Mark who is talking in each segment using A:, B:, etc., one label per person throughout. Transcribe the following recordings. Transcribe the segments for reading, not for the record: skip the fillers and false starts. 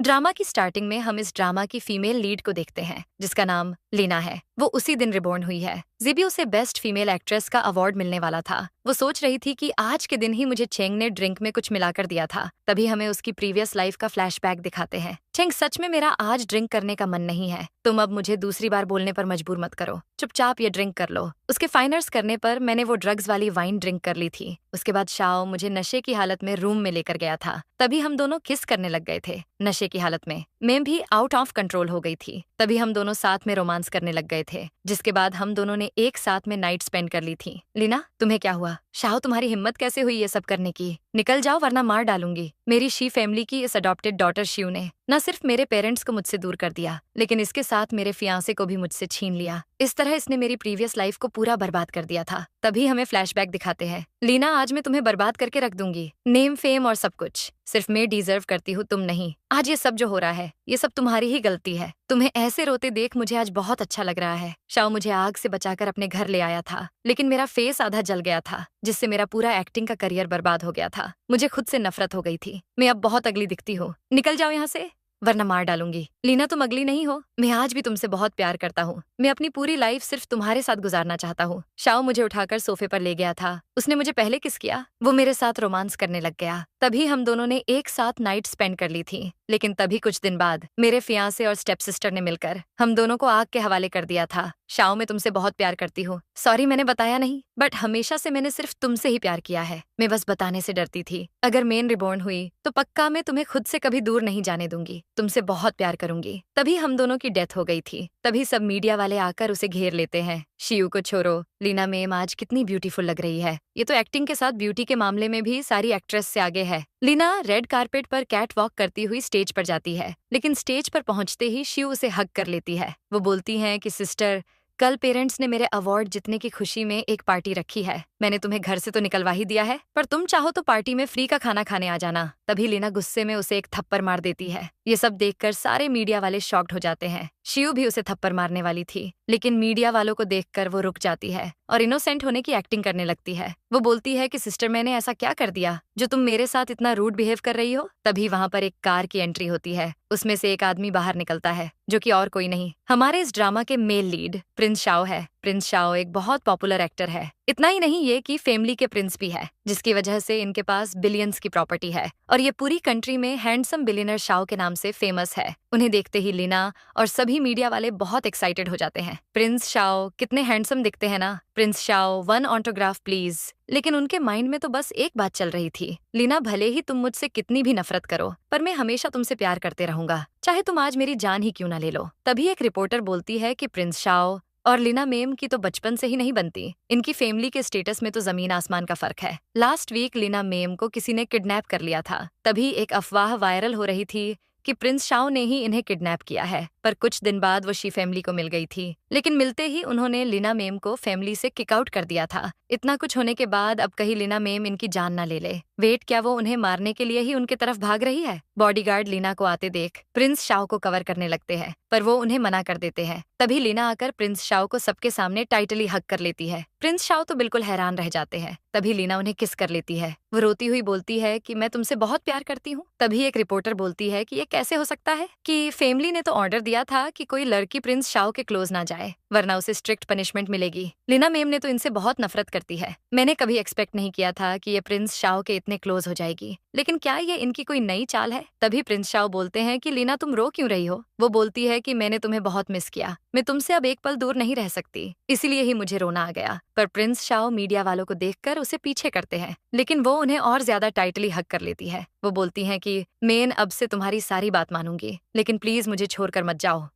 A: Drama की starting में हम इस ड्रामा की फीमेल लीड को देखते हैं जिसका नाम लीना है। वो उसी दिन रिबॉर्न हुई है। जिबी उसे बेस्ट फीमेल एक्ट्रेस का अवार्ड मिलने वाला था। वो सोच रही थी कि आज के दिन ही मुझे चेंग ने ड्रिंक में कुछ मिलाकर दिया था। तभी हमें उसकी प्रीवियस लाइफ का फ्लैशबैक दिखाते हैं। चेंग, सच में मेरा आज ड्रिंक करने का मन नहीं है। तुम अब मुझे दूसरी बार बोलने पर मजबूर मत करो। चुपचाप ये ड्रिंक कर लो। उसके फाइनर्स करने पर मैंने वो ड्रग्स वाली वाइन ड्रिंक कर ली थी। उसके बाद शाओ मुझे नशे की हालत में रूम में लेकर गया था। तभी हम दोनों किस करने लग गए थे नशे की हालत में। मैं भी आउट ऑफ कंट्रोल हो गई थी। तभी हम दोनों साथ में रोमांस करने लग गए थे, जिसके बाद हम दोनों ने एक साथ में नाइट स्पेंड कर ली थी। लीना, तुम्हें क्या हुआ? शाओ, तुम्हारी हिम्मत कैसे हुई ये सब करने की? निकल जाओ वरना मार डालूंगी। मेरी शी फैमिली की इस अडॉप्टेड डॉटर शिव ने न सिर्फ मेरे पेरेंट्स को मुझसे दूर कर दिया, लेकिन इसके साथ मेरे फियांसे को भी मुझसे छीन लिया। इस तरह इसने मेरी प्रीवियस लाइफ को पूरा बर्बाद कर दिया था। तभी हमें फ्लैशबैक दिखाते हैं। लीना, आज मैं तुम्हें बर्बाद करके रख दूंगी, नेम, फेम और सब कुछ। सिर्फ मैं डिजर्व करती हूँ, तुम नहीं। आज ये सब जो हो रहा है, ये सब तुम्हारी ही गलती है। तुम्हें ऐसे रोते देख मुझे आज बहुत अच्छा लग रहा है। शाओ मुझे आग से बचाकर अपने घर ले आया था, लेकिन मेरा फेस आधा जल गया था, जिससे मेरा पूरा एक्टिंग का करियर बर्बाद हो गया था। मुझे खुद से नफरत हो गई थी। मैं अब बहुत अगली दिखती हूँ। निकल जाओ यहाँ से वरना मार डालूंगी। लीना, तुम अगली नहीं हो। मैं आज भी तुमसे बहुत प्यार करता हूँ। मैं अपनी पूरी लाइफ सिर्फ तुम्हारे साथ गुजारना चाहता हूँ। शाओ मुझे उठाकर सोफे पर ले गया था। उसने मुझे पहले किस किया। वो मेरे साथ रोमांस करने लग गया। तभी हम दोनों ने एक साथ नाइट स्पेंड कर ली थी। लेकिन तभी कुछ दिन बाद मेरे फियांसे और स्टेप सिस्टर ने मिलकर हम दोनों को आग के हवाले कर दिया था। शाओ, मैं तुमसे बहुत प्यार करती हूँ। सॉरी, मैंने बताया नहीं, बट हमेशा से मैंने सिर्फ तुमसे ही प्यार किया है। मैं बस बताने से डरती थी। अगर मेन रिबॉर्न हुई तो पक्का मैं तुम्हें खुद से कभी दूर नहीं जाने दूंगी। तुमसे बहुत प्यार करूंगी। तभी हम दोनों की डेथ हो गई थी। तभी सब मीडिया वाले आकर उसे घेर लेते हैं। शियू को छोड़ो, लीना मैम आज कितनी ब्यूटीफुल लग रही है। ये तो एक्टिंग के साथ ब्यूटी के मामले में भी सारी एक्ट्रेस से आगे है। लीना रेड कारपेट पर कैट वॉक करती हुई स्टेज पर जाती है, लेकिन स्टेज पर पहुंचते ही शियू उसे हग कर लेती है। वो बोलती हैं कि सिस्टर, कल पेरेंट्स ने मेरे अवार्ड जीतने की खुशी में एक पार्टी रखी है। मैंने तुम्हें घर से तो निकलवा ही दिया है, पर तुम चाहो तो पार्टी में फ्री का खाना खाने आ जाना। तभी लीना गुस्से में उसे एक थप्पड़ मार देती है। ये सब देखकर सारे मीडिया वाले शॉक्ड हो जाते हैं। शियू भी उसे थप्पड़ मारने वाली थी, लेकिन मीडिया वालों को देखकर वो रुक जाती है और इनोसेंट होने की एक्टिंग करने लगती है। वो बोलती है कि सिस्टर, मैंने ऐसा क्या कर दिया जो तुम मेरे साथ इतना रूड बिहेव कर रही हो। तभी वहां पर एक कार की एंट्री होती है। उसमें से एक आदमी बाहर निकलता है, जो कि और कोई नहीं, हमारे इस ड्रामा के मेल लीड प्रिंस शाओ है। प्रिंस शाओ एक बहुत पॉपुलर एक्टर है। इतना ही नहीं, ये कि फैमिली के प्रिंस भी है, जिसकी वजह से इनके पास बिलियंस की प्रॉपर्टी है और ये पूरी कंट्री में हैंडसम बिलियनर शाओ के नाम से फेमस है। उन्हें देखते ही लीना और सभी मीडिया वाले बहुत एक्साइटेड हो जाते हैं। प्रिंस शाओ कितने हैंडसम दिखते हैं ना। Prince Shao, one autograph please. लेकिन उनके माइंड में तो बस एक बात चल रही थी, लीना भले ही तुम मुझसे कितनी भी नफरत करो, पर मैं हमेशा तुमसे प्यार करते रहूंगा, चाहे तुम आज मेरी जान ही क्यों ना ले लो। तभी एक रिपोर्टर बोलती है कि प्रिंस शाओ और लीना मेम की तो बचपन से ही नहीं बनती। इनकी फैमिली के स्टेटस में तो जमीन आसमान का फर्क है। लास्ट वीक लीना मेम को किसी ने किडनैप कर लिया था। तभी एक अफवाह वायरल हो रही थी कि प्रिंस शाओ ने ही इन्हें किडनैप किया है, पर कुछ दिन बाद वो शी फैमिली को मिल गई थी। लेकिन मिलते ही उन्होंने लीना मेम को फैमिली से किक आउट कर दिया था। इतना कुछ होने के बाद अब कहीं लीना मेम इनकी जान ना ले ले। वेट, क्या वो उन्हें मारने के लिए ही उनके तरफ भाग रही है? बॉडीगार्ड लीना को आते देख प्रिंस शाओ को कवर करने लगते हैं, पर वो उन्हें मना कर देते हैं। तभी लीना आकर प्रिंस शाओ को सबके सामने टाइटली हक कर लेती है। प्रिंस शाओ तो बिल्कुल हैरान रह जाते हैं। तभी लीना उन्हें किस कर लेती है। वो रोती हुई बोलती है कि मैं तुमसे बहुत प्यार करती हूँ। तभी एक रिपोर्टर बोलती है कि ये कैसे हो सकता है कि फैमिली ने तो ऑर्डर दिया था कि कोई लड़की प्रिंस शाओ के क्लोज ना जाए, वरना उसे स्ट्रिक्ट पनिशमेंट मिलेगी। लीना मेम ने तो इनसे बहुत नफरत करती है। मैंने कभी एक्सपेक्ट नहीं किया था कि ये प्रिंस शाओ के इतने क्लोज हो जाएगी, लेकिन क्या ये इनकी कोई नई चाल है? तभी प्रिंस शाओ बोलते हैं कि लीना, तुम रो क्यों रही हो? वो बोलती है कि मैंने तुम्हें बहुत मिस किया, मैं तुमसे अब एक पल दूर नहीं रह सकती, इसीलिए ही मुझे रोना आ गया। पर प्रिंस शाओ मीडिया वालों को देखकर उसे पीछे करते हैं, लेकिन वो उन्हें और ज्यादा टाइटली हक कर लेती है। वो बोलती हैं कि मैं अब से तुम्हारी सारी बात मानूंगी, लेकिन प्लीज मुझे छोड़कर मत जाओ।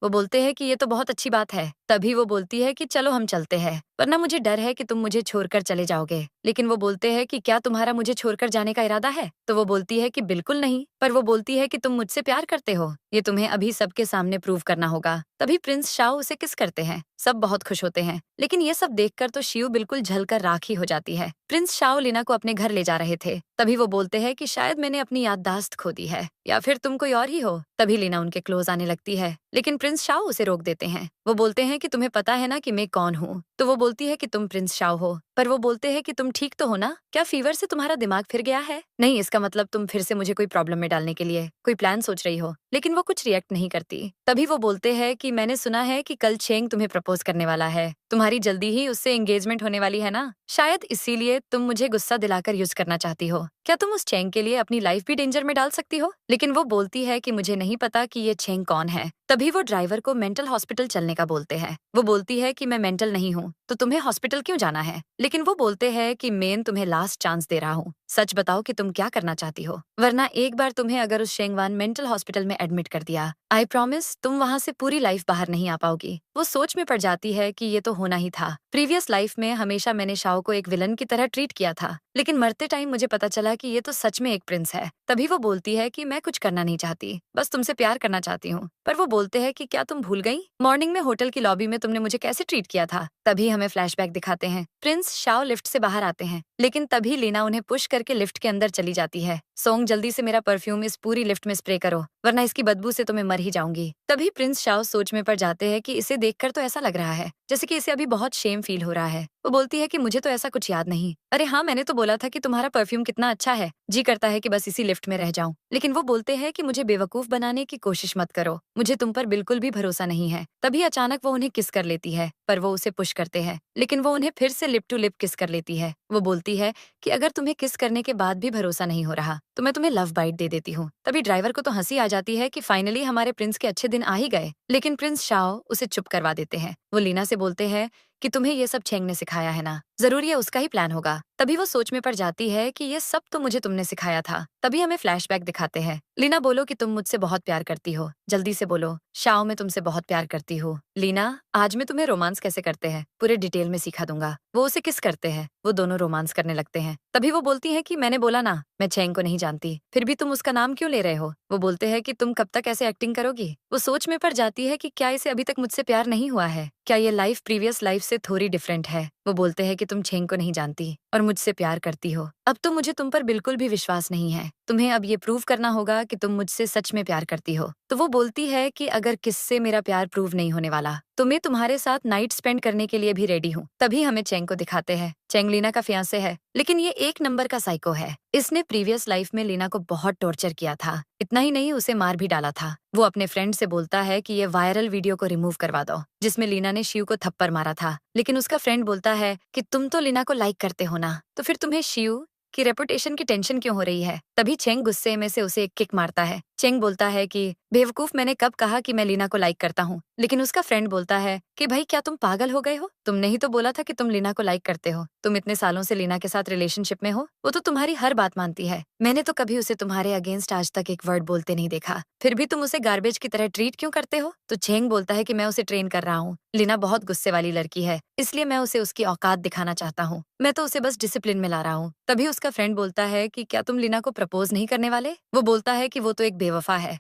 A: वो बोलते हैं कि ये तो बहुत अच्छी बात है। तभी वो बोलती है कि चलो हम चलते हैं, वरना मुझे डर है कि तुम मुझे छोड़कर चले जाओगे। लेकिन वो बोलते हैं कि क्या तुम्हारा मुझे छोड़कर जाने का इरादा है? तो वो बोलती है कि बिल्कुल नहीं, पर वो बोलती है कि तुम मुझसे प्यार करते हो, ये तुम्हें अभी सबके सामने प्रूव करना होगा। तभी प्रिंस शाओ उसे किस करते हैं। सब बहुत खुश होते हैं, लेकिन ये सब देखकर तो शिव बिल्कुल जलकर राख ही हो जाती है। प्रिंस शाओ लीना को अपने घर ले जा रहे थे। तभी वो बोलते हैं कि शायद मैंने अपनी याददाश्त खो दी है, या फिर तुम कोई और ही हो। तभी लीना उनके क्लोज आने लगती है, लेकिन प्रिंस शाओ उसे रोक देते हैं। वो बोलते हैं कि तुम्हें पता है ना कि मैं कौन हूँ। तो वो बोलती है कि तुम प्रिंस शाओ हो, पर वो बोलते हैं कि तुम ठीक तो हो ना? क्या फीवर से तुम्हारा दिमाग फिर गया है? नहीं, इसका मतलब तुम फिर से मुझे कोई प्रॉब्लम में डालने के लिए कोई प्लान सोच रही हो। लेकिन वो कुछ रिएक्ट नहीं करती। तभी वो बोलते हैं कि मैंने सुना है कि कल चेंग तुम्हें प्रपोज करने वाला है। तुम्हारी जल्दी ही उससे एंगेजमेंट होने वाली है ना? शायद इसीलिए तुम मुझे गुस्सा दिलाकर यूज करना चाहती हो। क्या तुम उस चेंग के लिए अपनी लाइफ भी डेंजर में डाल सकती हो? लेकिन वो बोलती है कि मुझे नहीं पता कि ये चेंग कौन है। तभी वो ड्राइवर को मेंटल हॉस्पिटल चलने का बोलते हैं। वो बोलती है कि मैं मेंटल नहीं हूँ, तो तुम्हें हॉस्पिटल क्यों जाना है? लेकिन वो बोलते हैं कि मैं तुम्हें लास्ट चांस दे रहा हूँ। सच बताओ कि तुम क्या करना चाहती हो, वरना एक बार तुम्हें अगर उस शेंगवान मेंटल हॉस्पिटल में एडमिट कर दिया, आई प्रॉमिस तुम वहाँ से पूरी लाइफ बाहर नहीं आ पाओगी। वो सोच में पड़ जाती है कि ये तो होना ही था। प्रीवियस लाइफ में हमेशा मैंने शाओ को एक विलन की तरह ट्रीट किया था, लेकिन मरते टाइम मुझे पता चला कि ये तो सच में एक प्रिंस है। तभी वो बोलती है कि मैं कुछ करना नहीं चाहती, बस तुमसे प्यार करना चाहती हूँ। पर वो बोलते हैं कि क्या तुम भूल गई मॉर्निंग में होटल की लॉबी में तुमने मुझे कैसे ट्रीट किया था? तभी हमें फ्लैशबैक दिखाते हैं। प्रिंस शाओ लिफ्ट से बाहर आते हैं, लेकिन तभी लीना उन्हें पुश करके लिफ्ट के अंदर चली जाती है। सोंग, जल्दी से मेरा परफ्यूम इस पूरी लिफ्ट में स्प्रे करो, वरना इसकी बदबू से तो मैं मर ही जाऊंगी। तभी प्रिंस शाओ सोच में पड़ जाते हैं कि इसे देखकर तो ऐसा लग रहा है जैसे कि इसे अभी बहुत शेम फील हो रहा है। वो बोलती है कि मुझे तो ऐसा कुछ याद नहीं। अरे हाँ, मैंने तो बोला था कि तुम्हारा परफ्यूम कितना अच्छा है, जी करता है कि बस इसी लिफ्ट में रह जाऊं। लेकिन वो बोलते हैं कि मुझे बेवकूफ बनाने की कोशिश मत करो, मुझे तुम पर बिल्कुल भी भरोसा नहीं है। तभी अचानक वो उन्हें किस कर लेती है, पर वो उसे पुश करते हैं, लेकिन वो उन्हें फिर से लिप टू लिप किस कर लेती है। वो बोलती है कि अगर तुम्हें किस करने के बाद भी भरोसा नहीं हो रहा तो मैं तुम्हें लव बाइट दे देती हूँ। तभी ड्राइवर को तो हंसी आ जाती है कि फाइनली हमारे प्रिंस के अच्छे दिन आ ही गए, लेकिन प्रिंस शाओ उसे चुप करवा देते हैं। वो लीना से बोलते हैं कि तुम्हें ये सब चेंग ने सिखाया है ना, जरूर ये उसका ही प्लान होगा। तभी वो सोच में पड़ जाती है कि ये सब तो मुझे तुमने सिखाया था। तभी हमें फ्लैशबैक दिखाते हैं। लीना, बोलो कि तुम मुझसे बहुत प्यार करती हो, जल्दी से बोलो। शाओ, मैं तुमसे बहुत प्यार करती हूँ। लीना, आज मैं तुम्हें रोमांस कैसे करते हैं पूरे डिटेल में सिखा दूंगा। वो उसे किस करते हैं, वो दोनों रोमांस करने लगते हैं। तभी वो बोलती है कि मैंने बोला ना मैं चेंग को नहीं जानती, फिर भी तुम उसका नाम क्यों ले रहे हो? वो बोलते हैं कि तुम कब तक ऐसे एक्टिंग करोगी? वो सोच में पड़ जाती है कि क्या इसे अभी तक मुझसे प्यार नहीं हुआ है? क्या ये लाइफ प्रीवियस लाइफ से थोड़ी डिफरेंट है? वो बोलते हैं कि तुम चेंग को नहीं जानती और मुझसे प्यार करती हो। अब तो मुझे तुम पर बिल्कुल भी विश्वास नहीं है। तुम्हें अब ये प्रूव करना होगा कि तुम मुझसे सच में प्यार करती हो। तो वो बोलती है कि अगर किससे मेरा प्यार प्रूव नहीं होने वाला तो मैं तुम्हारे साथ नाइट स्पेंड करने के लिए भी रेडी हूँ। तभी हमें चेंग को दिखाते हैं। चेंग लीना का फियांसे है, लेकिन ये एक नंबर का साइको है। इसने प्रीवियस लाइफ में लीना को बहुत टॉर्चर किया था। इतना ही नहीं, उसे मार भी डाला था। वो अपने फ्रेंड से बोलता है कि ये वायरल वीडियो को रिमूव करवा दो जिसमें लीना ने शिव को थप्पड़ मारा था। लेकिन उसका फ्रेंड बोलता है कि तुम तो लीना को लाइक करते हो ना, तो फिर तुम्हें शिव की रेपुटेशन की टेंशन क्यों हो रही है? तभी चेंग गुस्से में से उसे एक किक मारता है। चेंग बोलता है कि बेवकूफ, मैंने कब कहा कि मैं लीना को लाइक करता हूँ? लेकिन उसका फ्रेंड बोलता है कि भाई क्या तुम पागल हो गए हो? तुमने ही तो बोला था कि तुम लीना को लाइक करते हो। तुम इतने सालों से लीना के साथ रिलेशनशिप में हो, वो तो तुम्हारी हर बात मानती है। मैंने तो कभी उसे तुम्हारे अगेंस्ट आज तक एक वर्ड बोलते नहीं देखा, फिर भी तुम उसे गार्बेज की तरह ट्रीट क्यों करते हो? तो चेंग बोलता है कि मैं उसे ट्रेन कर रहा हूँ। लीना बहुत गुस्से वाली लड़की है, इसलिए मैं उसे उसकी औकात दिखाना चाहता हूँ। मैं तो उसे बस डिसिप्लिन में ला रहा हूँ। तभी उसका फ्रेंड बोलता है कि क्या तुम लीना को प्रपोज नहीं करने वाले? वो बोलता है कि वो तो एक बेवफा है।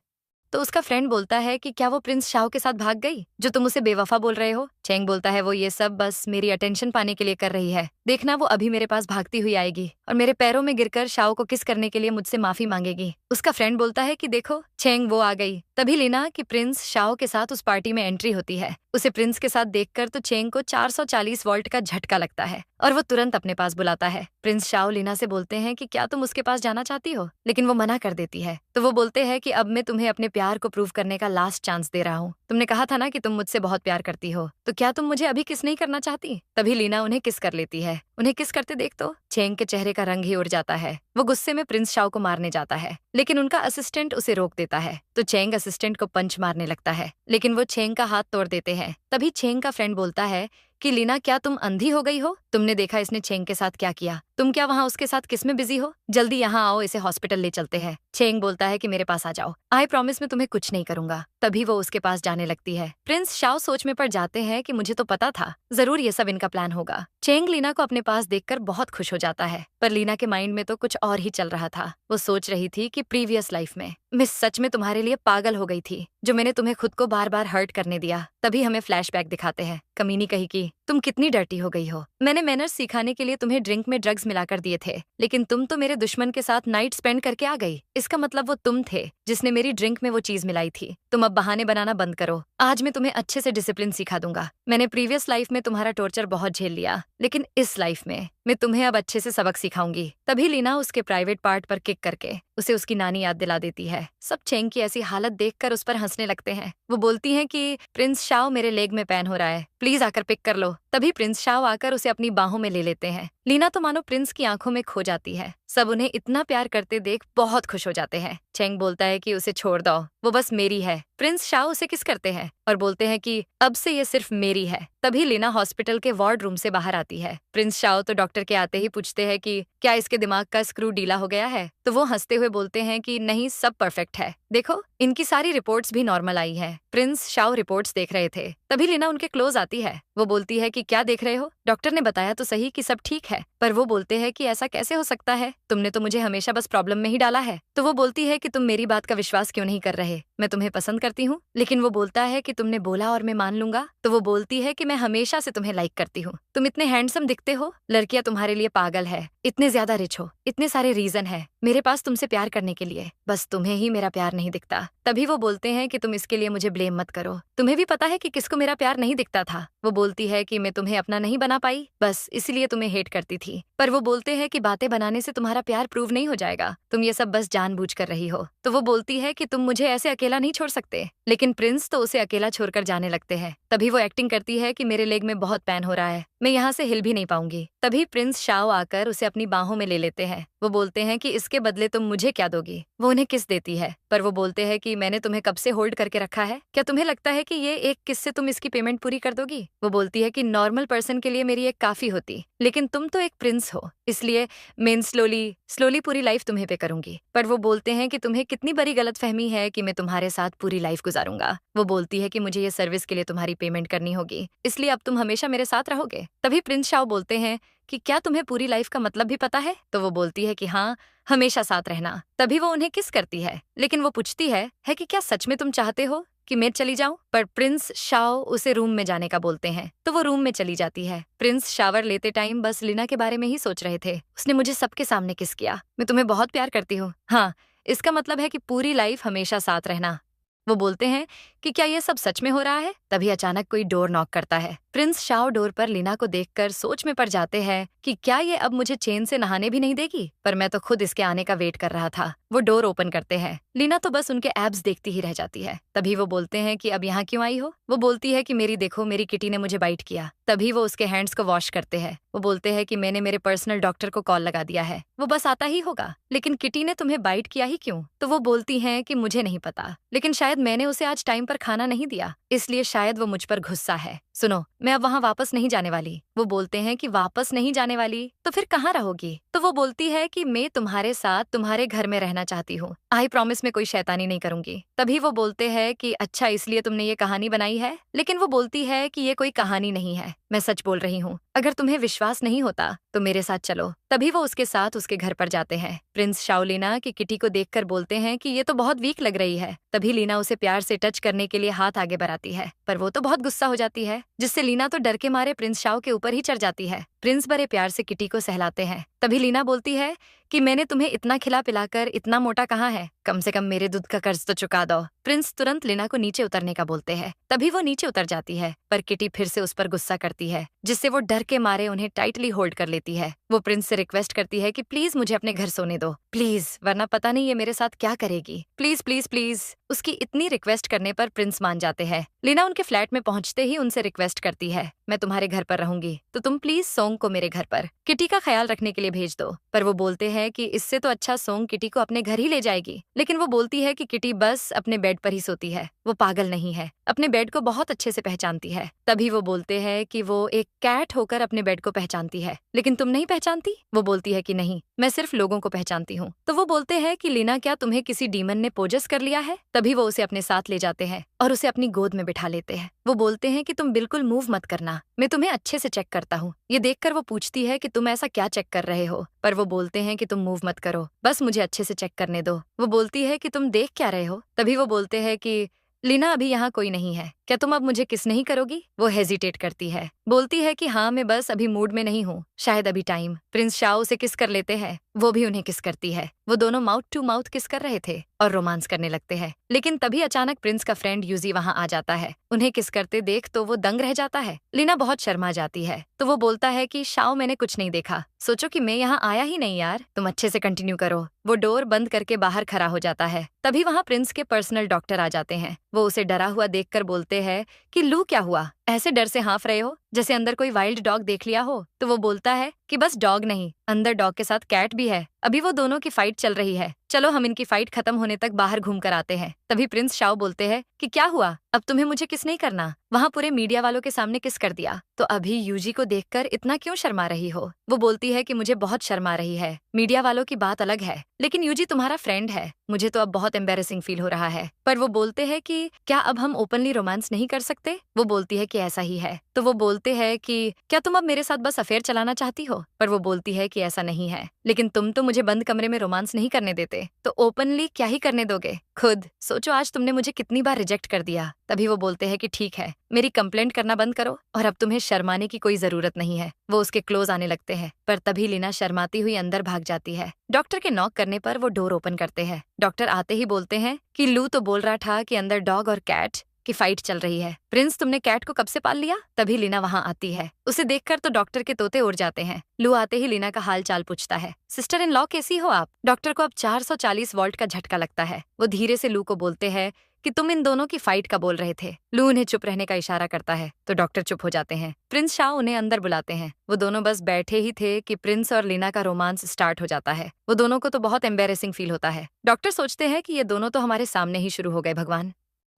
A: तो उसका फ्रेंड बोलता है कि क्या वो प्रिंस शाओ के साथ भाग गई जो तुम उसे बेवफा बोल रहे हो? चेंग बोलता है वो ये सब बस मेरी अटेंशन पाने के लिए कर रही है। देखना, वो अभी मेरे पास भागती हुई आएगी और मेरे पैरों में गिरकर शाओ को किस करने के लिए मुझसे माफी मांगेगी। उसका फ्रेंड बोलता है कि देखो चेंग, वो आ गई। तभी लीना कि प्रिंस शाओ के साथ उस पार्टी में एंट्री होती है। उसे प्रिंस के साथ देखकर तो चेंग को 440 वोल्ट का झटका लगता है और वो तुरंत अपने पास बुलाता है। प्रिंस शाओ लीना से बोलते हैं कि क्या तुम उसके पास जाना चाहती हो? लेकिन वो मना कर देती है। तो वो बोलते हैं कि अब मैं तुम्हें अपने प्यार को प्रूव करने का लास्ट चांस दे रहा हूँ। तुमने कहा था ना कि तुम मुझसे बहुत प्यार करती हो, तो क्या तुम मुझे अभी किस नहीं करना चाहती? तभी लीना उन्हें किस कर लेती है। उन्हें किस करते देख तो चेंग के चेहरे का रंग ही उड़ जाता है। वो गुस्से में प्रिंस शाओ को मारने जाता है, लेकिन उनका असिस्टेंट उसे रोक देता है। तो चेंग असिस्टेंट को पंच मारने लगता है, लेकिन वो चेंग का हाथ तोड़ देते हैं। तभी चेंग का फ्रेंड बोलता है कि लीना, क्या तुम अंधी हो गई हो? तुमने देखा इसने चेंग के साथ क्या किया? तुम क्या वहाँ उसके साथ किस में बिजी हो? जल्दी यहाँ आओ, इसे हॉस्पिटल ले चलते हैं। चेंग बोलता है कि मेरे पास आ जाओ, आई प्रॉमिस मैं तुम्हें कुछ नहीं करूंगा। तभी वो उसके पास जाने लगती है। प्रिंस शाओ सोच में पड़ जाते हैं कि मुझे तो पता था, जरूर ये सब इनका प्लान होगा। चेंग लीना को अपने पास देखकर बहुत खुश हो जाता है, पर लीना के माइंड में तो कुछ और ही चल रहा था। वो सोच रही थी कि प्रीवियस लाइफ में मैं सच में तुम्हारे लिए पागल हो गई थी, जो मैंने तुम्हें खुद को बार बार हर्ट करने दिया। तभी हमें फ्लैशबैक दिखाते हैं। कमीनी कही की, तुम कितनी डर्टी हो गई हो। मैंने मैनर्स सिखाने के लिए तुम्हें ड्रिंक में ड्रग्स मिलाकर दिए थे, लेकिन तुम तो मेरे दुश्मन के साथ नाइट स्पेंड करके आ गई। इसका मतलब वो तुम थे जिसने मेरी ड्रिंक में वो चीज मिलाई थी। तुम अब बहाने बनाना बंद करो। आज मैं तुम्हें अच्छे से डिसिप्लिन सिखा दूंगा। मैंने प्रीवियस लाइफ में तुम्हारा टॉर्चर बहुत झेल लिया, लेकिन इस लाइफ में मैं तुम्हें अब अच्छे से सबक सिखाऊंगी। तभी लीना उसके प्राइवेट पार्ट पर किक करके उसे उसकी नानी याद दिला देती है। सब चेंग की ऐसी हालत देखकर उस पर हंसने लगते हैं। वो बोलती हैं कि प्रिंस शाओ, मेरे लेग में पेन हो रहा है, प्लीज आकर पिक कर लो। तभी प्रिंस शाओ आकर उसे अपनी बाहों में ले लेते हैं। लीना तो मानो प्रिंस की आंखों में खो जाती है। सब उन्हें इतना प्यार करते देख बहुत खुश हो जाते हैं। चेंग बोलता है कि उसे छोड़ दो, वो बस मेरी है। प्रिंस शाओ उसे किस करते हैं और बोलते हैं कि अब से ये सिर्फ मेरी है। तभी लीना हॉस्पिटल के वार्ड रूम से बाहर आती है। प्रिंस शाओ तो डॉक्टर के आते ही पूछते हैं कि क्या इसके दिमाग का स्क्रू ढीला हो गया है, तो वो हंसते हुए बोलते हैं कि नहीं, सब परफेक्ट है, देखो इनकी सारी रिपोर्ट्स भी नॉर्मल आई है। प्रिंस शाओ रिपोर्ट्स देख रहे थे। तभी लीना उनके क्लोज आती है। वो बोलती है कि क्या देख रहे हो, डॉक्टर ने बताया तो सही कि सब ठीक है, पर वो बोलते हैं कि ऐसा कैसे हो सकता है, तुमने तो मुझे हमेशा बस प्रॉब्लम में ही डाला है। तो वो बोलती है कि तुम मेरी बात का विश्वास क्यों नहीं कर रहे, मैं तुम्हें पसंद करती हूँ। लेकिन वो बोलता है कि तुमने बोला और मैं मान लूंगा। तो वो बोलती है कि मैं हमेशा से तुम्हें लाइक करती हूँ, तुम इतने हैंडसम दिखते हो, लड़कियां तुम्हारे लिए पागल है, इतने ज्यादा रिच हो, इतने सारे रीजन है मेरे पास तुमसे प्यार करने के लिए, बस तुम्हें ही मेरा प्यार नहीं दिखता। तभी वो बोलते हैं कि तुम इसके लिए मुझे ब्लेम मत करो, तुम्हें भी पता है कि किसको मेरा प्यार नहीं दिखता था। वो बोलती है कि मैं तुम्हें अपना नहीं बना पाई, बस इसलिए तुम्हें हेट करती थी। पर वो बोलते हैं कि बातें बनाने से तुम्हारा प्यार प्रूव नहीं हो जाएगा, तुम ये सब बस जानबूझ कर रही हो। तो वो बोलती है कि तुम मुझे ऐसे अकेला नहीं छोड़ सकते, लेकिन प्रिंस तो उसे अकेला छोड़कर जाने लगते हैं। तभी वो एक्टिंग करती है कि मेरे लेग में बहुत पेन हो रहा है, मैं यहाँ से हिल भी नहीं पाऊंगी। तभी प्रिंस शाओ आकर उसे अपनी बाहों में ले लेते हैं। वो बोलते हैं कि इसके बदले तुम मुझे क्या दोगी। वो उन्हें किस देती है, पर वो बोलते हैं कि मैंने तुम्हें कब से होल्ड करके रखा है, क्या तुम्हें लगता है कि ये एक किस से तुम इसकी पेमेंट पूरी कर दोगी। वो बोलती है कि नॉर्मल पर्सन के लिए मेरी एक काफी होती, लेकिन तुम तो एक प्रिंस हो, इसलिए मैं स्लोली स्लोली पूरी लाइफ तुम्हें पे करूंगी। पर वो बोलते हैं कि तुम्हें कितनी बड़ी गलतफहमी है कि मैं तुम्हारे साथ पूरी लाइफ गुजारूंगा। वो बोलती है कि मुझे ये सर्विस के लिए तुम्हारी पेमेंट करनी होगी, इसलिए अब तुम हमेशा मेरे साथ रहोगे। तभी प्रिंस शाओ बोलते हैं कि क्या तुम्हें पूरी लाइफ का मतलब भी पता है। तो वो बोलती है कि हाँ, हमेशा साथ रहना। तभी वो उन्हें किस करती है, लेकिन वो पूछती है कि क्या सच में तुम चाहते हो कि मैं चली जाऊं। पर प्रिंस शाओ उसे रूम में जाने का बोलते हैं, तो वो रूम में चली जाती है। प्रिंस शावर लेते टाइम बस लीना के बारे में ही सोच रहे थे। उसने मुझे सबके सामने किस किया, मैं तुम्हें बहुत प्यार करती हूँ। हाँ, इसका मतलब है कि पूरी लाइफ हमेशा साथ रहना। वो बोलते हैं कि क्या ये सब सच में हो रहा है। तभी अचानक कोई डोर नॉक करता है। प्रिंस शाओ डोर पर लीना को देखकर सोच में पड़ जाते हैं कि क्या ये अब मुझे चैन से नहाने भी नहीं देगी, पर मैं तो खुद इसके आने का वेट कर रहा था। वो डोर ओपन करते हैं। लीना तो बस उनके एब्स देखती ही रह जाती है। तभी वो बोलते हैं कि अब यहाँ क्यों आई हो। वो बोलती है कि मेरी देखो, मेरी किटी ने मुझे बाइट किया। तभी वो उसके हैंड्स को वॉश करते हैं। वो बोलते हैं कि मैंने मेरे पर्सनल डॉक्टर को कॉल लगा दिया है, वो बस आता ही होगा, लेकिन किटी ने तुम्हें बाइट किया ही क्यों। तो वो बोलती हैं कि मुझे नहीं पता, लेकिन शायद मैंने उसे आज टाइम पर खाना नहीं दिया, इसलिए शायद वो मुझ पर गुस्सा है। सुनो, मैं अब वहाँ वापस नहीं जाने वाली। वो बोलते हैं कि वापस नहीं जाने वाली, तो फिर कहाँ रहोगी। तो वो बोलती है कि मैं तुम्हारे साथ तुम्हारे घर में रहना चाहती हूँ, आई प्रॉमिस में कोई शैतानी नहीं करूंगी। तभी वो बोलते हैं कि अच्छा, इसलिए तुमने ये कहानी बनाई है। लेकिन वो बोलती है कि ये कोई कहानी नहीं है, मैं सच बोल रही हूँ, अगर तुम्हें विश्वास नहीं होता तो मेरे साथ चलो। तभी वो उसके साथ उसके घर पर जाते हैं। प्रिंस शाओ लीना की किटी को देखकर बोलते हैं कि ये तो बहुत वीक लग रही है। तभी लीना उसे प्यार से टच करने के लिए हाथ आगे बढ़ाती है, पर वो तो बहुत गुस्सा हो जाती है, जिससे लीना तो डर के मारे प्रिंस शाओ के ऊपर ही चढ़ जाती है। प्रिंस बड़े प्यार से किटी को सहलाते हैं। तभी लीना बोलती है कि मैंने तुम्हें इतना खिला पिलाकर इतना मोटा कहाँ है, कम से कम मेरे दूध का कर्ज तो चुका दो। प्रिंस तुरंत लीना को नीचे उतरने का बोलते हैं। तभी वो नीचे उतर जाती है, पर किटी फिर से उस पर गुस्सा करती है, जिससे वो डर के मारे उन्हें टाइटली होल्ड कर लेती है। वो प्रिंस से रिक्वेस्ट करती है कि प्लीज मुझे अपने घर सोने दो, प्लीज, वरना पता नहीं ये मेरे साथ क्या करेगी, प्लीज प्लीज प्लीज। उसकी इतनी रिक्वेस्ट करने पर प्रिंस मान जाते हैं। लीना उनके फ्लैट में पहुंचते ही उनसे रिक्वेस्ट करती है, मैं तुम्हारे घर पर रहूंगी, तो तुम प्लीज सोंग को मेरे घर पर किटी का ख्याल रखने के लिए भेज दो। पर वो बोलते हैं कि इससे तो अच्छा सोंग किटी को अपने घर ही ले जाएगी। लेकिन वो बोलती है कि किटी बस अपने बेड पर ही सोती है, वो पागल नहीं है, अपने बेड को बहुत अच्छे से पहचानती है। तभी वो बोलते हैं कि वो एक कैट होकर अपने बेड को पहचानती है, लेकिन तुम नहीं पहचानती? वो बोलती है कि नहीं, मैं सिर्फ लोगों को पहचानती हूँ। तो वो बोलते हैं कि लीना, क्या तुम्हें किसी डीमन ने पोजस कर लिया है? तभी वो उसे अपने साथ ले जाते हैं और उसे अपनी गोद में बिठा लेते हैं। वो बोलते हैं कि तुम बिल्कुल मूव मत करना, मैं तुम्हें अच्छे से चेक करता हूँ। ये देखकर वो पूछती है कि तुम ऐसा क्या चेक कर रहे हो, पर वो बोलते हैं कि तुम मूव मत करो, बस मुझे अच्छे से चेक करने दो। वो बोलती है कि तुम देख क्या रहे हो? तभी वो बोलते हैं कि लीना, अभी यहाँ कोई नहीं है, क्या तुम अब मुझे किस नहीं करोगी? वो हेजिटेट करती है, बोलती है कि हाँ, मैं बस अभी मूड में नहीं हूँ, शायद अभी टाइम। प्रिंस शाओ उसे किस कर लेते हैं, वो भी उन्हें किस करती है। वो दोनों माउथ टू माउथ किस कर रहे थे और रोमांस करने लगते हैं, लेकिन तभी अचानक प्रिंस का फ्रेंड यूजी वहाँ आ जाता है। उन्हें किस करते देख तो वो दंग रह जाता है। लीना बहुत शर्मा जाती है, तो वो बोलता है कि शाओ, मैंने कुछ नहीं देखा, सोचो कि मैं यहाँ आया ही नहीं यार, तुम अच्छे से कंटिन्यू करो। वो डोर बंद करके बाहर खड़ा हो जाता है। तभी वहाँ प्रिंस के पर्सनल डॉक्टर आ जाते हैं। वो उसे डरा हुआ देखकर बोलते हैं कि लू, क्या हुआ? ऐसे डर से हाँफ रहे हो जैसे अंदर कोई वाइल्ड डॉग देख लिया हो। तो वो बोलता है कि बस डॉग नहीं, अंदर डॉग के साथ कैट भी है। अभी वो दोनों की फाइट चल रही है, चलो हम इनकी फाइट खत्म होने तक बाहर घूम कर आते हैं। तभी प्रिंस शाओ बोलते हैं कि क्या हुआ, अब तुम्हें मुझे किस नहीं करना? वहाँ पूरे मीडिया वालों के सामने किस कर दिया, तो अभी यूजी को देखकर इतना क्यों शर्मा रही हो? वो बोलती है कि मुझे बहुत शर्मा रही है, मीडिया वालों की बात अलग है, लेकिन यूजी तुम्हारा फ्रेंड है, मुझे तो अब बहुत एम्बेरसिंग फील हो रहा है। पर वो बोलते हैं कि क्या अब हम ओपनली रोमांस नहीं कर सकते? वो बोलती है कि ऐसा ही है। तो वो बोलते हैं कि क्या तुम अब मेरे साथ बस अफेयर चलाना चाहती हो? पर वो बोलती है कि ऐसा नहीं है, लेकिन तुम तो मुझे बंद कमरे में रोमांस नहीं करने देते, तो ओपनली क्या ही करने दोगे? खुद सोचो, आज तुमने मुझे कितनी बार रिजेक्ट कर दिया। तभी वो बोलते हैं कि ठीक है, मेरी कंप्लेंट करना बंद करो और अब तुम्हें शर्माने की कोई जरूरत नहीं है। वो उसके क्लोज आने लगते हैं, पर तभी लीना शर्माती हुई अंदर भाग जाती है। डॉक्टर के नॉक करने पर वो डोर ओपन करते हैं। डॉक्टर आते ही बोलते हैं कि लू तो बोल रहा था कि अंदर डॉग और कैट की फाइट चल रही है। प्रिंस, तुमने कैट को कब से पाल लिया? तभी लीना वहाँ आती है। उसे देखकर तो डॉक्टर के तोते उड़ जाते हैं। लू आते ही लीना का हाल चाल पूछता है। सिस्टर इन लॉ, कैसी हो आप? डॉक्टर को अब 440 वोल्ट का झटका लगता है। वो धीरे से लू को बोलते हैं कि तुम इन दोनों की फाइट का बोल रहे थे। लू उन्हें चुप रहने का इशारा करता है, तो डॉक्टर चुप हो जाते हैं। प्रिंस शाओ उन्हें अंदर बुलाते हैं। वो दोनों बस बैठे ही थे कि प्रिंस और लीना का रोमांस स्टार्ट हो जाता है। वो दोनों को तो बहुत एम्बेरेसिंग फील होता है। डॉक्टर सोचते हैं कि ये दोनों तो हमारे सामने ही शुरू हो गए, भगवान।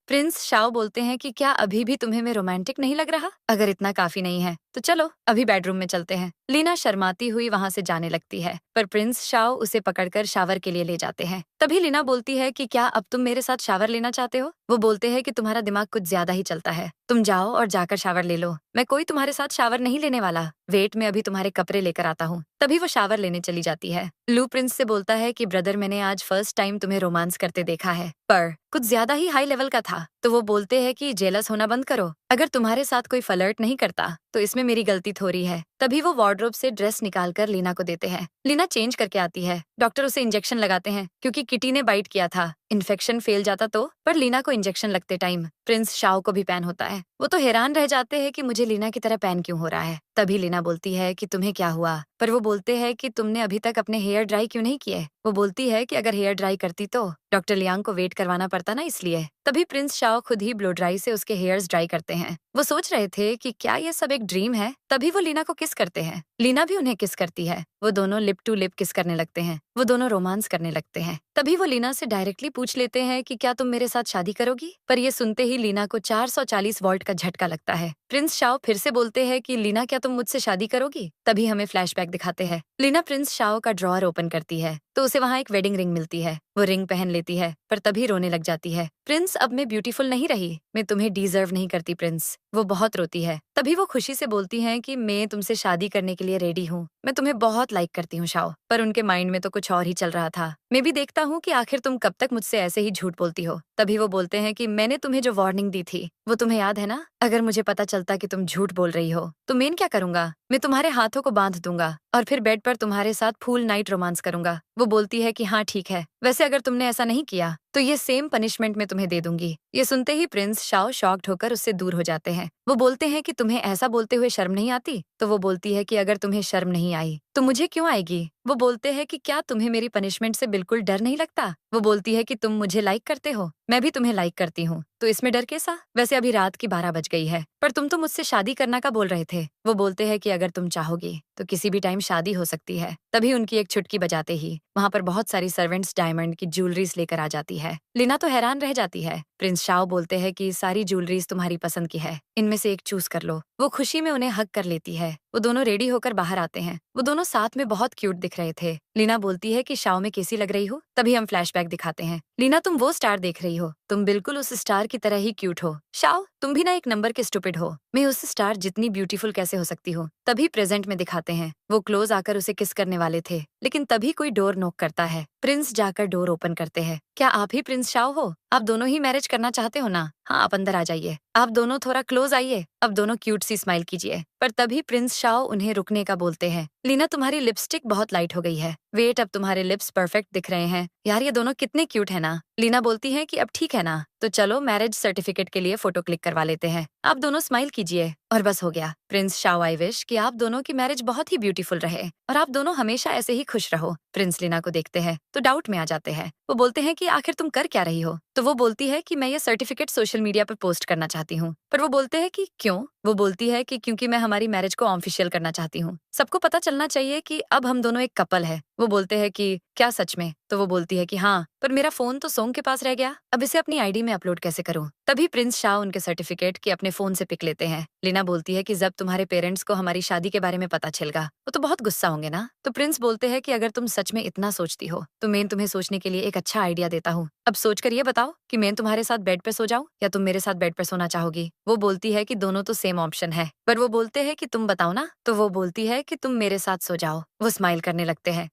A: प्रिंस शाओ बोलते हैं कि क्या अभी भी तुम्हें मैं रोमांटिक नहीं लग रहा? अगर इतना काफी नहीं है तो चलो अभी बेडरूम में चलते हैं। लीना शर्माती हुई वहां से जाने लगती है, पर प्रिंस शाओ उसे पकड़कर शावर के लिए ले जाते हैं। तभी लीना बोलती है कि क्या अब तुम मेरे साथ शावर लेना चाहते हो? वो बोलते हैं कि तुम्हारा दिमाग कुछ ज्यादा ही चलता है, तुम जाओ और जाकर शावर ले लो। मैं कोई तुम्हारे साथ शावर नहीं लेने वाला, वेट में अभी तुम्हारे कपड़े लेकर आता हूँ। तभी वो शावर लेने चली जाती है। लू प्रिंस से बोलता है कि ब्रदर, मैंने आज फर्स्ट टाइम तुम्हें रोमांस करते देखा है, पर कुछ ज्यादा ही हाई लेवल का था। तो वो बोलते हैं कि जेलस होना बंद करो, अगर तुम्हारे साथ कोई फ्लर्ट नहीं करता तो इसमें मेरी गलती थोड़ी है। तभी वो वार्डरोब से ड्रेस निकालकर लीना को देते हैं। लीना चेंज करके आती है। डॉक्टर उसे इंजेक्शन लगाते हैं क्योंकि किटी ने बाइट किया था। इन्फेक्शन फैल जाता तो, पर लीना को इंजेक्शन लगते टाइम प्रिंस शाओ को भी पैन होता है। वो तो हैरान रह जाते हैं कि मुझे लीना की तरह पैन क्यों हो रहा है। तभी लीना बोलती है कि तुम्हें क्या हुआ? पर वो बोलते हैं कि तुमने अभी तक अपने हेयर ड्राई क्यों नहीं किए? वो बोलती है कि अगर हेयर ड्राई करती तो डॉक्टर लियांग को वेट करवाना पड़ता ना, इसलिए। तभी प्रिंस शाओ खुद ही ब्लो ड्राई से उसके हेयर्स ड्राई करते हैं। वो सोच रहे थे कि क्या ये सब एक ड्रीम है। तभी वो लीना को किस करते हैं। लीना भी उन्हें किस करती है। वो दोनों लिप टू लिप किस करने लगते हैं। वो दोनों रोमांस करने लगते हैं। तभी वो लीना से डायरेक्टली पूछ लेते हैं कि क्या तुम मेरे साथ शादी करोगी? पर ये सुनते ही लीना को 440 वोल्ट का झटका लगता है। प्रिंस शाओ फिर से बोलते हैं कि लीना, क्या तुम मुझसे शादी करोगी? तभी हमें फ्लैशबैक दिखाते हैं। लीना प्रिंस शाओ का ड्रॉअर ओपन करती है तो उसे वहाँ एक वेडिंग रिंग मिलती है। वो रिंग पहन लेती है, पर तभी रोने लग जाती है। प्रिंस, अब मैं ब्यूटीफुल नहीं रही, मैं तुम्हें डिजर्व नहीं करती प्रिंस। वो बहुत रोती है। तभी वो खुशी से बोलती है कि मैं तुमसे शादी करने के लिए रेडी हूँ, मैं तुम्हें बहुत लाइक करती हूँ शाओ। पर उनके माइंड में तो कुछ और ही चल रहा था। मैं भी देखता हूँ कि आखिर तुम कब तक मुझसे ऐसे ही झूठ बोलती हो। तभी वो बोलते हैं कि मैंने तुम्हें जो वार्निंग दी थी वो तुम्हें याद है ना? अगर मुझे पता चलता कि तुम झूठ बोल रही हो तो मैं क्या करूंगा? मैं तुम्हारे हाथों को बांध दूंगा और फिर बेड पर तुम्हारे साथ फुल नाइट रोमांस करूंगा। वो बोलती है कि हाँ ठीक है, वैसे अगर तुमने ऐसा नहीं किया तो ये सेम पनिशमेंट मैं तुम्हें दे दूंगी। ये सुनते ही प्रिंस शाओ शॉक्ड होकर उससे दूर हो जाते हैं। वो बोलते हैं कि तुम्हें ऐसा बोलते हुए शर्म नहीं आती? तो वो बोलती है कि अगर तुम्हें शर्म नहीं आई तो मुझे क्यों आएगी? वो बोलते हैं कि क्या तुम्हें मेरी पनिशमेंट से बिल्कुल डर नहीं लगता? वो बोलती है कि तुम मुझे लाइक करते हो, मैं भी तुम्हें लाइक करती हूँ, तो इसमें डर कैसा? वैसे अभी रात की 12 बज गई है, पर तुम तो मुझसे शादी करना का बोल रहे थे। वो बोलते हैं कि अगर तुम चाहोगी तो किसी भी टाइम शादी हो सकती है। तभी उनकी एक चुटकी बजाते ही वहाँ पर बहुत सारी सर्वेंट्स डायमंड की ज्वेलरीज लेकर आ जाती है। लीना तो हैरान रह जाती है। प्रिंस शाओ बोलते हैं कि सारी ज्वेलरीज तुम्हारी पसंद की है, इनमें से एक चूज कर लो। वो खुशी में उन्हें हक कर लेती है। वो दोनों रेडी होकर बाहर आते हैं। वो दोनों साथ में बहुत क्यूट दिख रहे थे। लीना बोलती है कि शाओ में कैसी लग रही हो। तभी हम फ्लैशबैक दिखाते हैं। लीना, तुम वो स्टार देख रही हो, तुम बिल्कुल उस स्टार की तरह ही क्यूट हो। शाओ, तुम भी ना एक नंबर के स्टूपिड हो। मैं उस स्टार जितनी ब्यूटीफुल कैसे हो सकती हूँ। तभी प्रेजेंट में दिखाते हैं। वो क्लोज आकर उसे किस करने वाले थे, लेकिन तभी कोई डोर नॉक करता है। प्रिंस जाकर डोर ओपन करते हैं। क्या आप ही प्रिंस शाओ हो? आप दोनों ही मैरिज करना चाहते हो ना? हाँ, आप अंदर आ जाइए। आप दोनों थोड़ा क्लोज आइए। अब दोनों क्यूट सी स्माइल कीजिए। पर तभी प्रिंस शाओ उन्हें रुकने का बोलते हैं। लीना, तुम्हारी लिपस्टिक बहुत लाइट हो गई है। वेट, अब तुम्हारे लिप्स परफेक्ट दिख रहे हैं। यार, ये दोनों कितने क्यूट है ना। लीना बोलती है कि अब ठीक है ना, तो चलो मैरिज सर्टिफिकेट के लिए फोटो क्लिक करवा लेते हैं। आप दोनों स्माइल कीजिए और बस हो गया। प्रिंस शाओ, आई विश कि आप दोनों की मैरिज बहुत ही ब्यूटीफुल रहे और आप दोनों हमेशा ऐसे ही खुश रहो। प्रिंस लीना को देखते हैं तो डाउट में आ जाते हैं। वो बोलते हैं कि आखिर तुम कर क्या रही हो? तो वो बोलती है कि मैं ये सर्टिफिकेट सोशल मीडिया पर पोस्ट करना चाहती हूँ। पर वो बोलते हैं कि क्यों? वो बोलती है कि क्योंकि मैं हमारी मैरिज को ऑफिशियल करना चाहती हूँ। सबको पता चलना चाहिए कि अब हम दोनों एक कपल है। वो बोलते हैं कि क्या सच में? तो वो बोलती है कि हाँ, पर मेरा फोन तो सोंग के पास रह गया, अब इसे अपनी आईडी में अपलोड कैसे करूँ? तभी प्रिंस शाओ उनके सर्टिफिकेट की अपने फोन से पिक लेते हैं। लीना बोलती है कि जब तुम्हारे पेरेंट्स को हमारी शादी के बारे में पता चलेगा वो तो बहुत गुस्सा होंगे ना। तो प्रिंस बोलते हैं कि अगर तुम सच में इतना सोचती हो तो मैं तुम्हें सोचने के लिए एक अच्छा आइडिया देता हूँ। अब सोच कर ये बताओ कि मैं तुम्हारे साथ बेड पे सो जाऊं या तुम मेरे साथ बेड पे सोना चाहोगी? वो बोलती है कि दोनों तो सेम ऑप्शन है, पर वो बोलते हैं कि तुम बताओ ना। तो वो बोलती है कि तुम मेरे साथ सो जाओ। वो स्माइल करने लगते हैं।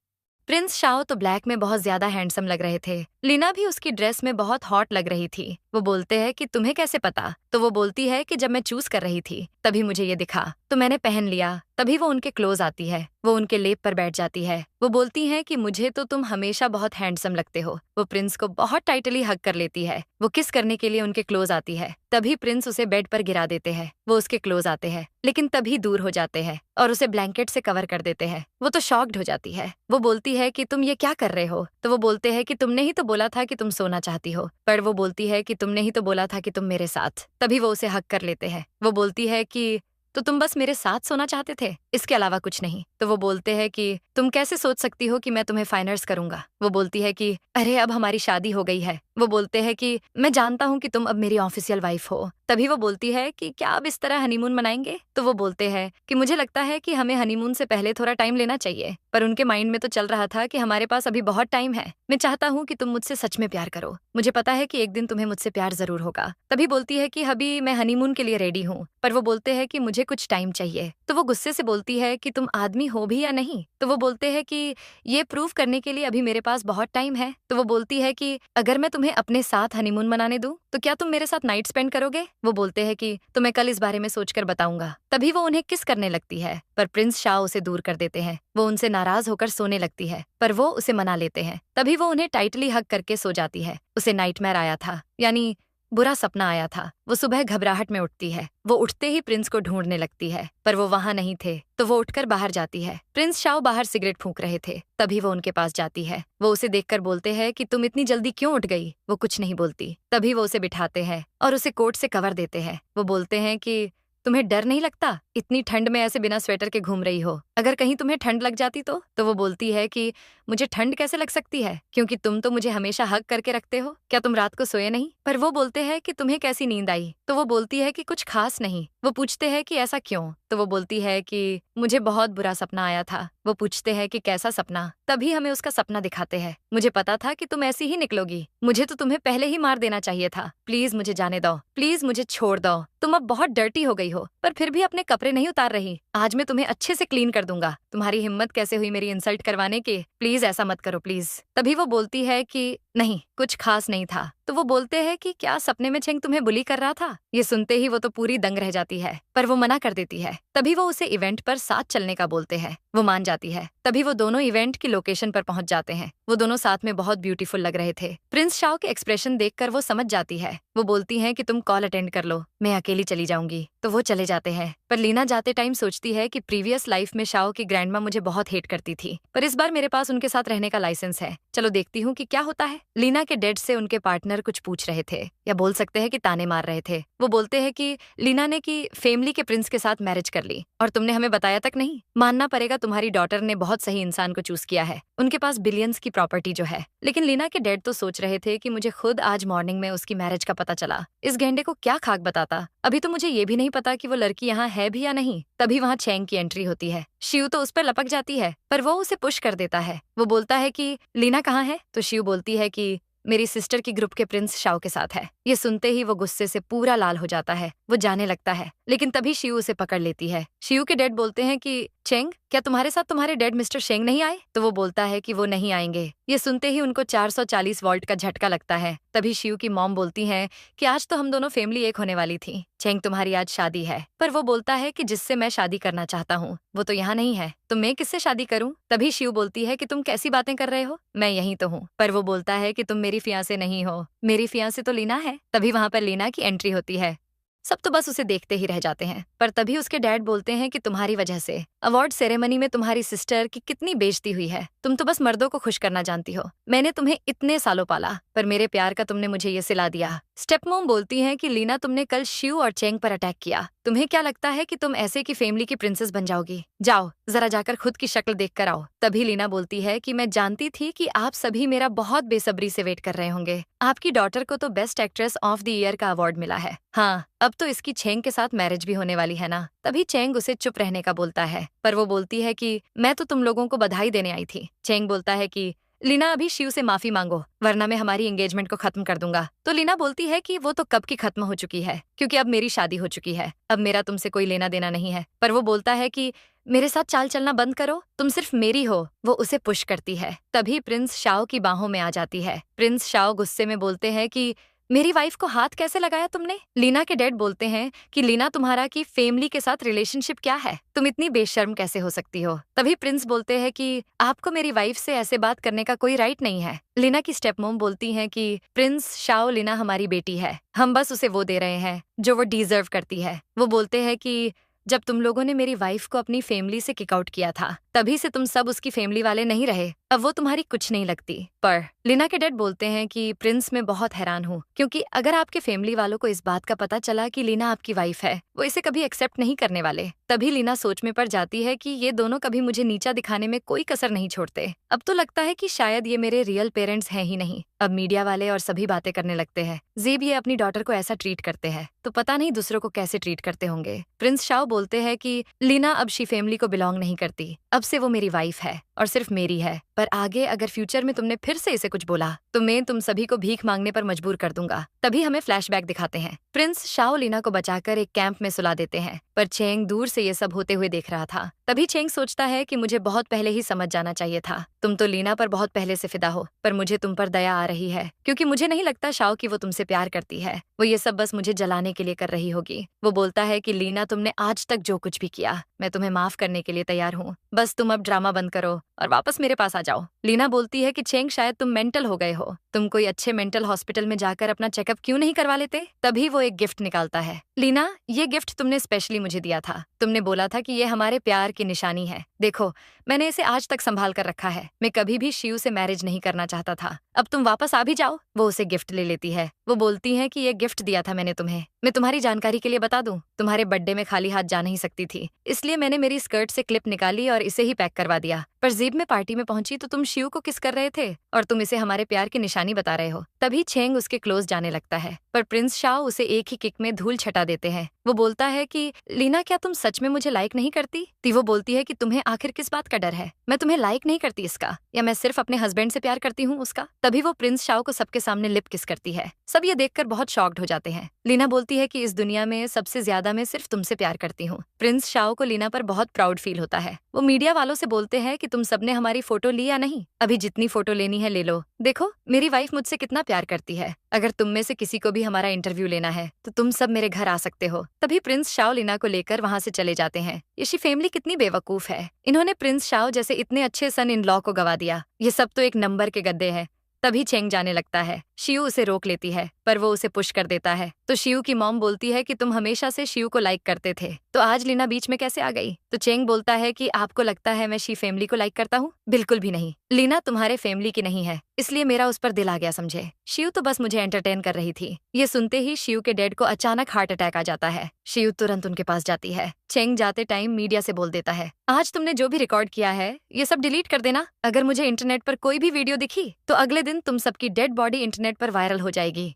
A: प्रिंस शाओ तो ब्लैक में बहुत ज्यादा हैंडसम लग रहे थे। लीना भी उसकी ड्रेस में बहुत हॉट लग रही थी। वो बोलते हैं कि तुम्हें कैसे पता? तो वो बोलती है कि जब मैं चूज कर रही थी तभी मुझे ये दिखा तो मैंने पहन लिया। तभी वो उनके क्लोज आती है। वो उनके लेप पर बैठ जाती है। वो बोलती है कि मुझे तो तुम हमेशा बहुत हैंडसम लगते हो। वो प्रिंस को बहुत टाइटली हग कर लेती है। वो किस करने के लिए उनके क्लोज आती है। तभी प्रिंस उसे बेड पर गिरा देते हैं। वो उसके क्लोज आते हैं लेकिन तभी दूर हो जाते हैं और उसे ब्लैंकेट से कवर कर देते हैं। वो तो शॉक्ड हो जाती है। वो बोलती है कि तुम ये क्या कर रहे हो? तो वो बोलते हैं कि तुमने ही तो बोला था कि तुम सोना चाहती हो। पर वो बोलती है कि तुमने ही तो बोला था कि तुम मेरे साथ। तभी वो उसे हक कर लेते हैं। वो बोलती है कि तो तुम बस मेरे साथ सोना चाहते थे, इसके अलावा कुछ नहीं? तो वो बोलते हैं कि तुम कैसे सोच सकती हो कि मैं तुम्हें फाइनर्स करूंगा? वो बोलती है कि अरे अब हमारी शादी हो गई है। वो बोलते हैं कि मैं जानता हूँ कि तुम अब मेरी ऑफिशियल वाइफ हो। तभी वो बोलती है कि क्या अब इस तरह हनीमून मनाएंगे? तो वो बोलते हैं कि मुझे लगता है कि हमें हनीमून से पहले थोड़ा टाइम लेना चाहिए। पर उनके माइंड में तो चल रहा था कि हमारे पास अभी बहुत टाइम है। मैं चाहता हूँ कि तुम मुझसे सच में प्यार करो। मुझे पता है कि एक दिन तुम्हें मुझसे प्यार जरूर होगा। तभी बोलती है कि अभी मैं हनीमून के लिए रेडी हूँ। पर वो बोलते हैं कि मुझे कुछ टाइम चाहिए। तो वो गुस्से से बोलती है कि तुम आदमी हो भी या नहीं? तो वो बोलते हैं कि ये प्रूव करने के लिए अभी मेरे पास बहुत टाइम है। तो वो बोलती है कि अगर मैं तुम्हें अपने साथ हनीमून मनाने दूं तो क्या तुम मेरे साथ नाइट स्पेंड करोगे? वो बोलते हैं कि तो मैं कल इस बारे में सोचकर बताऊंगा। तभी वो उन्हें किस करने लगती है पर प्रिंस शाओ उसे दूर कर देते हैं। वो उनसे नाराज होकर सोने लगती है पर वो उसे मना लेते हैं। तभी वो उन्हें टाइटली हग करके सो जाती है। उसे नाइटमेयर आया था, यानी बुरा सपना आया था। वो सुबह घबराहट में उठती है। वो उठते ही प्रिंस को ढूंढने लगती है पर वो वहां नहीं थे। तो वो उठकर बाहर जाती है। प्रिंस शाओ बाहर सिगरेट फूंक रहे थे। तभी वो उनके पास जाती है। वो उसे देखकर बोलते हैं कि तुम इतनी जल्दी क्यों उठ गई? वो कुछ नहीं बोलती। तभी वो उसे बिठाते हैं और उसे कोट से कवर देते हैं। वो बोलते हैं कि तुम्हें डर नहीं लगता? इतनी ठंड में ऐसे बिना स्वेटर के घूम रही हो, अगर कहीं तुम्हें ठंड लग जाती तो? तो वो बोलती है कि मुझे ठंड कैसे लग सकती है, क्योंकि तुम तो मुझे हमेशा हग करके रखते हो। क्या तुम रात को सोए नहीं? पर वो बोलते हैं कि तुम्हें कैसी नींद आई? तो वो बोलती है कि कुछ खास नहीं। वो पूछते हैं कि ऐसा क्यों? तो वो बोलती है कि मुझे बहुत बुरा सपना आया था। वो पूछते हैं कि कैसा सपना? तभी हमें उसका सपना दिखाते हैं। मुझे पता था कि तुम ऐसी ही निकलोगी। मुझे तो तुम्हें पहले ही मार देना चाहिए था। प्लीज मुझे जाने दो, प्लीज मुझे छोड़ दो। तुम अब बहुत डर्टी हो गई हो पर फिर भी अपने कपड़े नहीं उतार रही। आज मैं तुम्हें अच्छे से क्लीन कर दूंगा। तुम्हारी हिम्मत कैसे हुई मेरी इंसल्ट करवाने की? प्लीज ऐसा मत करो प्लीज। तभी वो बोलती है कि नहीं, कुछ खास नहीं था। तो वो बोलते हैं कि क्या सपने में चेंग तुम्हें बुली कर रहा था? ये सुनते ही वो तो पूरी दंग रह जाती है पर वो मना कर देती है। तभी वो उसे इवेंट पर साथ चलने का बोलते हैं। वो मान जाती है। तभी वो दोनों इवेंट की लोकेशन पर पहुंच जाते हैं। वो दोनों साथ में बहुत ब्यूटीफुल लग रहे थे। प्रिंस शाओ के एक्सप्रेशन देखकर वो समझ जाती है। वो बोलती हैं कि तुम कॉल अटेंड कर लो, मैं अकेली चली जाऊंगी। तो वो चले जाते हैं। पर लीना जाते टाइम सोचती है कि प्रीवियस लाइफ में शाओ की ग्रैंडमा मुझे बहुत हेट करती थी, पर इस बार मेरे पास उनके साथ रहने का लाइसेंस है। चलो देखती हूँ कि क्या होता है। लीना के डेड से उनके पार्टनर कुछ पूछ रहे थे, या बोल सकते हैं कि ताने मार रहे थे। वो बोलते हैं कि लीना ने की फैमिली के प्रिंस के साथ मैरिज कर ली और तुमने हमें बताया तक नहीं। मानना पड़ेगा तुम्हारी डॉटर ने बहुत सही इंसान को चूज किया है, उनके पास बिलियंस की प्रॉपर्टी जो है। लेकिन लीना के डैड तो सोच रहे थे कि मुझे खुद आज मॉर्निंग में उसकी मैरिज का पता चला। इस गेंडे को क्या खाक बताता। अभी तो मुझे ये भी नहीं पता कि वो लड़की यहाँ है भी या नहीं। तभी वहाँ चैंग की एंट्री होती है। शिव तो उस पर लपक जाती है, पर वो उसे पुश कर देता है। वो बोलता है कि लीना कहाँ है, तो शिव बोलती है कि मेरी सिस्टर की ग्रुप के प्रिंस शाओ के साथ है। ये सुनते ही वो गुस्से से पूरा लाल हो जाता है। वो जाने लगता है, लेकिन तभी शिव उसे पकड़ लेती है। शिव के डैड बोलते हैं कि चेंग, क्या तुम्हारे साथ तुम्हारे डैड मिस्टर शेंग नहीं आए? तो वो बोलता है कि वो नहीं आएंगे। ये सुनते ही उनको 440 वोल्ट का झटका लगता है। तभी शिव की मॉम बोलती हैं कि आज तो हम दोनों फैमिली एक होने वाली थी। चेंग, तुम्हारी आज शादी है। पर वो बोलता है कि जिससे मैं शादी करना चाहता हूँ वो तो यहाँ नहीं है, तो मैं किससे शादी करूँ? तभी शिव बोलती है कि तुम कैसी बातें कर रहे हो, मैं यहीं तो हूँ। पर वो बोलता है कि तुम मेरी फियांसे नहीं हो, मेरी फियांसे तो लीना है। तभी वहां पर लीना की एंट्री होती है। सब तो बस उसे देखते ही रह जाते हैं, पर तभी उसके डैड बोलते हैं कि तुम्हारी वजह से अवार्ड सेरेमनी में तुम्हारी सिस्टर की कितनी बेइज्जती हुई है। तुम तो बस मर्दों को खुश करना जानती हो। मैंने तुम्हें इतने सालों पाला, पर मेरे प्यार का तुमने मुझे ये सिला दिया। स्टेपमॉम बोलती हैं कि लीना, तुमने कल शिव और चेंग पर अटैक किया। तुम्हें क्या लगता है कि तुम ऐसे की फैमिली की प्रिंसेस बन जाओगी? जाओ जरा जाकर खुद की शक्ल देख कर आओ। तभी लीना बोलती है कि मैं जानती थी कि आप सभी मेरा बहुत बेसब्री से वेट कर रहे होंगे। आपकी डॉटर को तो best actress of the year का अवार्ड मिला है। हाँ, अब तो इसकी चेंग के साथ मैरिज भी होने वाली है ना। तभी चेंग उसे चुप रहने का बोलता है, पर वो बोलती है कि मैं तो तुम लोगों को बधाई देने आई थी। चेंग बोलता है कि लीना, अभी शिव से माफी मांगो, वरना मैं हमारी एंगेजमेंट को खत्म कर दूंगा। तो लीना बोलती है कि वो तो कब की खत्म हो चुकी है, क्योंकि अब मेरी शादी हो चुकी है। अब मेरा तुमसे कोई लेना देना नहीं है। पर वो बोलता है कि मेरे साथ चाल चलना बंद करो, तुम सिर्फ मेरी हो। वो उसे पुश करती है। तभी प्रिंस शाओ की बाहों में आ जाती है। प्रिंस शाओ गुस्से में बोलते हैं कि मेरी वाइफ को हाथ कैसे लगाया तुमने? लीना के डैड बोलते हैं कि लीना, तुम्हारा की फैमिली के साथ रिलेशनशिप क्या है? तुम इतनी बेशर्म कैसे हो सकती हो? तभी प्रिंस बोलते हैं कि आपको मेरी वाइफ से ऐसे बात करने का कोई राइट नहीं है। लीना की स्टेपमॉम बोलती हैं कि प्रिंस शाओ, लीना हमारी बेटी है, हम बस उसे वो दे रहे हैं जो वो डिजर्व करती है। वो बोलते हैं कि जब तुम लोगों ने मेरी वाइफ को अपनी फैमिली से किक आउट किया था, तभी से तुम सब उसकी फैमिली वाले नहीं रहे। अब वो तुम्हारी कुछ नहीं लगती। पर लीना के डैड बोलते हैं कि प्रिंस, मैं बहुत हैरान हूँ, क्योंकि अगर आपके फैमिली वालों को इस बात का पता चला कि लीना आपकी वाइफ है, वो इसे कभी एक्सेप्ट नहीं करने वाले। तभी लीना सोच में पड़ जाती है कि ये दोनों कभी मुझे नीचा दिखाने में कोई कसर नहीं छोड़ते। अब तो लगता है कि शायद ये मेरे रियल पेरेंट्स हैं ही नहीं। अब मीडिया वाले और सभी बातें करने लगते हैं। ज़ेब ये अपनी डॉटर को ऐसा ट्रीट करते हैं, तो पता नहीं दूसरों को कैसे ट्रीट करते होंगे। प्रिंस शाओ बोलते हैं कि लीना अब शी फैमिली को बिलोंग नहीं करती, अब से वो मेरी वाइफ है और सिर्फ मेरी है। पर आगे अगर फ्यूचर में तुमने फिर से इसे कुछ बोला तो मैं तुम सभी को भीख मांगने पर मजबूर कर दूंगा। तभी हमें फ्लैशबैक दिखाते हैं। प्रिंस शाओ लीना को बचाकर एक कैंप में सुला देते हैं, पर चेंग दूर से ये सब होते हुए देख रहा था। तभी चेंग सोचता है कि मुझे बहुत पहले ही समझ जाना चाहिए था। तुम तो लीना पर बहुत पहले से फिदा हो, पर मुझे तुम पर दया आ रही है, क्योंकि मुझे नहीं लगता शाओ कि वो तुमसे प्यार करती है। वो ये सब बस मुझे जलाने के लिए कर रही होगी। वो बोलता है कि लीना, तुमने आज तक जो कुछ भी किया, मैं तुम्हें माफ करने के लिए तैयार हूँ। बस तुम अब ड्रामा बंद करो और वापस मेरे पास आ जाओ। लीना बोलती है कि चेंग, शायद तुम मेंटल हो गए हो। तुम कोई अच्छे मेंटल हॉस्पिटल में जाकर अपना चेकअप क्यों नहीं करवा लेते? तभी वो एक गिफ्ट निकालता है। लीना, ये गिफ्ट तुमने स्पेशली मुझे दिया था। तुमने बोला था कि ये हमारे प्यार की निशानी है। देखो, मैंने इसे आज तक संभाल कर रखा है। मैं कभी भी शिव से मैरिज नहीं करना चाहता था। अब तुम वापस आ भी जाओ। वो उसे गिफ्ट ले लेती है। वो बोलती है कि ये गिफ्ट दिया था मैंने तुम्हें। मैं तुम्हारी जानकारी के लिए बता दूं, तुम्हारे बर्थडे में खाली हाथ जा नहीं सकती थी, इसलिए मैंने मेरी स्कर्ट से क्लिप निकाली और इसे ही पैक करवा दिया। पर ज़ेब में पार्टी में पहुंची तो तुम शिव को किस कर रहे थे और तुम इसे हमारे प्यार की निशानी बता रहे हो। तभी चेंग उसके क्लोज जाने लगता है, पर प्रिंस शाओ उसे एक ही किक में धूल छटा देते हैं। वो बोलता है कि लीना, क्या तुम सच में मुझे लाइक नहीं करती? तो वो बोलती है कि तुम्हें आखिर किस बात का डर है? मैं तुम्हें लाइक नहीं करती इसका, या मैं सिर्फ अपने हस्बैंड से प्यार करती हूँ उसका? तभी वो प्रिंस शाओ को सबके सामने लिप किस करती है। सब ये देखकर बहुत शॉक्ड हो जाते हैं। लीना बोलती है कि इस दुनिया में सबसे ज्यादा मैं सिर्फ तुमसे प्यार करती हूँ। प्रिंस शाओ को लीना पर बहुत प्राउड फील होता है। वो मीडिया वालों से बोलते हैं कि तुम सबने हमारी फोटो ली या नहीं? अभी जितनी फोटो लेनी है ले लो। देखो, मेरी वाइफ मुझसे कितना प्यार करती है। अगर तुम में से किसी को भी हमारा इंटरव्यू लेना है तो तुम सब मेरे घर आ सकते हो। तभी प्रिंस शाओ लीना को लेकर वहां से चले जाते हैं। ये फैमिली कितनी बेवकूफ है। इन्होंने प्रिंस शाओ जैसे इतने अच्छे सन इन लॉ को गवा दिया। ये सब तो एक नंबर के गद्दे हैं। तभी चेंग जाने लगता है। शियू उसे रोक लेती है पर वो उसे पुश कर देता है। तो शियू की मॉम बोलती है कि तुम हमेशा से शियू को लाइक करते थे, तो आज लीना बीच में कैसे आ गई? तो चेंग बोलता है कि आपको लगता है मैं शी फैमिली को लाइक करता हूँ? बिल्कुल भी नहीं। लीना तुम्हारे फैमिली की नहीं है, इसलिए मेरा उस पर दिल आ गया, समझे? शियू तो बस मुझे एंटरटेन कर रही थी। ये सुनते ही शियू के डैड को अचानक हार्ट अटैक आ जाता है। शियू तुरंत उनके पास जाती है। चेंग जाते टाइम मीडिया से बोल देता है, आज तुमने जो भी रिकॉर्ड किया है ये सब डिलीट कर देना। अगर मुझे इंटरनेट पर कोई भी वीडियो दिखी तो अगले दिन तुम सबकी डेड बॉडी इंटरनेट पर वायरल हो जाएगी।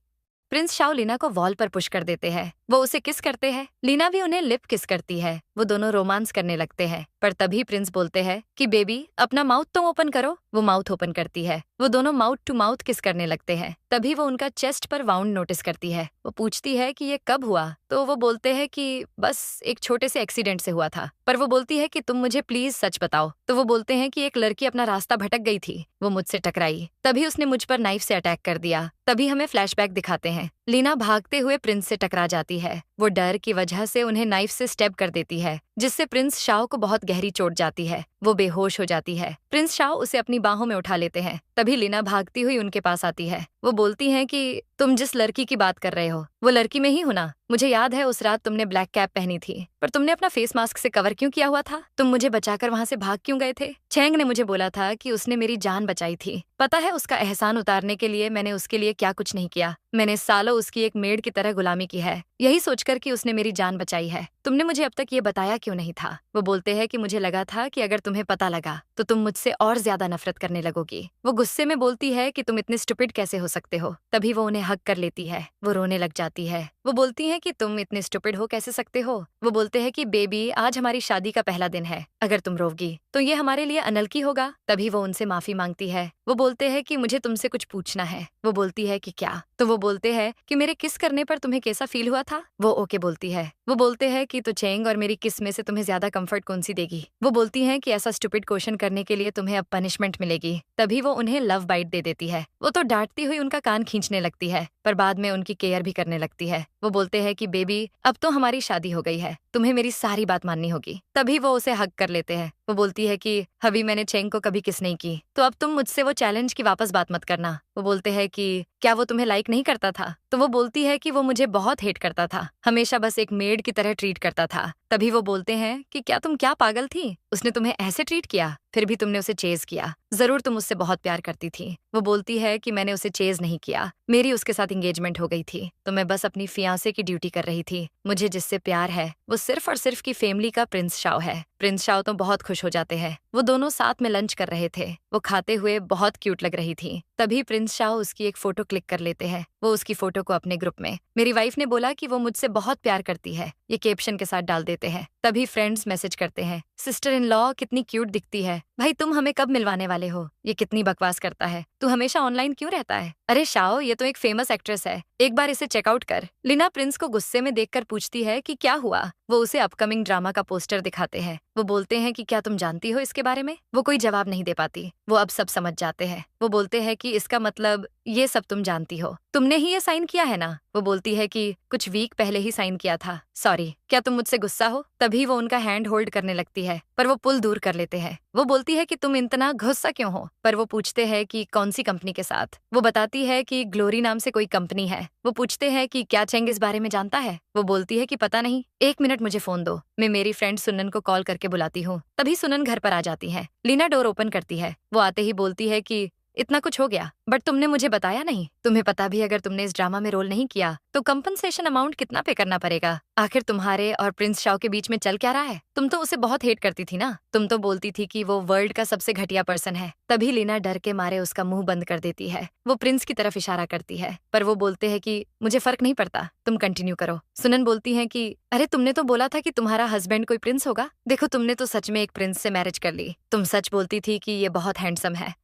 A: प्रिंस शाओ लीना को वॉल पर पुश कर देते हैं। वो उसे किस करते हैं। लीना भी उन्हें लिप किस करती है। वो दोनों रोमांस करने लगते हैं पर तभी प्रिंस बोलते हैं कि बेबी अपना माउथ तो ओपन करो। वो माउथ ओपन करती है। वो दोनों माउथ टू माउथ किस करने लगते हैं। तभी वो उनका चेस्ट पर वाउंड नोटिस करती है। वो पूछती है कि ये कब हुआ? तो वो बोलते हैं कि बस एक छोटे से एक्सीडेंट से हुआ था। पर वो बोलती है कि तुम मुझे प्लीज सच बताओ। तो वो बोलते हैं कि एक लड़की अपना रास्ता भटक गई थी, वो मुझसे टकराई, तभी उसने मुझ पर नाइफ से अटैक कर दिया। तभी हमें फ्लैशबैक दिखाते हैं। लीना भागते हुए प्रिंस से टकरा जाती है। वो डर की वजह से उन्हें नाइफ से स्टैब कर देती है, जिससे प्रिंस शाओ को बहुत गहरी चोट जाती है। वो बेहोश हो जाती है। प्रिंस शाओ उसे अपनी बाहों में उठा लेते हैं। तभी लीना भागती हुई उनके पास आती है। वो बोलती हैं कि तुम जिस लड़की की बात कर रहे हो वो लड़की में ही हो ना? मुझे याद है उस रात तुमने ब्लैक कैप पहनी थी, पर तुमने अपना फेस मास्क से कवर क्यों किया हुआ था? तुम मुझे बचाकर वहाँ से भाग क्यों गए थे? चेंग ने मुझे बोला था कि उसने मेरी जान बचाई थी। पता है उसका एहसान उतारने के लिए मैंने उसके लिए क्या कुछ नहीं किया। मैंने सालों उसकी एक मेड की तरह गुलामी की है, यही सोचकर कि उसने मेरी जान बचाई है। तुमने मुझे अब तक ये बताया क्यों नहीं था? वो बोलते हैं कि मुझे लगा था कि अगर तुम्हें पता लगा तो तुम मुझसे और ज्यादा नफरत करने लगोगी। वो गुस्से में बोलती है कि तुम इतने स्टूपिड कैसे हो सकते हो। तभी वो उन्हें हक कर लेती है। वो रोने लग जाती है। वो बोलती है कि तुम इतने स्टूपिड हो कैसे सकते हो। वो बोलते हैं कि बेबी आज हमारी शादी का पहला दिन है, अगर तुम रोगी तो ये हमारे लिए अनलकी होगा। तभी वो उनसे माफी मांगती है। वो बोलते हैं कि मुझे तुमसे कुछ पूछना है। वो बोलती है कि क्या? तो वो बोलते हैं कि मेरे किस करने पर तुम्हें कैसा फील हुआ था? वो ओके बोलती है। वो बोलते हैं कि तो चेंग और मेरी किस में से तुम्हें ज्यादा कंफर्ट कौन सी देगी? वो बोलती हैं कि ऐसा स्टूपिड क्वेश्चन करने के लिए तुम्हें अब पनिशमेंट मिलेगी। तभी वो उन्हें लव बाइट दे देती है। वो तो डांटती हुई उनका कान खींचने लगती है पर बाद में उनकी केयर भी करने लगती है। वो बोलते हैं कि बेबी अब तो हमारी शादी हो गई है, तुम्हें मेरी सारी बात माननी होगी। तभी वो उसे हग कर लेते हैं। वो बोलती है कि अभी मैंने चेंग को कभी किस नहीं की, तो अब तुम मुझसे वो चैलेंज की वापस बात मत करना। वो बोलते हैं कि क्या वो तुम्हें लाइक नहीं करता था? तो वो बोलती है कि वो मुझे बहुत हेट करता था, हमेशा बस एक मेड की तरह ट्रीट करता था। तभी वो बोलते हैं कि क्या तुम क्या पागल थी? उसने तुम्हें ऐसे ट्रीट किया, फिर भी तुमने उसे चेज किया। जरूर तुम उससे बहुत प्यार करती थी। वो बोलती है कि मैंने उसे चेज नहीं किया, मेरी उसके साथ एंगेजमेंट हो गई थी, तो मैं बस अपनी फियांसे की ड्यूटी कर रही थी। मुझे जिससे प्यार है वो सिर्फ और सिर्फ की फैमिली का प्रिंस शाओ है। प्रिंस शाओ तो बहुत खुश हो जाते हैं। वो दोनों साथ में लंच कर रहे थे। वो खाते हुए बहुत क्यूट लग रही थी। तभी प्रिंस शाओ उसकी एक फोटो क्लिक कर लेते हैं। वो उसकी फोटो को अपने ग्रुप में मेरी वाइफ ने बोला कि वो मुझसे बहुत प्यार करती है, ये कैप्शन के साथ डाल देते हैं। तभी फ्रेंड्स मैसेज करते हैं, सिस्टर इन लॉ कितनी क्यूट दिखती है, भाई तुम हमें कब मिलवाने वाले हो? ये कितनी बकवास करता है, तू हमेशा ऑनलाइन क्यों रहता है? अरे शाओ ये तो एक फेमस एक्ट्रेस है, एक बार इसे चेकआउट कर। लीना प्रिंस को गुस्से में देखकर पूछती है कि क्या हुआ। वो उसे अपकमिंग ड्रामा का पोस्टर दिखाते हैं। वो बोलते हैं कि क्या तुम जानती हो इसके बारे में? वो कोई जवाब नहीं दे पाती। वो अब सब समझ जाते हैं। वो बोलते हैं कि इसका मतलब ये सब तुम जानती हो, तुमने ही ये साइन किया है ना? वो बोलती है कि कुछ वीक पहले ही साइन किया था, सॉरी। क्या तुम मुझसे गुस्सा हो? तभी वो उनका हैंड होल्ड करने लगती है पर वो पुल दूर कर लेते हैं। वो बोलती है कि तुम इतना गुस्सा क्यों हो? पर वो पूछते हैं कि कौन सी कंपनी के साथ? वो बताती है कि ग्लोरी नाम से कोई कंपनी है। वो पूछते हैं कि क्या चेंग इस बारे में जानता है? वो बोलती है कि पता नहीं, 1 मिनट मुझे फोन दो, मैं मेरी फ्रेंड सुनन को कॉल करके बुलाती हूँ। तभी सुनन घर पर आ जाती है। लीना डोर ओपन करती है। वो आते ही बोलती है कि इतना कुछ हो गया बट तुमने मुझे बताया नहीं। तुम्हें पता भी अगर तुमने इस ड्रामा में रोल नहीं किया तो कंपनसेशन अमाउंट कितना पे करना पड़ेगा? आखिर तुम्हारे और प्रिंस शाओ के बीच में चल क्या रहा है? तुम तो उसे बहुत हेट करती थी ना? तुम तो बोलती थी कि वो वर्ल्ड का सबसे घटिया पर्सन है। तभी लीना डर के मारे उसका मुंह बंद कर देती है। वो प्रिंस की तरफ इशारा करती है पर वो बोलते हैं कि मुझे फर्क नहीं पड़ता, तुम कंटिन्यू करो। सुनन बोलती है कि अरे तुमने तो बोला था कि तुम्हारा हस्बैंड कोई प्रिंस होगा, देखो तुमने तो सच में एक प्रिंस से मैरिज कर ली। तुम सच बोलती थी कि ये बहुत हैंडसम है।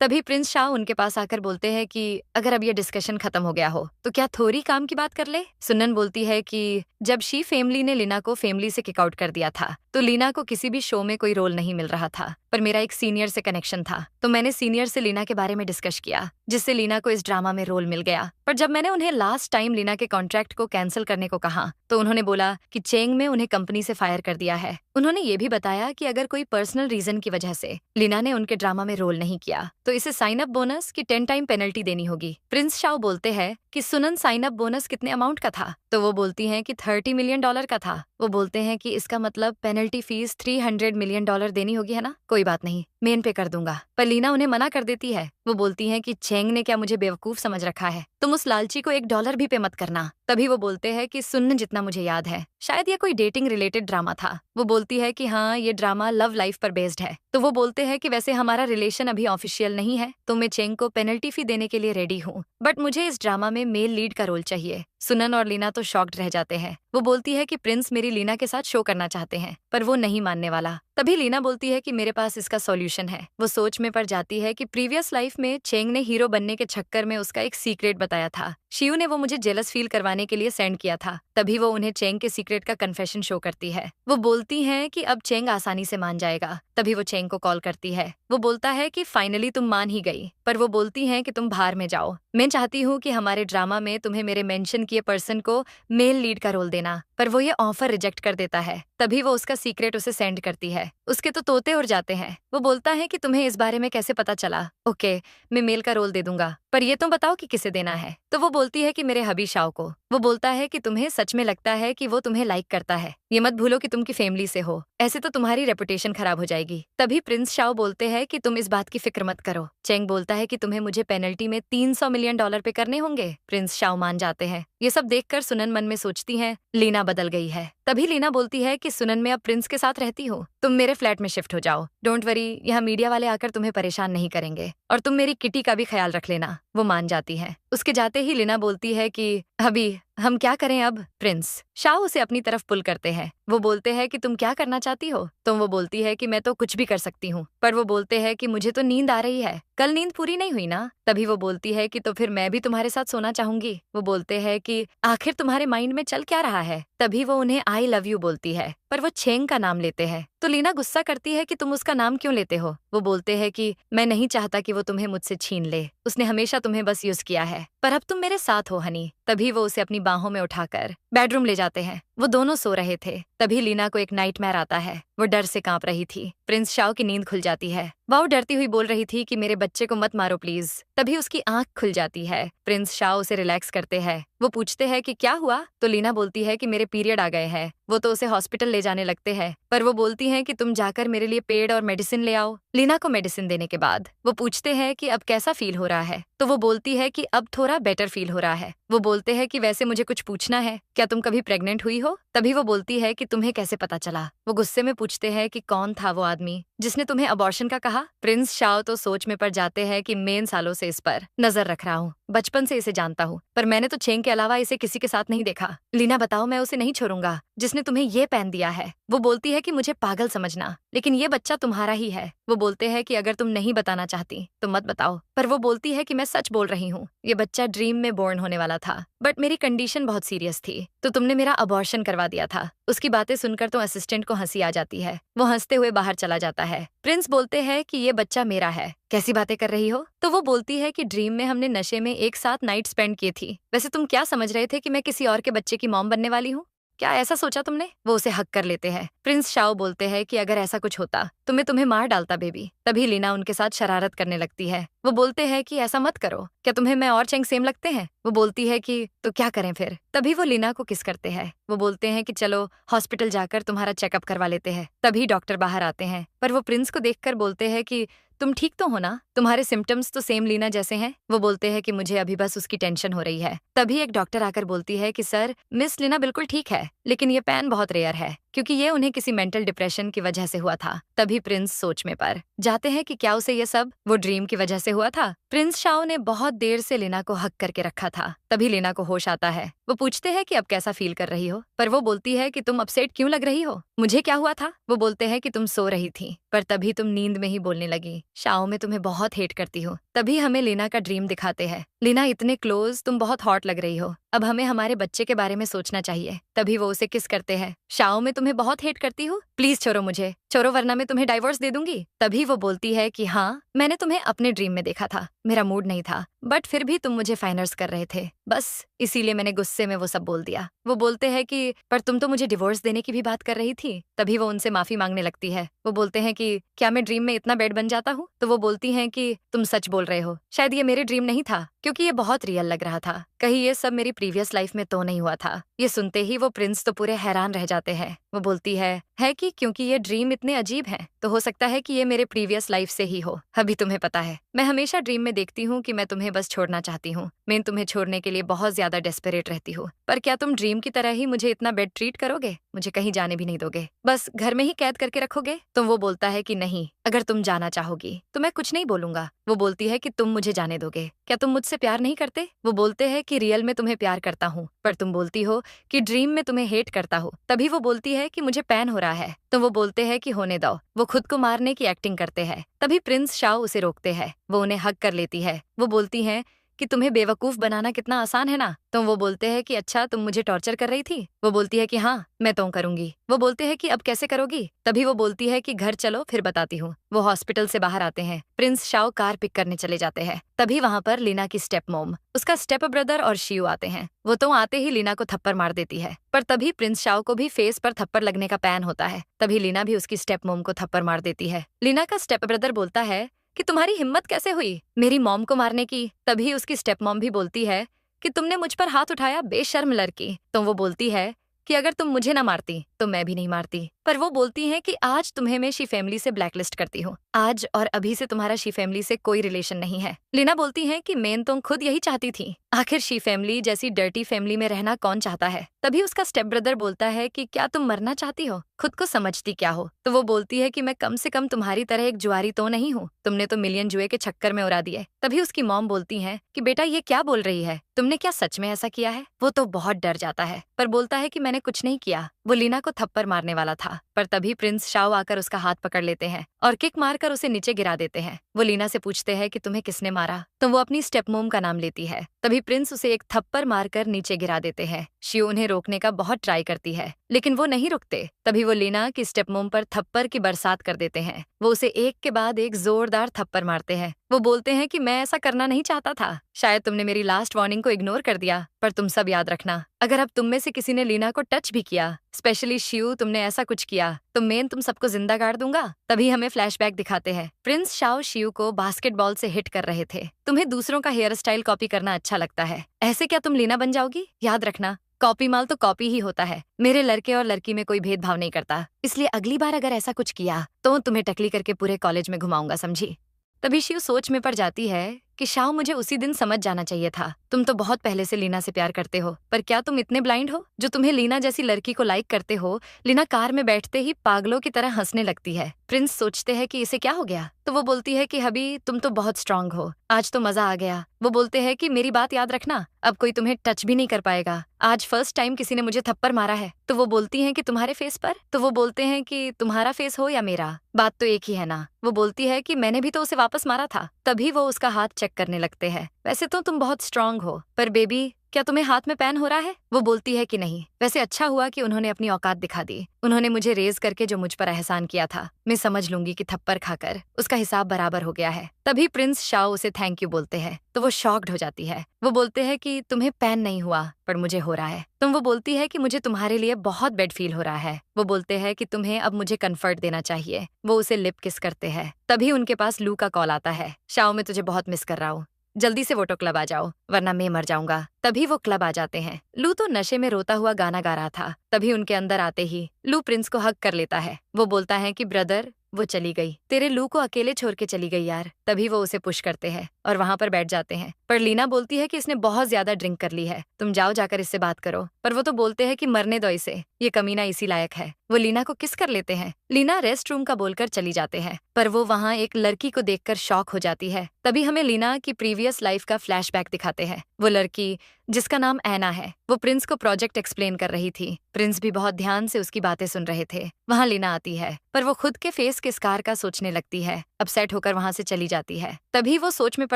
A: तभी प्रिंस शाह उनके पास आकर बोलते हैं कि अगर अब ये डिस्कशन खत्म हो गया हो तो क्या थोड़ी काम की बात कर ले। सुनन बोलती है कि जब शी फैमिली ने लीना को फैमिली से किक आउट कर दिया था तो लीना को किसी भी शो में कोई रोल नहीं मिल रहा था, पर मेरा एक सीनियर से कनेक्शन था तो मैंने सीनियर से लीना के बारे में डिस्कस किया। जिससे लीना को इस ड्रामा में रोल मिल गया। पर जब मैंने उन्हें लास्ट टाइम लीना के कॉन्ट्रैक्ट को कैंसिल करने को कहा तो उन्होंने बोला कि चेंग ने उन्हें कंपनी से फायर कर दिया है। उन्होंने ये भी बताया कि अगर कोई पर्सनल रीजन की वजह से लीना ने उनके ड्रामा में रोल नहीं किया तो इसे साइन अप बोनस की 10 टाइम पेनल्टी देनी होगी। प्रिंस शाओ बोलते हैं कि सुनन साइन अप बोनस कितने अमाउंट का था, तो वो बोलती हैं कि $30 मिलियन का था। वो बोलते हैं कि इसका मतलब पेनल्टी फीस $300 मिलियन देनी होगी, है ना? कोई बात नहीं, मेन पे कर दूंगा। पर लीना उन्हें मना कर देती है। वो बोलती हैं कि चेंग ने क्या मुझे बेवकूफ समझ रखा है, तुम उस लालची को $1 भी पे मत करना। तभी वो बोलते हैं कि सुन, जितना मुझे याद है शायद ये कोई डेटिंग रिलेटेड ड्रामा था। वो बोलती है कि हाँ, ये ड्रामा लव लाइफ पर बेस्ड है। तो वो बोलते हैं कि वैसे हमारा रिलेशन अभी ऑफिशियल नहीं है, तो मैं चेंग को पेनल्टी फी देने के लिए रेडी हूँ, बट मुझे इस ड्रामा में मेल लीड का रोल चाहिए। सुनन और लीना तो शॉक्ड रह जाते हैं। वो बोलती है कि प्रिंस मेरी लीना के साथ शो करना चाहते हैं, पर वो नहीं मानने वाला। तभी लीना बोलती है कि मेरे पास इसका सॉल्यूशन है। वो सोच में पड़ जाती है कि प्रीवियस लाइफ में चेंग ने हीरो बनने के चक्कर में उसका एक सीक्रेट बताया था। शियू ने वो मुझे जेलस फील करवाने के लिए सेंड किया था। तभी वो उन्हें चेंग के सीक्रेट का कन्फेशन शो करती है। वो बोलती हैं कि अब चेंग आसानी से मान जाएगा। तभी वो चेंग को कॉल करती है। वो बोलता है कि फाइनली तुम मान ही गई, पर वो बोलती हैं कि तुम बाहर में जाओ। मैं चाहती हूँ कि हमारे ड्रामा में तुम्हें मेरे मेंशन किए पर्सन को मेल लीड का रोल देना, पर वो ये ऑफर रिजेक्ट कर देता है। तभी वो उसका सीक्रेट उसे सेंड करती है। उसके तो तोते उड़ जाते हैं। वो बोलता है कि तुम्हें इस बारे में कैसे पता चला? ओके, मैं मेल का रोल दे दूंगा, पर ये तुम बताओ कि किसे देना है। तो वो बोलती है कि मेरे हबी शाओ को। वो बोलता है कि तुम्हें सच में लगता है कि वो तुम्हें लाइक करता है? ये मत भूलो कि तुम की फैमिली से हो, ऐसे तो तुम्हारी रेपुटेशन खराब हो जाएगी। तभी प्रिंस शाओ बोलते हैं कि तुम इस बात की फिक्र मत करो। चेंग बोलता है कि तुम्हें मुझे पेनल्टी में $300 मिलियन पे करने होंगे। प्रिंस शाओ मान जाते हैं। ये सब देखकर सुनन मन में सोचती है लीना बदल गई है। तभी लीना बोलती है कि सुनन, मैं अब प्रिंस के साथ रहती हूँ, तुम मेरे फ्लैट में शिफ्ट हो जाओ। डोंट वरी, यहाँ मीडिया वाले आकर तुम्हें परेशान नहीं करेंगे, और तुम मेरी किटी का भी ख्याल रख लेना। वो मान जाती है। उसके जाते ही लीना बोलती है कि अभी हम क्या करें अब? प्रिंस शाओ उसे अपनी तरफ पुल करते हैं। वो बोलते हैं कि तुम क्या करना चाहती हो? तो वो बोलती है कि मैं तो कुछ भी कर सकती हूँ, पर वो बोलते हैं कि मुझे तो नींद आ रही है, कल नींद पूरी नहीं हुई ना। तभी वो बोलती है कि तो फिर मैं भी तुम्हारे साथ सोना चाहूंगी। वो बोलते हैं कि आखिर तुम्हारे माइंड में चल क्या रहा है? तभी वो उन्हें आई लव यू बोलती है, पर वो चेंग का नाम लेते हैं। तो लीना गुस्सा करती है कि तुम उसका नाम क्यों लेते हो? वो बोलते हैं कि मैं नहीं चाहता कि वो तुम्हें मुझसे छीन ले, उसने हमेशा तुम्हें बस यूज किया है, पर अब तुम मेरे साथ हो हनी। तभी वो उसे अपनी बाहों में उठाकर बेडरूम ले जाते हैं। वो दोनों सो रहे थे। तभी लीना को एक नाइटमेयर आता है। वो डर से कांप रही थी। प्रिंस शाओ की नींद खुल जाती है। वो डरती हुई बोल रही थी कि मेरे बच्चे को मत मारो प्लीज। तभी उसकी आंख खुल जाती है। प्रिंस शाओ उसे रिलैक्स करते हैं। वो पूछते हैं कि क्या हुआ? तो लीना बोलती है कि मेरे पीरियड आ गए हैं। वो तो उसे हॉस्पिटल ले जाने लगते हैं, पर वो बोलती हैं कि तुम जाकर मेरे लिए पेड़ और मेडिसिन ले आओ। लीना को मेडिसिन देने के बाद वो पूछते हैं कि अब कैसा फील हो रहा है? तो वो बोलती है कि अब थोड़ा बेटर फील हो रहा है। वो बोलते हैं कि वैसे मुझे कुछ पूछना है, क्या तुम कभी प्रेग्नेंट हुई हो? तभी वो बोलती है कि तुम्हें कैसे पता चला? वो गुस्से में पूछते हैं कि कौन था वो आदमी जिसने तुम्हें अबॉर्शन का कहा? प्रिंस शाओ तो सोच में पड़ जाते हैं कि मैं इन सालों से इस पर नजर रख रहा हूँ, बचपन से इसे जानता हूँ, पर मैंने तो चेंग के अलावा इसे किसी के साथ नहीं देखा। लीना बताओ, मैं उसे नहीं छोड़ूंगा जिसने तुम्हें ये पहन दिया है। वो बोलती है कि मुझे पागल समझना, लेकिन ये बच्चा तुम्हारा ही है। वो बोलते हैं कि अगर तुम नहीं बताना चाहती तो मत बताओ, पर वो बोलती है कि मैं सच बोल रही हूँ। ये बच्चा ड्रीम में बोर्न होने वाला था, बट मेरी कंडीशन बहुत सीरियस थी, तो तुमने मेरा अबॉर्शन करवा दिया था। उसकी बातें सुनकर तो असिस्टेंट को हंसी आ जाती है। वो हंसते हुए बाहर चला जाता है। प्रिंस बोलते हैं कि ये बच्चा मेरा है, कैसी बातें कर रही हो? तो वो बोलती है कि ड्रीम में हमने नशे में एक साथ नाइट स्पेंड की थी। वैसे तुम क्या समझ रहे थे कि मैं किसी और के बच्चे की मॉम बनने वाली हूँ? क्या ऐसा सोचा तुमने? वो उसे हक कर लेते हैं। प्रिंस शाओ बोलते हैं कि अगर ऐसा कुछ होता तो मैं तुम्हें मार डालता बेबी। तभी लीना उनके साथ शरारत करने लगती है। वो बोलते हैं कि ऐसा मत करो, क्या तुम्हें मैं और चेंग सेम लगते हैं? वो बोलती है कि तो क्या करें फिर? तभी वो लीना को किस करते हैं। वो बोलते हैं कि चलो हॉस्पिटल जाकर तुम्हारा चेकअप करवा लेते हैं। तभी डॉक्टर बाहर आते हैं, पर वो प्रिंस को देखकर बोलते हैं कि तुम ठीक तो हो ना? तुम्हारे सिम्टम्स तो सेम लीना जैसे हैं। वो बोलते हैं कि मुझे अभी बस उसकी टेंशन हो रही है। तभी एक डॉक्टर आकर बोलती है कि सर, मिस लीना बिल्कुल ठीक है, लेकिन ये पैन बहुत रेयर है, क्योंकि ये उन्हें किसी मेंटल डिप्रेशन की वजह से हुआ था। तभी प्रिंस सोच में पड़ जाते हैं कि क्या उसे ये सब वो ड्रीम की वजह से हुआ था? प्रिंस शाओ ने बहुत देर से लीना को हक करके रखा था। तभी लीना को होश आता है। वो पूछते हैं कि अब कैसा फील कर रही हो? पर वो बोलती है कि तुम अपसेट क्यों लग रही हो? मुझे क्या हुआ था? वो बोलते हैं कि तुम सो रही थी, पर तभी तुम नींद में ही बोलने लगी। शाओ, मैं तुम्हें बहुत हेट करती हूँ। तभी हमें लीना का ड्रीम दिखाते हैं। लीना इतने क्लोज, तुम बहुत हॉट लग रही हो, अब हमें हमारे बच्चे के बारे में सोचना चाहिए। तभी वो उसे किस करते हैं। शाओ, मैं तुम्हें बहुत हेट करती हूँ, प्लीज छोड़ो मुझे, छोड़ो वरना मैं तुम्हें डाइवोर्स दे दूंगी। तभी वो बोलती है कि हाँ, मैंने तुम्हें अपने ड्रीम में देखा था, मेरा मूड नहीं था, बट फिर भी तुम मुझे फाइनर्स कर रहे थे, बस इसीलिए मैंने गुस्से में वो सब बोल दिया। वो बोलते हैं कि पर तुम तो मुझे डिवोर्स देने की भी बात कर रही थी। तभी वो उनसे माफी मांगने लगती है। वो बोलते हैं कि क्या मैं ड्रीम में इतना बैड बन जाता हूँ? तो वो बोलती हैं कि तुम सच बोल रहे हो, शायद ये मेरे ड्रीम नहीं था, क्योंकि ये बहुत रियल लग रहा था, कहीं ये सब मेरी प्रीवियस लाइफ में तो नहीं हुआ था। ये सुनते ही वो प्रिंस तो पूरे हैरान रह जाते हैं। वो बोलती है कि क्योंकि ये ड्रीम इतने अजीब हैं, तो हो सकता है कि ये मेरे प्रीवियस लाइफ से ही हो। अभी तुम्हें पता है, मैं हमेशा ड्रीम में देखती हूँ कि मैं तुम्हें बस छोड़ना चाहती हूँ, मैं तुम्हें छोड़ने के लिए बहुत ज्यादा डेस्परेट रहती हूँ, पर क्या तुम ड्रीम की तरह ही मुझे इतना बेड ट्रीट करोगे? मुझे कहीं जाने भी नहीं दोगे, बस घर में ही कैद करके रखोगे? तो वो बोलता है कि नहीं, अगर तुम जाना चाहोगी तो मैं कुछ नहीं बोलूंगा। वो बोलती है कि तुम मुझे जाने दोगे? क्या तुम मुझसे प्यार नहीं करते? वो बोलते हैं कि रियल में तुम्हें प्यार करता हूँ, पर तुम बोलती हो कि ड्रीम में तुम्हें हेट करता हो। तभी वो बोलती है कि मुझे पैन हो रहा है। तो वो बोलते हैं कि होने दो। वो खुद को मारने की एक्टिंग करते हैं। तभी प्रिंस शाओ उसे रोकते हैं। वो उन्हें हग कर लेती है। वो बोलती हैं कि तुम्हें बेवकूफ बनाना कितना आसान है ना। तो वो बोलते हैं कि अच्छा, तुम मुझे टॉर्चर कर रही थी? वो बोलती है कि हाँ, मैं तो करूंगी। वो बोलते हैं कि अब कैसे करोगी? तभी वो बोलती है कि घर चलो, फिर बताती हूँ। वो हॉस्पिटल से बाहर आते हैं। प्रिंस शाओ कार पिक करने चले जाते हैं। तभी वहाँ पर लीना की स्टेप मोम, उसका स्टेप ब्रदर और शियू आते हैं। वो तो आते ही लीना को थप्पड़ मार देती है, पर तभी प्रिंस शाओ को भी फेस पर थप्पड़ लगने का पैन होता है। तभी लीना भी उसकी स्टेप मोम को थप्पड़ मार देती है। लीना का स्टेप ब्रदर बोलता है कि तुम्हारी हिम्मत कैसे हुई मेरी मॉम को मारने की? तभी उसकी स्टेप मॉम भी बोलती है कि तुमने मुझ पर हाथ उठाया, बेशर्म लड़की। तो वो बोलती है कि अगर तुम मुझे ना मारती तो मैं भी नहीं मारती। पर वो बोलती हैं कि आज तुम्हें मैं शी फैमिली से ब्लैकलिस्ट करती हूँ, आज और अभी से तुम्हारा शी फैमिली से कोई रिलेशन नहीं है। लीना बोलती हैं कि मैं तो खुद यही चाहती थी, आखिर शी फैमिली जैसी डर्टी फैमिली में रहना कौन चाहता है? तभी उसका स्टेप ब्रदर बोलता है कि क्या तुम मरना चाहती हो? खुद को समझती क्या हो? तो वो बोलती है कि मैं कम से कम तुम्हारी तरह एक जुआरी तो नहीं हूँ, तुमने तो मिलियन जुए के चक्कर में उड़ा दिए। तभी उसकी मॉम बोलती है कि बेटा ये क्या बोल रही है, तुमने क्या सच में ऐसा किया है? वो तो बहुत डर जाता है, पर बोलता है कि मैंने कुछ नहीं किया। वो लीना को थप्पड़ मारने वाला था, पर तभी प्रिंस शाओ आकर उसका हाथ पकड़ लेते हैं और किक मारकर उसे नीचे गिरा देते हैं। वो लीना से पूछते हैं कि तुम्हें किसने मारा? तो वो अपनी स्टेप मोम का नाम लेती है। तभी प्रिंस उसे एक थप्पड़ मारकर नीचे गिरा देते हैं। शियो उन्हें रोकने का बहुत ट्राई करती है, लेकिन वो नहीं रुकते। तभी वो लीना की स्टेप मोम पर थप्पड़ की बरसात कर देते हैं। वो उसे एक के बाद एक जोरदार थप्पड़ मारते हैं। वो बोलते हैं कि मैं ऐसा करना नहीं चाहता था, शायद तुमने मेरी लास्ट वार्निंग को इग्नोर कर दिया, पर तुम सब याद रखना, अगर अब तुम में से किसी ने लीना को टच भी किया, स्पेशली शियू, तुमने ऐसा कुछ किया तो मैं तुम सबको जिंदा गाड़ दूंगा। तभी हमें फ्लैशबैक दिखाते हैं। प्रिंस शाओ शियू को बास्केटबॉल से हिट कर रहे थे। तुम्हें दूसरों का हेयर स्टाइल कॉपी करना अच्छा लगता है, ऐसे क्या तुम लीना बन जाओगी? याद रखना, कॉपी माल तो कॉपी ही होता है। मेरे लड़के और लड़की में कोई भेदभाव नहीं करता, इसलिए अगली बार अगर ऐसा कुछ किया तो तुम्हें टकली करके पूरे कॉलेज में घुमाऊंगा, समझी? तभी शिव सोच में पड़ जाती है कि शाओ, मुझे उसी दिन समझ जाना चाहिए था, तुम तो बहुत पहले से लीना से प्यार करते हो, पर क्या तुम इतने ब्लाइंड हो? जो तुम्हें लीना जैसी लड़की को लाइक करते हो, लीना कार में बैठते ही पागलों की तरह हंसने लगती है। प्रिंस सोचते हैं कि इसे क्या हो गया? तो वो बोलती है कि हबी, तुम तो बहुत स्ट्रांग हो, आज तो मजा आ गया। वो बोलते हैं कि मेरी बात याद रखना, अब कोई तुम्हें टच भी नहीं कर पाएगा, आज फर्स्ट टाइम किसी ने मुझे थप्पड़ मारा है। तो वो बोलती हैं कि तुम्हारे फेस पर? तो वो बोलते हैं कि तुम्हारा फेस हो या मेरा, बात तो एक ही है ना। वो बोलती है कि मैंने भी तो उसे वापस मारा था। तभी वो उसका हाथ चेक करने लगते हैं। वैसे तो तुम बहुत स्ट्रांग हो, पर बेबी क्या तुम्हें हाथ में पैन हो रहा है? वो बोलती है कि नहीं, वैसे अच्छा हुआ कि उन्होंने अपनी औकात दिखा दी, उन्होंने मुझे रेज करके जो मुझ पर एहसान किया था, मैं समझ लूंगी कि थप्पड़ खाकर उसका हिसाब बराबर हो गया है। तभी प्रिंस शाओ उसे थैंक यू बोलते हैं, तो वो शॉक्ड हो जाती है। वो बोलते हैं कि तुम्हें पैन नहीं हुआ, पर मुझे हो रहा है। तुम वो बोलती है कि मुझे तुम्हारे लिए बहुत बेड फील हो रहा है। वो बोलते हैं कि तुम्हें अब मुझे कंफर्ट देना चाहिए। वो उसे लिप किस करते हैं। तभी उनके पास लू का कॉल आता है, शाओ मैं तुझे बहुत मिस कर रहा हूँ, जल्दी से वोटो क्लब आ जाओ वरना मैं मर जाऊंगा। तभी वो क्लब आ जाते हैं। लू तो नशे में रोता हुआ गाना गा रहा था। तभी उनके अंदर आते ही लू प्रिंस को हग कर लेता है। वो बोलता है कि ब्रदर, वो चली गई, तेरे लू को अकेले छोड़ के चली गई यार। तभी वो उसे पुश करते हैं और वहां पर बैठ जाते हैं। पर लीना बोलती है कि इसने बहुत ज्यादा ड्रिंक कर ली है, तुम जाओ जाकर इससे बात करो। पर वो तो बोलते हैं कि मरने दो इसे, ये कमीना इसी लायक है। वो लीना को किस कर लेते हैं। लीना रेस्ट रूम का बोलकर चली जाते हैं, पर वो वहाँ एक लड़की को देखकर शॉक हो जाती है। तभी हमें लीना की प्रीवियस लाइफ का फ्लैशबैक दिखाते हैं। वो लड़की जिसका नाम ऐना है, वो प्रिंस को प्रोजेक्ट एक्सप्लेन कर रही थी। प्रिंस भी बहुत ध्यान से उसकी बातें सुन रहे थे। वहाँ लीना आती है, पर वो खुद के फेस के स्कार का सोचने लगती है। अपसेट होकर वहाँ से चली जाती है। तभी वो सोच में पड़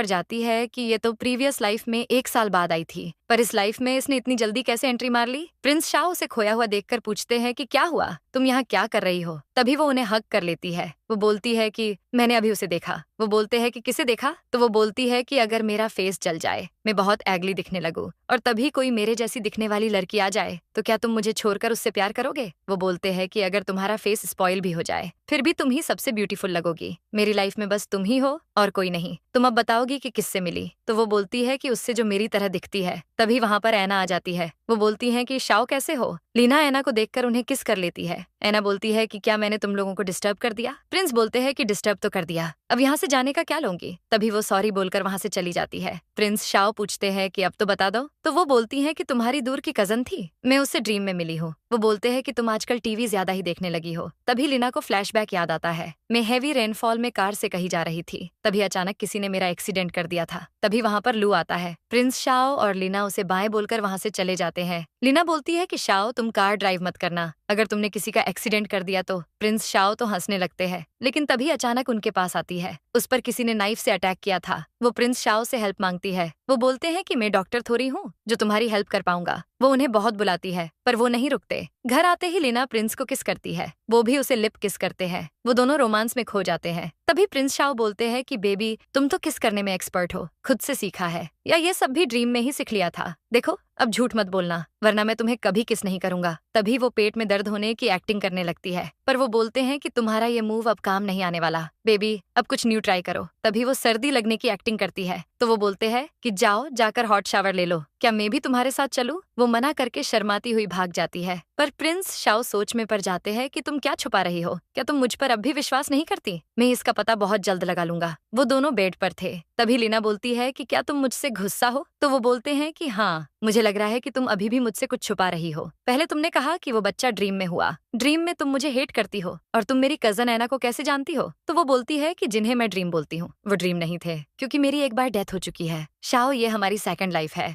A: पर जाती है कि ये तो प्रीवियस लाइफ में 1 साल बाद आई थी, पर इस लाइफ में इसने इतनी जल्दी कैसे एंट्री मार ली। प्रिंस शाओ उसे खोया हुआ देखकर पूछते हैं कि क्या हुआ, तुम यहाँ क्या कर रही हो। तभी वो उन्हें हग कर लेती है। वो बोलती है कि मैंने अभी उसे देखा। वो बोलते हैं कि किसे देखा। तो वो बोलती है कि अगर मेरा फेस जल जाए, मैं बहुत एगली दिखने लगूं और तभी कोई मेरे जैसी दिखने वाली लड़की आ जाए, तो क्या तुम मुझे छोड़कर उससे प्यार करोगे। वो बोलते हैं कि अगर तुम्हारा फेस स्पॉइल भी हो जाए, फिर भी तुम ही सबसे ब्यूटीफुल लगोगी। मेरी लाइफ में बस तुम ही हो और कोई नहीं। तुम अब बताओगी कि किससे मिली। तो वो बोलती है कि उससे जो मेरी तरह दिखती है। तभी वहां पर ऐना आ जाती है। वो बोलती है कि शाओ कैसे हो। लीना ऐना को देखकर उन्हें किस कर लेती है। ऐना बोलती है कि क्या मैंने तुम लोगों को डिस्टर्ब कर दिया। प्रिंस बोलते हैं कि डिस्टर्ब तो कर दिया, अब यहाँ से जाने का क्या लूंगी। तभी वो सॉरी बोलकर वहां से चली जाती है। प्रिंस शाओ पूछते हैं कि अब तो बता दो। तो वो बोलती है कि तुम्हारी दूर की कजन थी, मैं उससे ड्रीम में मिली हूँ। वो बोलते हैं कि तुम आजकल टीवी ज्यादा ही देखने लगी हो। तभी लीना को फ्लैशबैक याद आता है। मैं हेवी रेनफॉल में कार से कहीं जा रही थी, तभी अचानक किसी ने मेरा एक्सीडेंट कर दिया था। तभी वहां पर लू आता है। प्रिंस शाओ और लीना उसे बाय बोलकर वहां से चले जाते हैं। लीना बोलती है कि शाओ तुम कार ड्राइव मत करना, अगर तुमने किसी का एक्सीडेंट कर दिया तो। प्रिंस शाओ तो हंसने लगते हैं, लेकिन तभी अचानक उनके पास आती है। उस पर किसी ने नाइफ से अटैक किया था। वो प्रिंस शाओ से हेल्प मांगती है। वो बोलते हैं कि मैं डॉक्टर थोड़ी हूँ जो तुम्हारी हेल्प कर पाऊंगा। वो उन्हें बहुत बुलाती है, पर वो नहीं रुकते। घर आते ही लीना प्रिंस को किस करती है, वो भी उसे लिप किस करते हैं। वो दोनों रोमांस में खो जाते हैं। तभी प्रिंस शाओ बोलते हैं कि बेबी तुम तो किस करने में एक्सपर्ट हो, खुद से सीखा है या ये सब भी ड्रीम में ही सीख लिया था। देखो अब झूठ मत बोलना, वरना मैं तुम्हें कभी किस नहीं करूंगा। तभी वो पेट में दर्द होने की एक्टिंग करने लगती है, पर वो बोलते हैं कि तुम्हारा ये मूव अब काम नहीं आने वाला। बेबी अब कुछ न्यू ट्राई करो। तभी वो सर्दी लगने की एक्टिंग करती है। तो वो बोलते हैं कि जाओ जाकर हॉट शावर ले लो, क्या मैं भी तुम्हारे साथ चलूं। वो मना करके शर्माती हुई भाग जाती है। पर प्रिंस शाओ सोच में पड़ जाते हैं कि तुम क्या छुपा रही हो, क्या तुम मुझ पर अब भी विश्वास नहीं करती। मैं इसका पता बहुत जल्द लगा लूंगा। वो दोनों बेड पर थे। तभी लीना बोलती है कि क्या तुम मुझसे गुस्सा हो। तो वो बोलते हैं कि हाँ, मुझे लग रहा है कि तुम अभी भी मुझसे कुछ छुपा रही हो। पहले तुमने कहा कि वो बच्चा ड्रीम में हुआ, ड्रीम में तुम मुझे हेट करती हो, और तुम मेरी कजन ऐना को कैसे जानती हो। तो वो बोलती है कि जिन्हें मैं ड्रीम बोलती हूँ वो ड्रीम नहीं थे, क्योंकि मेरी एक बार डेथ हो चुकी है। शाओ ये हमारी सेकंड लाइफ है,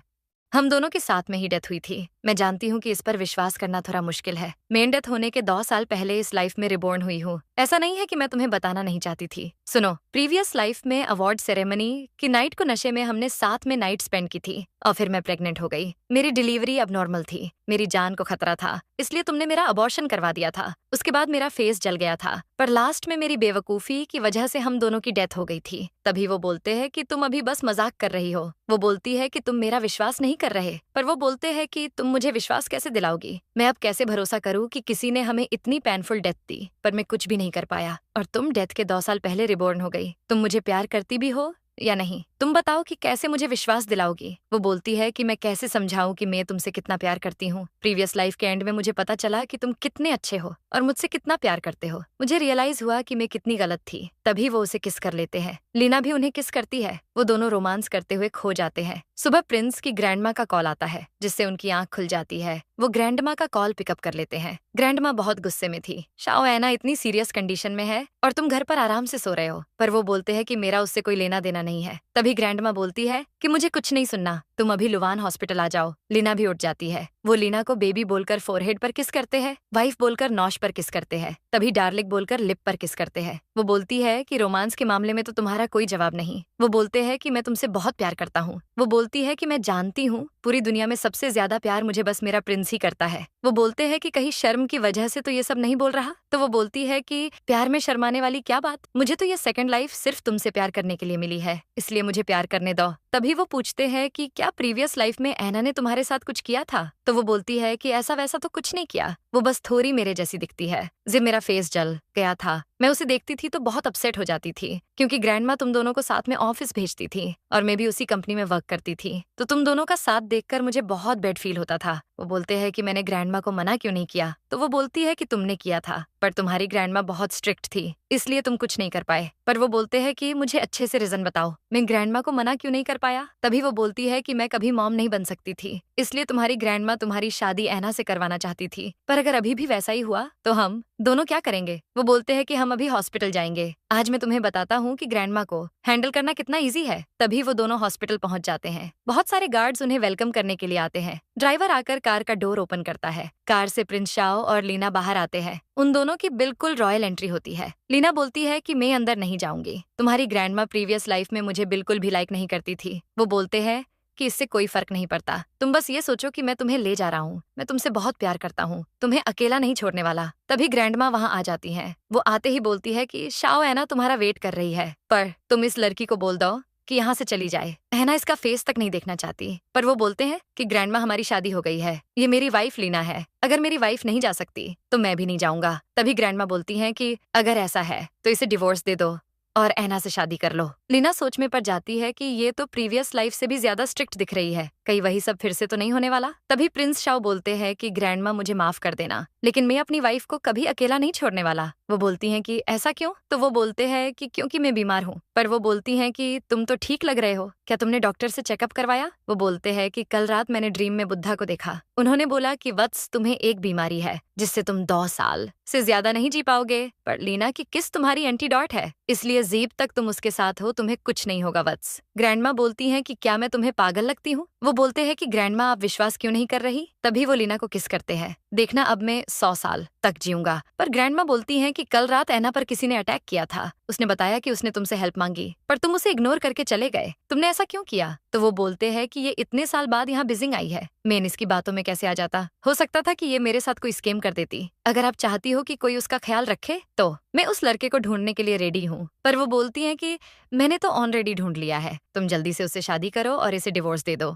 A: हम दोनों के साथ में ही डेथ हुई थी। मैं जानती हूँ कि इस पर विश्वास करना थोड़ा मुश्किल है। मेन डेथ होने के 2 साल पहले इस लाइफ में रिबॉर्न हुई हूँ। ऐसा नहीं है कि मैं तुम्हें बताना नहीं चाहती थी। सुनो, प्रीवियस लाइफ में अवार्ड सेरेमनी की नाइट को नशे में हमने साथ में नाइट स्पेंड की थी, और फिर मैं प्रेग्नेंट हो गई। मेरी डिलीवरी अब नॉर्मल थी, मेरी जान को खतरा था, इसलिए तुमने मेरा अबॉर्शन करवा दिया था। उसके बाद मेरा फेस जल गया था, पर लास्ट में मेरी बेवकूफी की वजह से हम दोनों की डेथ हो गई थी। तभी वो बोलते हैं कि तुम अभी बस मजाक कर रही हो। वो बोलती है कि तुम मेरा विश्वास नहीं कर रहे, पर वो बोलते हैं कि तुम मुझे विश्वास कैसे दिलाओगी। मैं अब कैसे भरोसा करूँ कि किसी ने हमें इतनी पेनफुल डेथ दी, पर मैं कुछ भी नहीं कर पाया, और तुम डेथ के 2 साल पहले रिबॉर्न हो गई। तुम मुझे प्यार करती भी हो या नहीं, तुम बताओ कि कैसे मुझे विश्वास दिलाओगी। वो बोलती है कि मैं कैसे समझाऊं कि मैं तुमसे कितना प्यार करती हूँ। प्रीवियस लाइफ के एंड में मुझे पता चला कि तुम कितने अच्छे हो और मुझसे कितना प्यार करते हो। मुझे रियलाइज हुआ कि मैं कितनी गलत थी। तभी वो उसे किस कर लेते हैं। लीना भी उन्हें किस करती है। वो दोनों रोमांस करते हुए खो जाते हैं। सुबह प्रिंस की ग्रैंडमा का कॉल आता है, जिससे उनकी आंख खुल जाती है। वो ग्रैंडमा का कॉल पिकअप कर लेते हैं। ग्रैंडमा बहुत गुस्से में थी। शाओ ऐना इतनी सीरियस कंडीशन में है और तुम घर पर आराम से सो रहे हो, पर वो बोलते हैं कि मेरा उससे कोई लेना देना नहीं है। तभी ग्रैंडमा बोलती है कि मुझे कुछ नहीं सुनना, तुम अभी लुवान हॉस्पिटल आ जाओ। लीना भी उठ जाती है। वो लीना को बेबी बोलकर फोरहेड पर किस करते हैं, वाइफ बोलकर नौश पर किस करते हैं, तभी डार्लिंग बोलकर लिप पर किस करते हैं। वो बोलती है कि रोमांस के मामले में तो तुम्हारा कोई जवाब नहीं। वो बोलते हैं कि मैं तुमसे बहुत प्यार करता हूँ। वो बोलती है कि मैं जानती हूँ पूरी दुनिया में सबसे ज्यादा प्यार मुझे बस मेरा प्रिंस ही करता है। वो बोलते हैं कि कहीं शर्म की वजह से तो ये सब नहीं बोल रहा। तो वो बोलती है कि प्यार में शर्माने वाली क्या बात, मुझे तो ये सेकंड लाइफ सिर्फ तुमसे प्यार करने के लिए मिली है, इसलिए मुझे प्यार करने दो। तभी वो पूछते हैं कि क्या प्रीवियस लाइफ में ऐना ने तुम्हारे साथ कुछ किया था। तो वो बोलती है कि ऐसा वैसा तो कुछ नहीं किया, वो बस थोड़ी मेरे जैसी दिखती है। जिब मेरा फेस जल गया था, मैं उसे देखती थी तो बहुत अपसेट हो जाती थी, क्योंकि ग्रैंडमा तुम दोनों को साथ में ऑफिस भेजती थी और मैं भी उसी कंपनी में वर्क करती थी, तो तुम दोनों का साथ देखकर मुझे बहुत बैड फील होता था। वो बोलते हैं कि मैंने ग्रैंडमा को मना क्यों नहीं किया। तो वो बोलती है कि तुमने किया था, पर तुम्हारी ग्रैंडमा बहुत स्ट्रिक्ट थी, इसलिए तुम कुछ नहीं कर पाए। पर वो बोलते हैं कि मुझे अच्छे से रीजन बताओ, मैं ग्रैंडमा को मना क्यों नहीं कर पाया। तभी वो बोलती है कि मैं कभी मॉम नहीं बन सकती थी, इसलिए तुम्हारी ग्रैंडमा तुम्हारी शादी ऐना से करवाना चाहती थी, पर अगर अभी भी वैसा ही हुआ तो हम दोनों क्या करेंगे? वो बोलते हैं कि हम अभी हॉस्पिटल जाएंगे। आज मैं तुम्हें बताता हूँ कि ग्रैंडमा को हैंडल करना कितना इजी है। तभी वो दोनों हॉस्पिटल पहुंच जाते हैं। बहुत सारे गार्ड्स उन्हें वेलकम करने के लिए आते हैं। ड्राइवर आकर कार का डोर ओपन करता है। कार से प्रिंस शाओ और लीना बाहर आते हैं। उन दोनों की बिल्कुल रॉयल एंट्री होती है। लीना बोलती है कि मैं अंदर नहीं जाऊंगी। तुम्हारी ग्रैंडमा प्रीवियस लाइफ में मुझे बिल्कुल भी लाइक नहीं करती थी। वो बोलते हैं कि इससे कोई फर्क नहीं पड़ता। तुम बस ये सोचो कि मैं तुम्हें ले जा रहा हूँ। मैं तुमसे बहुत प्यार करता हूँ। तुम्हें अकेला नहीं छोड़ने वाला। तभी ग्रैंडमा वहाँ आ जाती हैं। वो आते ही बोलती है कि शाओ ऐना तुम्हारा वेट कर रही है, पर तुम इस लड़की को बोल दो कि यहाँ से चली जाए। ऐना इसका फेस तक नहीं देखना चाहती, पर वो बोलते हैं कि ग्रैंडमा हमारी शादी हो गई है। ये मेरी वाइफ लीना है। अगर मेरी वाइफ नहीं जा सकती तो मैं भी नहीं जाऊंगा। तभी ग्रैंडमा बोलती हैं कि अगर ऐसा है तो इसे डिवोर्स दे दो और ऐना से शादी कर लो। लीना सोच में पड़ जाती है कि ये तो प्रीवियस लाइफ से भी ज्यादा स्ट्रिक्ट दिख रही है। कहीं वही सब फिर से तो नहीं होने वाला। तभी प्रिंस शाओ बोलते हैं कि ग्रैंडमा मुझे माफ कर देना, लेकिन मैं अपनी वाइफ को कभी अकेला नहीं छोड़ने वाला। वो बोलती हैं कि ऐसा क्यों? तो वो बोलते हैं कि क्योंकि मैं बीमार हूँ। पर वो बोलती हैं कि तुम तो ठीक लग रहे हो, क्या तुमने डॉक्टर से चेकअप करवाया? वो बोलते हैं कि कल रात मैंने ड्रीम में बुद्धा को देखा। उन्होंने बोला कि वत्स, तुम्हें एक बीमारी है जिससे तुम 2 साल से ज्यादा नहीं जी पाओगे, पर लीना की किस तुम्हारी एंटीडॉट है, इसलिए जीप तक तुम उसके साथ हो, तुम्हें कुछ नहीं होगा वत्स। ग्रैंडमा बोलती हैं कि क्या मैं तुम्हें पागल लगती हूँ? वो बोलते हैं कि ग्रैंडमा आप विश्वास क्यों नहीं कर रही? तभी वो लीना को किस करते हैं। देखना अब मैं 100 साल तक जीऊंगा। पर ग्रैंडमा बोलती हैं कि कल रात ऐना पर किसी ने अटैक किया था। उसने बताया कि उसने तुमसे हेल्प मांगी, पर तुम उसे इग्नोर करके चले गए। तुमने ऐसा क्यों किया? तो वो बोलते हैं कि ये इतने साल बाद यहाँ बिजिंग आई है, मैं इसकी बातों में कैसे आ जाता? हो सकता था कि ये मेरे साथ कोई स्केम कर देती। अगर आप चाहती हो कि कोई उसका ख्याल रखे तो मैं उस लड़के को ढूंढने के लिए रेडी हूँ। पर वो बोलती हैं कि मैंने तो ऑलरेडी ढूंढ लिया है, तुम जल्दी से उससे शादी करो और इसे डिवोर्स दे दो।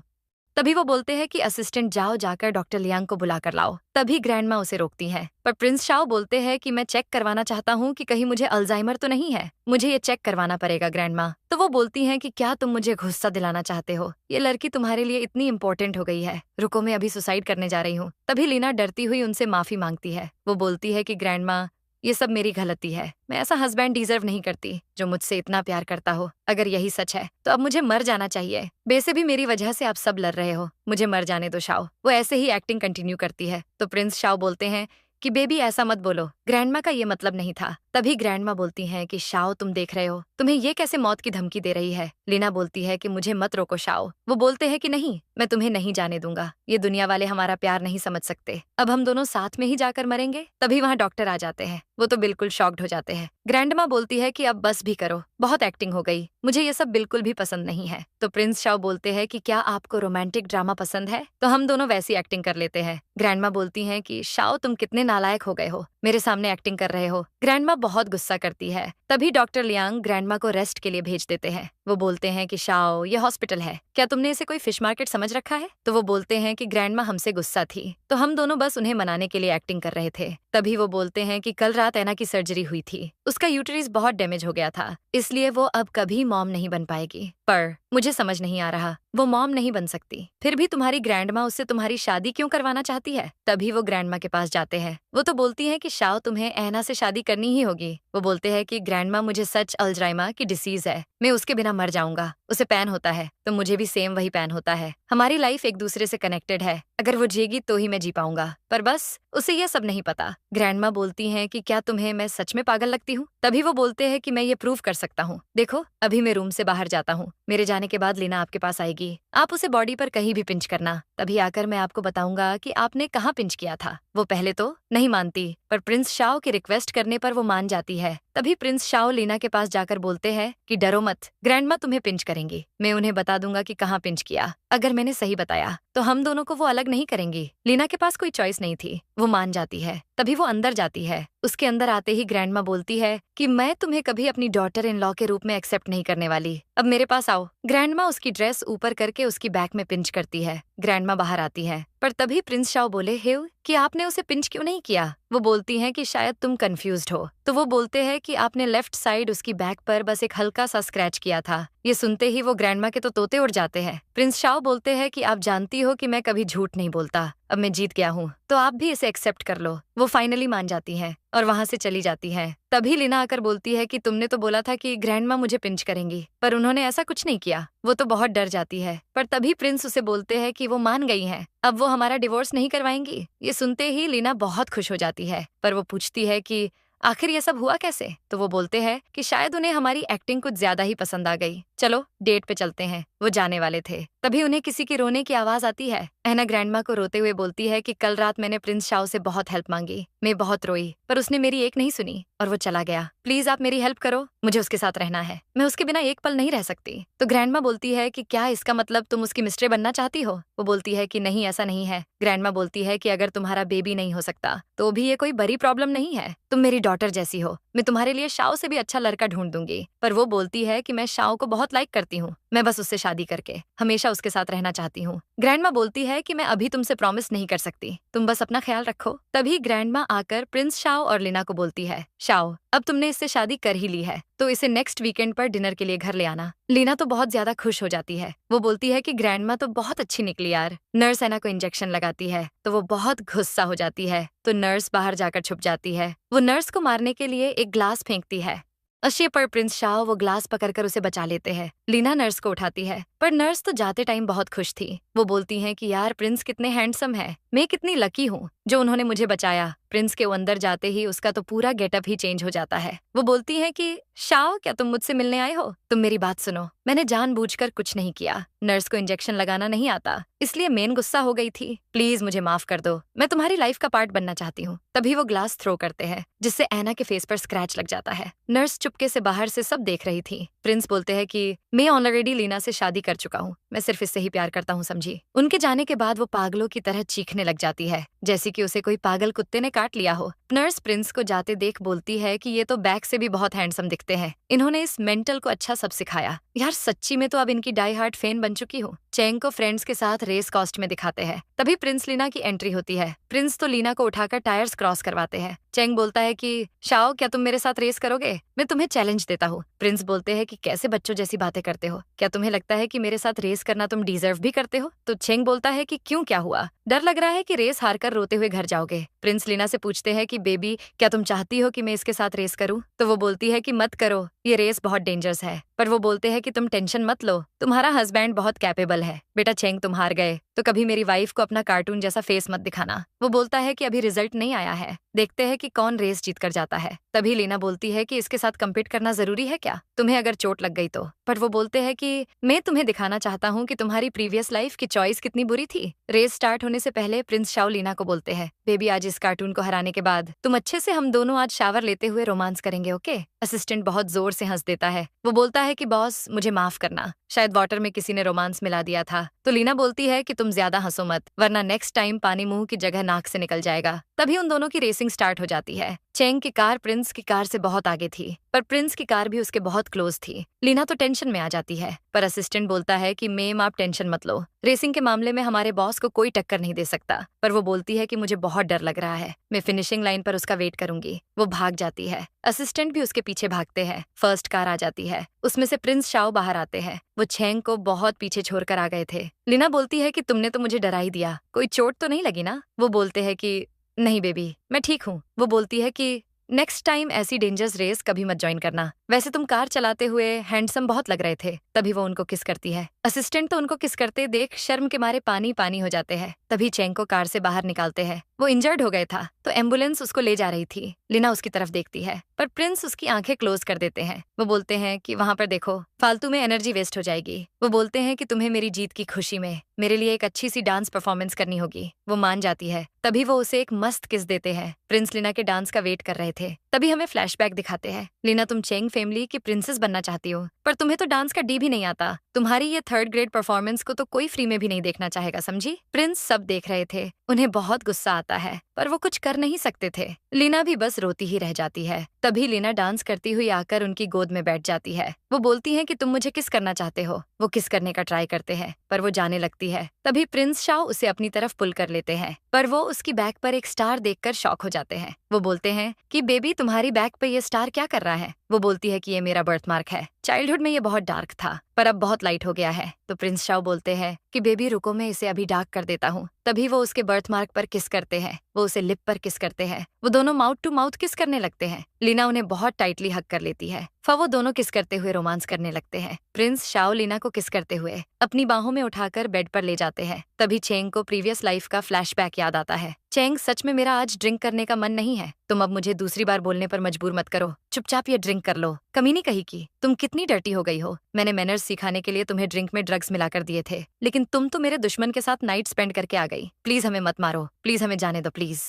A: तभी वो बोलते हैं कि असिस्टेंट जाओ, जाकर डॉक्टर लियांग को बुला कर लाओ। तभी ग्रैंडमा उसे रोकती है, पर प्रिंस शाओ बोलते हैं कि मैं चेक करवाना चाहता हूँ कि कहीं मुझे अल्जाइमर तो नहीं है, मुझे ये चेक करवाना पड़ेगा ग्रैंडमा। तो वो बोलती हैं कि क्या तुम मुझे गुस्सा दिलाना चाहते हो? ये लड़की तुम्हारे लिए इतनी इंपॉर्टेंट हो गई है, रुको मैं अभी सुसाइड करने जा रही हूँ। तभी लीना डरती हुई उनसे माफी मांगती है। वो बोलती है कि ग्रैंडमा, ये सब मेरी गलती है, मैं ऐसा हस्बैंड डिजर्व नहीं करती जो मुझसे इतना प्यार करता हो। अगर यही सच है तो अब मुझे मर जाना चाहिए। वैसे भी मेरी वजह से आप सब लड़ रहे हो, मुझे मर जाने दो शाओ। वो ऐसे ही एक्टिंग कंटिन्यू करती है। तो प्रिंस शाओ बोलते हैं कि बेबी ऐसा मत बोलो, ग्रैंडमा का ये मतलब नहीं था। तभी ग्रैंडमा बोलती हैं कि शाओ तुम देख रहे हो, तुम्हें ये कैसे मौत की धमकी दे रही है? लीना बोलती है कि मुझे मत रोको शाओ। वो बोलते हैं कि नहीं, मैं तुम्हें नहीं जाने दूंगा। ये दुनिया वाले हमारा प्यार नहीं समझ सकते, अब हम दोनों साथ में ही जाकर मरेंगे। तभी वहाँ डॉक्टर आ जाते हैं। वो तो बिल्कुल शॉक्ड हो जाते हैं। ग्रैंडमा बोलती है कि अब बस भी करो, बहुत एक्टिंग हो गई, मुझे ये सब बिल्कुल भी पसंद नहीं है। तो प्रिंस शाओ बोलते हैं कि क्या आपको रोमांटिक ड्रामा पसंद है? तो हम दोनों वैसी एक्टिंग कर लेते हैं। ग्रैंडमा बोलती हैं कि शाओ तुम कितने नालायक हो गए हो, मेरे सामने एक्टिंग कर रहे हो। ग्रैंडमा बहुत गुस्सा करती है। तभी डॉक्टर लियांग ग्रैंडमा को रेस्ट के लिए भेज देते हैं। वो बोलते हैं कि शाओ ये हॉस्पिटल है, क्या तुमने इसे कोई फिश मार्केट समझ रखा है? तो वो बोलते हैं कि ग्रैंडमा हमसे गुस्सा थी, तो हम दोनों बस उन्हें मनाने के लिए एक्टिंग कर रहे थे। तभी वो बोलते हैं कि कल रात ऐना की सर्जरी हुई थी, उसका यूटेरस बहुत डैमेज हो गया था, इसलिए वो अब कभी मॉम नहीं बन पाएगी। पर मुझे समझ नहीं आ रहा, वो मॉम नहीं बन सकती, फिर भी तुम्हारी ग्रैंडमा उससे तुम्हारी शादी क्यों करवाना चाहती है? तभी वो ग्रैंडमा के पास जाते हैं। वो तो बोलती हैं कि शाओ तुम्हें ऐना से शादी करनी ही होगी। वो बोलते हैं कि ग्रैंडमा मुझे सच अल्जाइमर की डिसीज है, मैं उसके बिना मर जाऊंगा। उसे पैन होता है तो मुझे भी सेम वही पैन होता है, हमारी लाइफ एक दूसरे से कनेक्टेड है, अगर वो जिएगी तो ही मैं जी पाऊंगा। पर बस उसे ये सब नहीं पता। ग्रैंडमा बोलती हैं कि क्या तुम्हें मैं सच में पागल लगती हूँ? तभी वो बोलते हैं कि मैं ये प्रूव कर सकता हूँ, देखो अभी मैं रूम से बाहर जाता हूँ, मेरे जाने के बाद लीना आपके पास आएगी, आप उसे बॉडी पर कहीं भी पिंच करना, तभी आकर मैं आपको बताऊंगा कि आपने कहाँ पिंच किया था। वो पहले तो नहीं मानती, पर प्रिंस शाओ की रिक्वेस्ट करने पर वो मान जाती है। तभी प्रिंस शाओ लीना के पास जाकर बोलते हैं कि डरो मत, ग्रैंडमा तुम्हें पिंच करेंगी, मैं उन्हें बता दूंगा कि कहाँ पिंच किया। अगर मैंने सही बताया तो हम दोनों को वो अलग नहीं करेंगी। लीना के पास कोई चॉइस नहीं थी, वो मान जाती है। तभी वो अंदर जाती है। उसके अंदर आते ही ग्रैंडमा बोलती है कि मैं तुम्हें कभी अपनी डॉटर इन लॉ के रूप में एक्सेप्ट नहीं करने वाली, अब मेरे पास आओ। ग्रैंडमा उसकी ड्रेस ऊपर करके उसकी बैक में पिंच करती है। ग्रैंडमा बाहर आती है, पर तभी प्रिंस शाओ बोले हेव कि आपने उसे पिंच क्यों नहीं किया? वो बोलती हैं कि शायद तुम कंफ्यूज्ड हो। तो वो बोलते हैं कि आपने लेफ्ट साइड उसकी बैक पर बस एक हल्का सा स्क्रैच किया था। ये सुनते ही वो ग्रैंडमा के तो तोते उड़ जाते हैं। प्रिंस शाओ बोलते हैं कि आप जानती हो कि मैं कभी झूठ नहीं बोलता, अब मैं जीत गया हूँ तो आप भी इसे एक्सेप्ट कर लो। वो फाइनली मान जाती हैं। और वहां से चली जाती है। तभी लीना आकर बोलती है कि तुमने तो बोला था कि ग्रैंडमा मुझे पिंच करेंगी, पर उन्होंने ऐसा कुछ नहीं किया। वो तो बहुत डर जाती है, पर तभी प्रिंस उसे बोलते हैं कि वो मान गई हैं, अब वो हमारा डिवोर्स नहीं करवाएंगी। ये सुनते ही लीना बहुत खुश हो जाती है, पर वो पूछती है कि आखिर ये सब हुआ कैसे? तो वो बोलते हैं कि शायद उन्हें हमारी एक्टिंग कुछ ज्यादा ही पसंद आ गई, चलो डेट पे चलते हैं। वो जाने वाले थे, तभी उन्हें किसी की रोने की आवाज आती है। एना ग्रैंडमा को रोते हुए बोलती है कि कल रात मैंने प्रिंस शाओ से बहुत हेल्प मांगी, मैं बहुत रोई, पर उसने मेरी एक नहीं सुनी और वो चला गया। प्लीज आप मेरी हेल्प करो, मुझे उसके साथ रहना है, मैं उसके बिना एक पल नहीं रह सकती। तो ग्रैंडमा बोलती है कि क्या इसका मतलब तुम उसकी मिस्ट्रे बनना चाहती हो? वो बोलती है कि नहीं, ऐसा नहीं है। ग्रैंडमा बोलती है कि अगर तुम्हारा बेबी नहीं हो सकता तो भी ये कोई बड़ी प्रॉब्लम नहीं है, तुम मेरी डॉटर जैसी हो, मैं तुम्हारे लिए शाओ से भी अच्छा लड़का ढूंढ दूंगी। पर वो बोलती है कि मैं शाओ को बहुत लाइक करती हूँ, मैं बस उससे शादी करके हमेशा उसके साथ रहना चाहती हूँ। ग्रैंडमा बोलती है कि मैं अभी तुमसे प्रॉमिस नहीं कर सकती, तुम बस अपना ख्याल रखो। तभी ग्रैंडमा आकर प्रिंस शाओ और लीना को बोलती है, शाओ अब तुमने इससे शादी कर ही ली है तो इसे नेक्स्ट वीकेंड पर डिनर के लिए घर ले आना। लीना तो बहुत ज्यादा खुश हो जाती है, वो बोलती है कि ग्रैंडमा तो बहुत अच्छी निकली यार। नर्स एना को इंजेक्शन लगाती है तो वो बहुत गुस्सा हो जाती है, तो नर्स बाहर जाकर छुप जाती है। वो नर्स को मारने के लिए एक ग्लास फेंकती है, अशे पर प्रिंस शाओ वो ग्लास पकड़कर उसे बचा लेते हैं। लीना नर्स को उठाती है, पर नर्स तो जाते टाइम बहुत खुश थी। वो बोलती हैं कि यार प्रिंस कितने हैंडसम है, मैं कितनी लकी हूँ जो उन्होंने मुझे बचाया। प्रिंस के अंदर जाते ही उसका तो पूरा गेटअप ही चेंज हो जाता है। वो बोलती हैं कि शाओ क्या तुम मुझसे मिलने आए हो? तुम मेरी बात सुनो, मैंने जानबूझकर कुछ नहीं किया, नर्स को इंजेक्शन लगाना नहीं आता इसलिए मेन गुस्सा हो गई थी, प्लीज मुझे माफ कर दो, मैं तुम्हारी लाइफ का पार्ट बनना चाहती हूँ। तभी वो ग्लास थ्रो करते हैं जिससे एना के फेस पर स्क्रैच लग जाता है। नर्स चुपके से बाहर से सब देख रही थी। प्रिंस बोलते हैं कि मैं ऑलरेडी लीना से शादी कर चुका हूँ, मैं सिर्फ इससे ही प्यार करता हूँ, समझी। उनके जाने के बाद वो पागलों की तरह चीखने लग जाती है, जैसे कि उसे कोई पागल कुत्ते ने काट लिया हो। नर्स प्रिंस को जाते देख बोलती है कि ये तो बैक से भी बहुत हैंडसम दिखते हैं, इन्होंने इस मेंटल को अच्छा सब सिखाया। यार सच्ची में तो अब इनकी डाई हार्ट फैन बन चुकी हूँ। चेंग को फ्रेंड्स के साथ रेस कॉस्ट में दिखाते हैं, तभी प्रिंस लीना की एंट्री होती है। प्रिंस तो लीना को उठाकर टायर्स क्रॉस करवाते हैं। चेंग बोलता है कि शाओ क्या तुम मेरे साथ रेस करोगे? मैं तुम्हें चैलेंज देता हूँ। प्रिंस बोलते हैं कि कैसे बच्चों जैसी बातें करते हो, क्या तुम्हें लगता है कि मेरे साथ रेस करना तुम डिजर्व भी करते हो? तो चेंग बोलता है कि क्यों, क्या हुआ? डर लग रहा है कि रेस हारकर रोते हुए घर जाओगे। प्रिंस लीना से पूछते हैं कि बेबी क्या तुम चाहती हो कि मैं इसके साथ रेस करूं? तो वो बोलती है कि मत करो, ये रेस बहुत डेंजरस है। पर वो बोलते हैं कि तुम टेंशन मत लो, तुम्हारा हस्बैंड बहुत कैपेबल है। बेटा चेंग तुम हार गए तो कभी मेरी वाइफ को अपना कार्टून जैसा फेस मत दिखाना। वो बोलता है कि अभी रिजल्ट नहीं आया है, देखते हैं कि कौन रेस जीत कर जाता है। तभी लीना बोलती है कि इसके साथ कम्पीट करना जरूरी है क्या, तुम्हें अगर चोट लग गई तो? पर वो बोलते हैं कि मैं तुम्हें दिखाना चाहता हूँ कि तुम्हारी प्रीवियस लाइफ की चॉइस कितनी बुरी थी। रेस स्टार्ट होने से पहले प्रिंस शाओ लीना को बोलते हैं, बेबी आज इस कार्टून को हराने के बाद तुम अच्छे से हम दोनों आज शावर लेते हुए रोमांस करेंगे, ओके? असिस्टेंट बहुत जोर से हंस देता है। वो बोलता है कि बॉस मुझे माफ करना, शायद वाटर में किसी ने रोमांस मिला दिया था। तो लीना बोलती है कि तुम ज्यादा हंसो मत, वरना नेक्स्ट टाइम पानी मुंह की जगह नाक से निकल जाएगा। तभी उन दोनों की रेसिंग स्टार्ट हो जाती है। चेंग की कार प्रिंस की कार से बहुत आगे थी, पर प्रिंस की कार भी उसके बहुत क्लोज थी। लीना तो टेंशन में आ जाती है, पर असिस्टेंट बोलता है कि मेम आप टेंशन मत लो, रेसिंग के मामले में हमारे बॉस को कोई टक्कर नहीं दे सकता। पर वो बोलती है कि मुझे बहुत डर लग रहा है, मैं फिनिशिंग लाइन पर उसका वेट करूंगी। वो भाग जाती है, असिस्टेंट भी उसके पीछे भागते हैं। फर्स्ट कार आ जाती है, उसमें से प्रिंस शाओ बाहर आते हैं। वो चेंग को बहुत पीछे छोड़कर आ गए थे। लीना बोलती है कि तुमने तो मुझे डरा ही दिया, कोई चोट तो नहीं लगी ना? वो बोलते हैं कि नहीं बेबी मैं ठीक हूँ। वो बोलती है कि नेक्स्ट टाइम ऐसी डेंजरस रेस कभी मत ज्वाइन करना, वैसे तुम कार चलाते हुए हैंडसम बहुत लग रहे थे। तभी वो उनको किस करती है। असिस्टेंट तो उनको किस करते देख शर्म के मारे पानी पानी हो जाते हैं। तभी चेंग को कार से बाहर निकालते हैं, वो इंजर्ड हो गए था तो एम्बुलेंस उसको ले जा रही थी। लीना उसकी तरफ देखती है, पर प्रिंस उसकी आंखें क्लोज कर देते हैं। वो बोलते हैं कि वहां पर देखो, फालतू में एनर्जी वेस्ट हो जाएगी। वो बोलते हैं कि तुम्हें मेरी जीत की खुशी में मेरे लिए एक अच्छी सी डांस परफॉर्मेंस करनी होगी। वो मान जाती है। तभी वो उसे एक मस्त किस देते हैं। प्रिंस लीना के डांस का वेट कर रहे थे। तभी हमें फ्लैशबैक दिखाते हैं। लीना तुम चेंग फैमिली की प्रिंसेस बनना चाहती हो, पर तुम्हें तो डांस का डी भी नहीं आता। तुम्हारी ये थर्ड ग्रेड परफॉर्मेंस को तो कोई फ्री में भी नहीं देखना चाहेगा, समझी? प्रिंस सब देख रहे थे, उन्हें बहुत गुस्सा आता है, पर वो कुछ कर नहीं सकते थे। लीना भी बस रोती ही रह जाती है। तभी लीना डांस करती हुई आकर उनकी गोद में बैठ जाती है। वो बोलती है कि तुम मुझे किस करना चाहते हो। वो किस करने का ट्राई करते हैं, पर वो जाने लगती है। तभी प्रिंस शाओ उसे अपनी तरफ पुल कर लेते हैं, पर वो उसकी बैक पर एक स्टार देखकर शॉक हो जाते हैं। वो बोलते हैं कि बेबी तुम्हारी बैक पे ये स्टार क्या कर रहा है? वो बोलती है कि ये मेरा बर्थ मार्क है, चाइल्डहुड में ये बहुत डार्क था, पर अब बहुत लाइट हो गया है। तो प्रिंस शाओ बोलते हैं कि बेबी रुको, मैं इसे अभी डार्क कर देता हूँ। तभी वो उसके बर्थ मार्क पर किस करते हैं, वो उसे लिप पर किस करते हैं, वो दोनों माउथ टू माउथ किस करने लगते हैं। लीना उन्हें बहुत टाइटली हक कर लेती है, फिर वो दोनों किस करते हुए रोमांस करने लगते हैं। प्रिंस शाओ लीना को किस करते हुए अपनी बाहों में उठाकर बेड पर ले जाते हैं। तभी चेंग को प्रीवियस लाइफ का फ्लैशबैक याद आता है। चेंग, सच में मेरा आज ड्रिंक करने का मन नहीं है। तुम अब मुझे दूसरी बार बोलने पर मजबूर मत करो, चुपचाप ये ड्रिंक कर लो। कमीनी कही की, तुम कितनी डर्टी हो गई हो। मैंने मैनर्स सिखाने के लिए तुम्हें ड्रिंक में ड्रग्स मिलाकर दिए थे, लेकिन तुम तो मेरे दुश्मन के साथ नाइट स्पेंड करके आ गई। प्लीज हमें मत मारो, प्लीज हमें जाने दो प्लीज।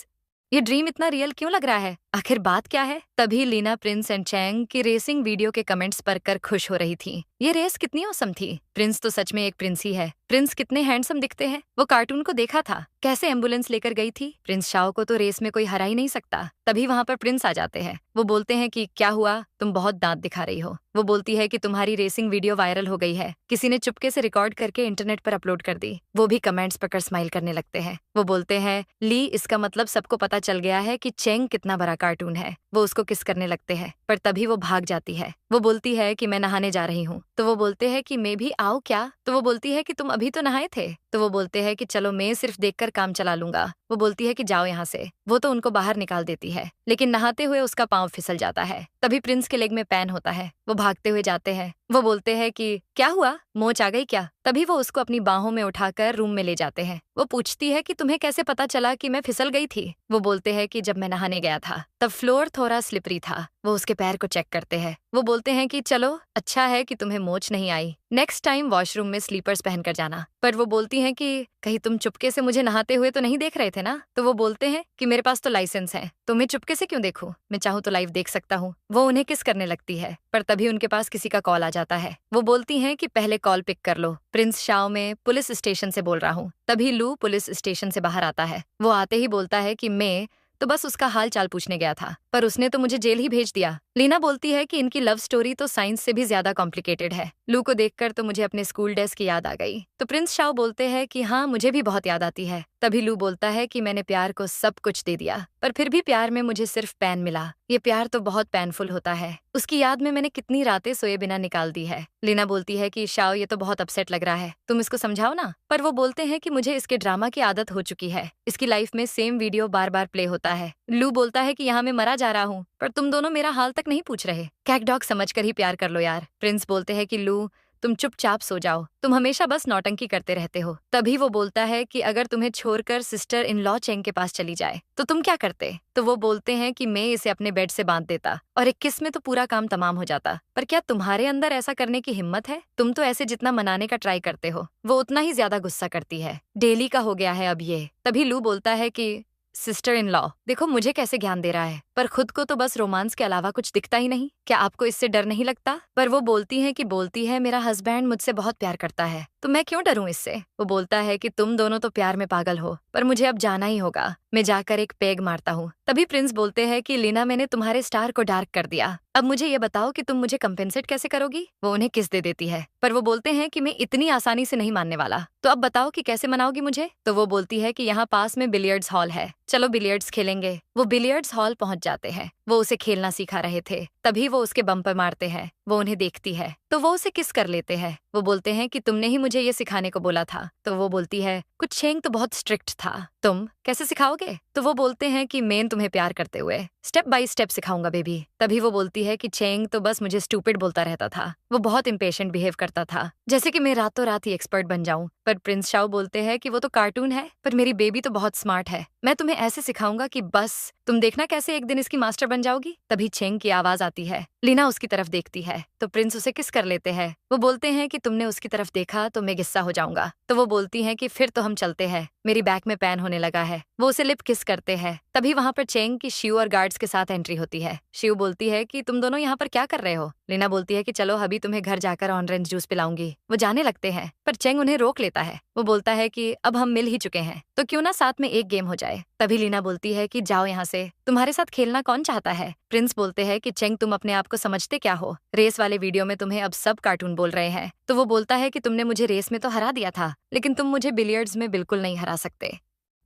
A: ये ड्रीम इतना रियल क्यों लग रहा है? आखिर बात क्या है? तभी लीना प्रिंस एंड चैंग की रेसिंग वीडियो के कमेंट्स पढ़कर खुश हो रही थी। ये रेस कितनी औसम थी। प्रिंस तो सच में एक प्रिंस ही है। प्रिंस कितने हैंडसम दिखते हैं। वो कार्टून को देखा था, कैसे एम्बुलेंस लेकर गई थी। प्रिंस शाओ को तो रेस में कोई हरा ही नहीं सकता। तभी वहां पर प्रिंस आ जाते हैं। वो बोलते हैं कि क्या हुआ, तुम बहुत दांत दिखा रही हो। वो बोलती है कि तुम्हारी रेसिंग वीडियो वायरल हो गई है, किसी ने चुपके से रिकॉर्ड करके इंटरनेट पर अपलोड कर दी। वो भी कमेंट्स पढ़कर स्माइल करने लगते हैं। वो बोलते हैं, ली, इसका मतलब सबको पता चल गया है कि चेंग कितना बड़ा कार्टून है। वो उसको किस करने लगते हैं, पर तभी वो भाग जाती है। वो बोलती है कि मैं नहाने जा रही हूँ। तो वो बोलते हैं कि मैं भी आऊँ क्या? तो वो बोलती है कि तुम अभी तो नहाए थे। तो वो बोलते हैं कि चलो मैं सिर्फ देखकर काम चला लूंगा। वो बोलती है कि जाओ यहाँ से। वो तो उनको बाहर निकाल देती है, लेकिन नहाते हुए उसका पाँव फिसल जाता है। तभी प्रिंस के लेग में पैन होता है। वो भागते हुए जाते हैं। वो बोलते हैं कि क्या हुआ, मोच आ गई क्या? तभी वो उसको अपनी बाहों में उठाकर रूम में ले जाते हैं। वो पूछती है कि तुम्हें कैसे पता चला कि मैं फिसल गई थी? वो बोलते हैं कि जब मैं नहाने गया था तब फ्लोर थोड़ा स्लिपरी था। वो उसके पैर को चेक करते हैं। वो बोलते हैं कि चलो अच्छा है कि तुम्हें मोच नहीं आई, नेक्स्ट टाइम वॉशरूम में स्लीपर्स पहनकर जाना। पर वो बोलती हैं कि कहीं तुम चुपके से मुझे नहाते हुए तो नहीं देख रहे थे ना? तो वो बोलते हैं कि मेरे पास तो लाइसेंस है, तुम्हें चुपके से क्यों देखूं? मैं चाहूँ तो लाइव देख सकता हूँ। वो उन्हें किस करने लगती है, पर तभी उनके पास किसी का कॉल आ जाता है। वो बोलती हैं कि पहले कॉल पिक कर लो। प्रिंस शाओ, में पुलिस स्टेशन से बोल रहा हूँ। तभी लू पुलिस स्टेशन से बाहर आता है। वो आते ही बोलता है कि मैं तो बस उसका हाल चाल पूछने गया था, पर उसने तो मुझे जेल ही भेज दिया। लीना बोलती है कि इनकी लव स्टोरी तो साइंस से भी ज्यादा कॉम्प्लिकेटेड है। लू को देखकर तो मुझे अपने स्कूल डेज की याद आ गई। तो प्रिंस शाओ बोलते हैं कि हाँ, मुझे भी बहुत याद आती है। तभी लू बोलता है कि मैंने प्यार को सब कुछ दे दिया, पर फिर भी प्यार में मुझे सिर्फ पैन मिला। ये प्यार तो बहुत पैनफुल होता है। उसकी याद में मैंने कितनी रातें सोए बिना निकाल दी है। लीना बोलती है कि शाओ, ये तो बहुत अपसेट लग रहा है, तुम इसको समझाओ ना। पर वो बोलते हैं कि मुझे इसके ड्रामा की आदत हो चुकी है। इसकी लाइफ में सेम वीडियो बार बार प्ले होता है। लू बोलता है कि यहाँ मैं मरा जा रहा हूँ, पर तुम दोनों मेरा हाल तक नहीं पूछ रहे। कैट डॉग समझकर ही प्यार कर लो यार। प्रिंस बोलते हैं कि लू, तुम चुपचाप सो जाओ, तुम हमेशा बस नौटंकी करते रहते हो। तभी वो बोलता है कि अगर तुम्हें छोड़कर सिस्टर इन लॉ चेंग के पास चली जाए तो तुम क्या करते? तो वो बोलते हैं कि मैं इसे अपने बेड से बांध देता और एक किस में तो पूरा काम तमाम हो जाता। पर क्या तुम्हारे अंदर ऐसा करने की हिम्मत है? तुम तो ऐसे जितना मनाने का ट्राई करते हो, वो उतना ही ज्यादा गुस्सा करती है। डेली का हो गया है अब ये। तभी लू बोलता है कि सिस्टर इन लॉ, देखो मुझे कैसे ज्ञान दे रहा है, पर खुद को तो बस रोमांस के अलावा कुछ दिखता ही नहीं। क्या आपको इससे डर नहीं लगता? पर वो बोलती है मेरा हस्बैंड मुझसे बहुत प्यार करता है, तो मैं क्यों डरूं इससे? वो बोलता है कि तुम दोनों तो प्यार में पागल हो, पर मुझे अब जाना ही होगा। मैं जाकर एक पेग मारता हूँ। तभी प्रिंस बोलते हैं कि लीना, मैंने तुम्हारे स्टार को डार्क कर दिया। अब मुझे ये बताओ कि तुम मुझे कंपेंसेट कैसे करोगी? वो उन्हें किस दे देती है, पर वो बोलते हैं कि मैं इतनी आसानी से नहीं मानने वाला। तो अब बताओ कि कैसे मनाओगी मुझे? तो वो बोलती है कि यहाँ पास में बिलियर्ड्स हॉल है, चलो बिलियर्ड्स खेलेंगे। वो बिलियर्ड्स हॉल पहुंच जाते हैं। वो उसे खेलना सिखा रहे थे। तभी वो उसके बम पर मारते हैं। वो उन्हें देखती है तो वो उसे किस कर लेते हैं। वो बोलते हैं कि तुमने ही मुझे ये सिखाने को बोला था। तो वो बोलती है, कुछ चेंग तो बहुत स्ट्रिक्ट था, तुम कैसे सिखाओगे? तो वो बोलते हैं कि मैं तुम्हें प्यार करते हुए स्टेप बाय स्टेप सिखाऊंगा बेबी। तभी वो बोलती है कि चेंग तो बस मुझे स्टूपिड बोलता रहता था, वो बहुत इम्पेशेंट बिहेव करता था, जैसे कि मैं रातों रात ही एक्सपर्ट बन जाऊं। पर प्रिंस शाओ बोलते हैं कि वो तो कार्टून है, पर मेरी बेबी तो बहुत स्मार्ट है। मैं तुम्हें ऐसे सिखाऊंगा कि बस तुम देखना कैसे एक दिन इसकी मास्टर बन जाओगी। तभी चेंग की आवाज आती है। लीना उसकी तरफ देखती है तो प्रिंस उसे किस कर लेते हैं। वो बोलते हैं कि तुमने उसकी तरफ देखा तो मैं गुस्सा हो जाऊंगा। तो वो बोलती हैं कि फिर तो हम चलते हैं, मेरी बैक में पैन होने लगा है। वो उसे लिप किस करते हैं। तभी वहां पर चेंग की शिव और गार्ड्स के साथ एंट्री होती है। शिव बोलती है कि तुम दोनों यहाँ पर क्या कर रहे हो? लीना बोलती है कि चलो अभी तुम्हें घर जाकर ऑरेंज जूस पिलाऊंगी। वो जाने लगते हैं पर चेंग उन्हें रोक लेता है। वो बोलता है कि अब हम मिल ही चुके हैं तो क्यों ना साथ में एक गेम हो जाए। तभी लीना बोलती है कि जाओ यहाँ से, तुम्हारे साथ खेलना कौन चाहता है। प्रिंस बोलते हैं कि चेंग, तुम अपने आप को समझते क्या हो? रेस वाले वीडियो में तुम्हें अब सब कार्टून बोल रहे हैं। तो वो बोलता है कि तुमने मुझे रेस में तो हरा दिया था, लेकिन तुम मुझे बिलियर्ड्स में बिल्कुल नहीं हरा सकते।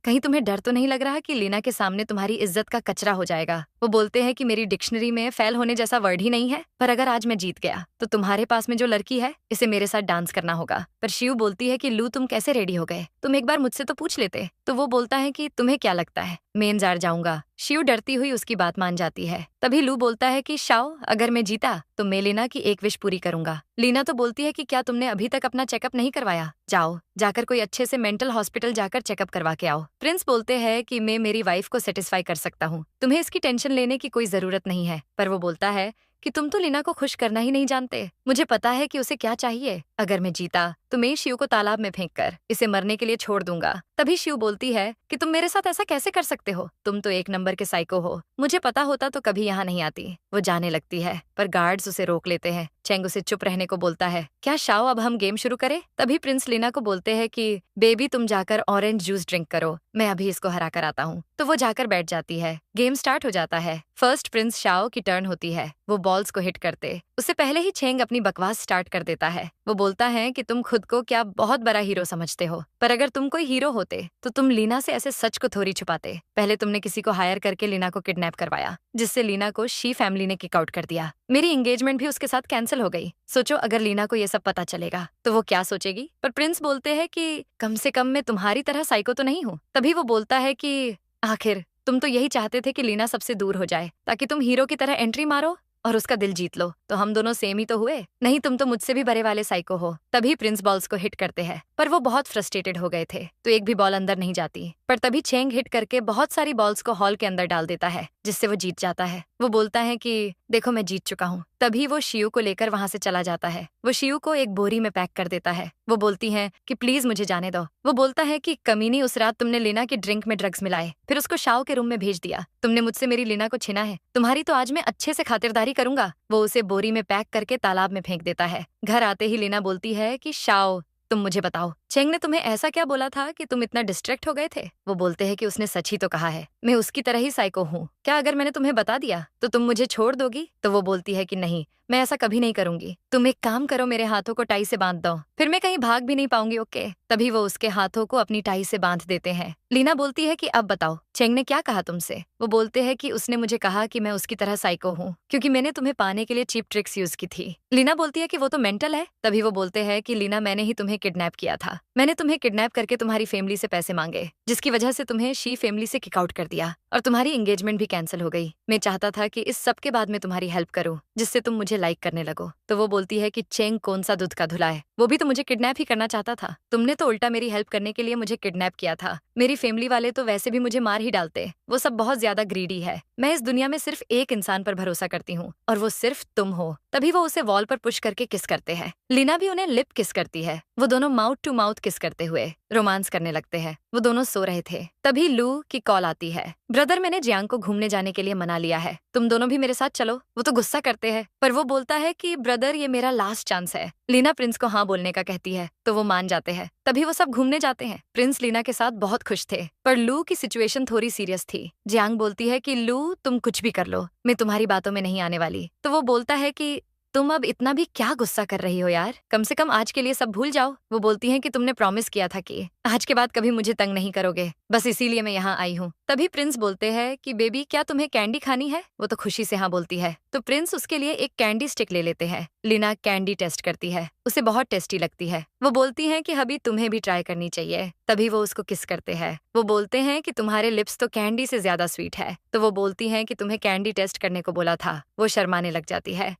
A: कहीं तुम्हें डर तो नहीं लग रहा कि लीना के सामने तुम्हारी इज्जत का कचरा हो जाएगा? वो बोलते हैं कि मेरी डिक्शनरी में फेल होने जैसा वर्ड ही नहीं है, पर अगर आज मैं जीत गया तो तुम्हारे पास में जो लड़की है इसे मेरे साथ डांस करना होगा। पर शिव बोलती है कि लू तुम कैसे रेडी हो गए? तुम एक बार मुझसे तो पूछ लेते। तो वो बोलता है कि तुम्हें क्या लगता है मैं इंजार जाऊंगा? शिव डरती हुई उसकी बात मान जाती है। तभी लू बोलता है कि शाओ, अगर मैं जीता तो मैं लीना की एक विश पूरी करूंगा। लीना तो बोलती है कि क्या तुमने अभी तक अपना चेकअप नहीं करवाया? जाओ, जाकर कोई अच्छे से मेंटल हॉस्पिटल जाकर चेकअप करवा के आओ। प्रिंस बोलते हैं कि मैं मेरी वाइफ को सेटिस्फाई कर सकता हूँ, तुम्हें इसकी टेंशन लेने की कोई जरूरत नहीं है। पर वो बोलता है कि तुम तो लीना को खुश करना ही नहीं जानते। मुझे पता है कि उसे क्या चाहिए। अगर मैं जीता तो मैं शिव को तालाब में फेंककर इसे मरने के लिए छोड़ दूंगा। तभी शिव बोलती है कि तुम मेरे साथ ऐसा कैसे कर सकते हो? तुम तो एक नंबर के साइको हो। मुझे पता होता तो कभी यहाँ नहीं आती। वो जाने लगती है पर गार्ड्स उसे रोक लेते हैं। चेंग उसे चुप रहने को बोलता है। क्या शाओ, अब हम गेम शुरू करें? तभी प्रिंस लीना को बोलते हैं कि बेबी तुम जाकर ऑरेंज जूस ड्रिंक करो, मैं अभी इसको हरा कर आता हूँ। तो वो जाकर बैठ जाती है। गेम स्टार्ट हो जाता है। फर्स्ट प्रिंस शाओ की टर्न होती है। वो बॉल्स को हिट करते उससे पहले ही चेंग अपनी बकवास स्टार्ट कर देता है। वो बोलता है कि तुम खुद को क्या बहुत बड़ा हीरो समझते हो, पर अगर तुम कोई हीरो होते तो तुम लीना से ऐसे सच को थोड़ी छुपाते। पहले तुमने किसी को हायर करके लीना को किडनैप करवाया, जिससे लीना को शी फैमिली ने किक आउट कर दिया। मेरी एंगेजमेंट भी उसके साथ कैंसिल हो गई। सोचो अगर लीना को ये सब पता चलेगा तो वो क्या सोचेगी? पर प्रिंस बोलते हैं कि कम से कम मैं तुम्हारी तरह साइको तो नहीं हूँ। तभी वो बोलता है कि आखिर तुम तो यही चाहते थे कि लीना सबसे दूर हो जाए ताकि तुम हीरो की तरह एंट्री मारो और उसका दिल जीत लो। तो हम दोनों सेम ही तो हुए। नहीं, तुम तो मुझसे भी बड़े वाले साइको हो। तभी प्रिंस बॉल्स को हिट करते हैं, पर वो बहुत फ्रस्ट्रेटेड हो गए थे तो एक भी बॉल अंदर नहीं जाती। पर तभी चेंग हिट करके बहुत सारी बॉल्स को हॉल के अंदर डाल देता है, जिससे वो जीत जाता है। वो बोलता है कि देखो मैं जीत चुका हूँ। तभी वो शिव को लेकर वहां से चला जाता है। वो शिव को एक बोरी में पैक कर देता है। वो बोलती है कि प्लीज मुझे जाने दो। वो बोलता है कि कमीनी, उस रात तुमने लीना के ड्रिंक में ड्रग्स मिलाए, फिर उसको शाओ के रूम में भेज दिया। तुमने मुझसे मेरी लीना को छीना है। तुम्हारी तो आज मैं अच्छे से खातिरदारी करूंगा। वो उसे बोरी में पैक करके तालाब में फेंक देता है। घर आते ही लीना बोलती है कि शाओ, तुम मुझे बताओ, चेंग ने तुम्हें ऐसा क्या बोला था कि तुम इतना डिस्ट्रैक्ट हो गए थे? वो बोलते हैं कि उसने सच ही तो कहा है, मैं उसकी तरह ही साइको हूँ। क्या अगर मैंने तुम्हें बता दिया तो तुम मुझे छोड़ दोगी? तो वो बोलती है कि नहीं, मैं ऐसा कभी नहीं करूंगी। तुम एक काम करो, मेरे हाथों को टाई से बांध दो, फिर मैं कहीं भाग भी नहीं पाऊंगी। ओके? तभी वो उसके हाथों को अपनी टाई से बांध देते हैं। लीना बोलती है कि अब बताओ चेंग ने क्या कहा तुमसे? वो बोलते हैं कि उसने मुझे कहा कि मैं उसकी तरह साइको हूँ क्योंकि मैंने तुम्हें पाने के लिए चीप ट्रिक्स यूज की थी। लीना बोलती है कि वो तो मेंटल है। तभी वो बोलते हैं कि लीना, मैंने ही तुम्हें किडनैप किया था। मैंने तुम्हें किडनैप करके तुम्हारी फैमिली से पैसे मांगे, जिसकी वजह से तुम्हें शी फैमिली से किक आउट कर दिया और तुम्हारी एंगेजमेंट भी कैंसिल हो गई। मैं चाहता था कि इस सब के बाद मैं तुम्हारी हेल्प करूं, जिससे तुम मुझे लाइक करने लगो। तो वो बोलती है कि चेंग कौन सा दूध का धुला है, वो भी तो मुझे किडनैप ही करना चाहता था। तुमने तो उल्टा मेरी हेल्प करने के लिए मुझे किडनैप किया था। मेरी फैमिली वाले तो वैसे भी मुझे मार ही डालते। वो सब बहुत ज्यादा ग्रीडी है। मैं इस दुनिया में सिर्फ एक इंसान पर भरोसा करती हूँ और वो सिर्फ तुम हो। तभी वो उसे वॉल पर पुश करके किस करते हैं। लीना भी उन्हें लिप किस करती है। वो दोनों माउथ टू माउथ किस करते हुए रोमांस करने लगते हैं। वो दोनों सो रहे थे। तभी लू की कॉल आती है। ब्रदर, मैंने जियांग को घूमने जाने के लिए मना लिया है, तुम दोनों भी मेरे साथ चलो। वो तो गुस्सा करते हैं, पर वो बोलता है कि ब्रदर, ये मेरा लास्ट चांस है। लीना प्रिंस को हाँ बोलने का कहती है तो वो मान जाते हैं। तभी वो सब घूमने जाते हैं। प्रिंस लीना के साथ बहुत खुश थे, पर लू की सिचुएशन थोड़ी सीरियस थी। जियांग बोलती है कि लू, तुम कुछ भी कर लो, मैं तुम्हारी बातों में नहीं आने वाली। तो वो बोलता है कि तुम अब इतना भी क्या गुस्सा कर रही हो यार, कम से कम आज के लिए सब भूल जाओ। वो बोलती हैं कि तुमने प्रॉमिस किया था कि आज के बाद कभी मुझे तंग नहीं करोगे, बस इसीलिए मैं यहाँ आई हूँ। तभी प्रिंस बोलते हैं कि बेबी, क्या तुम्हें कैंडी खानी है? वो तो खुशी से हाँ बोलती है। तो प्रिंस उसके लिए एक कैंडी स्टिक ले लेते हैं। लीना कैंडी टेस्ट करती है, उसे बहुत टेस्टी लगती है। वो बोलती हैं कि हबी, तुम्हें भी ट्राई करनी चाहिए। तभी वो उसको किस करते हैं। वो बोलते हैं कि तुम्हारे लिप्स तो कैंडी से ज्यादा स्वीट है। तो वो बोलती हैं कि तुम्हें कैंडी टेस्ट करने को बोला था। वो शर्माने लग जाती है।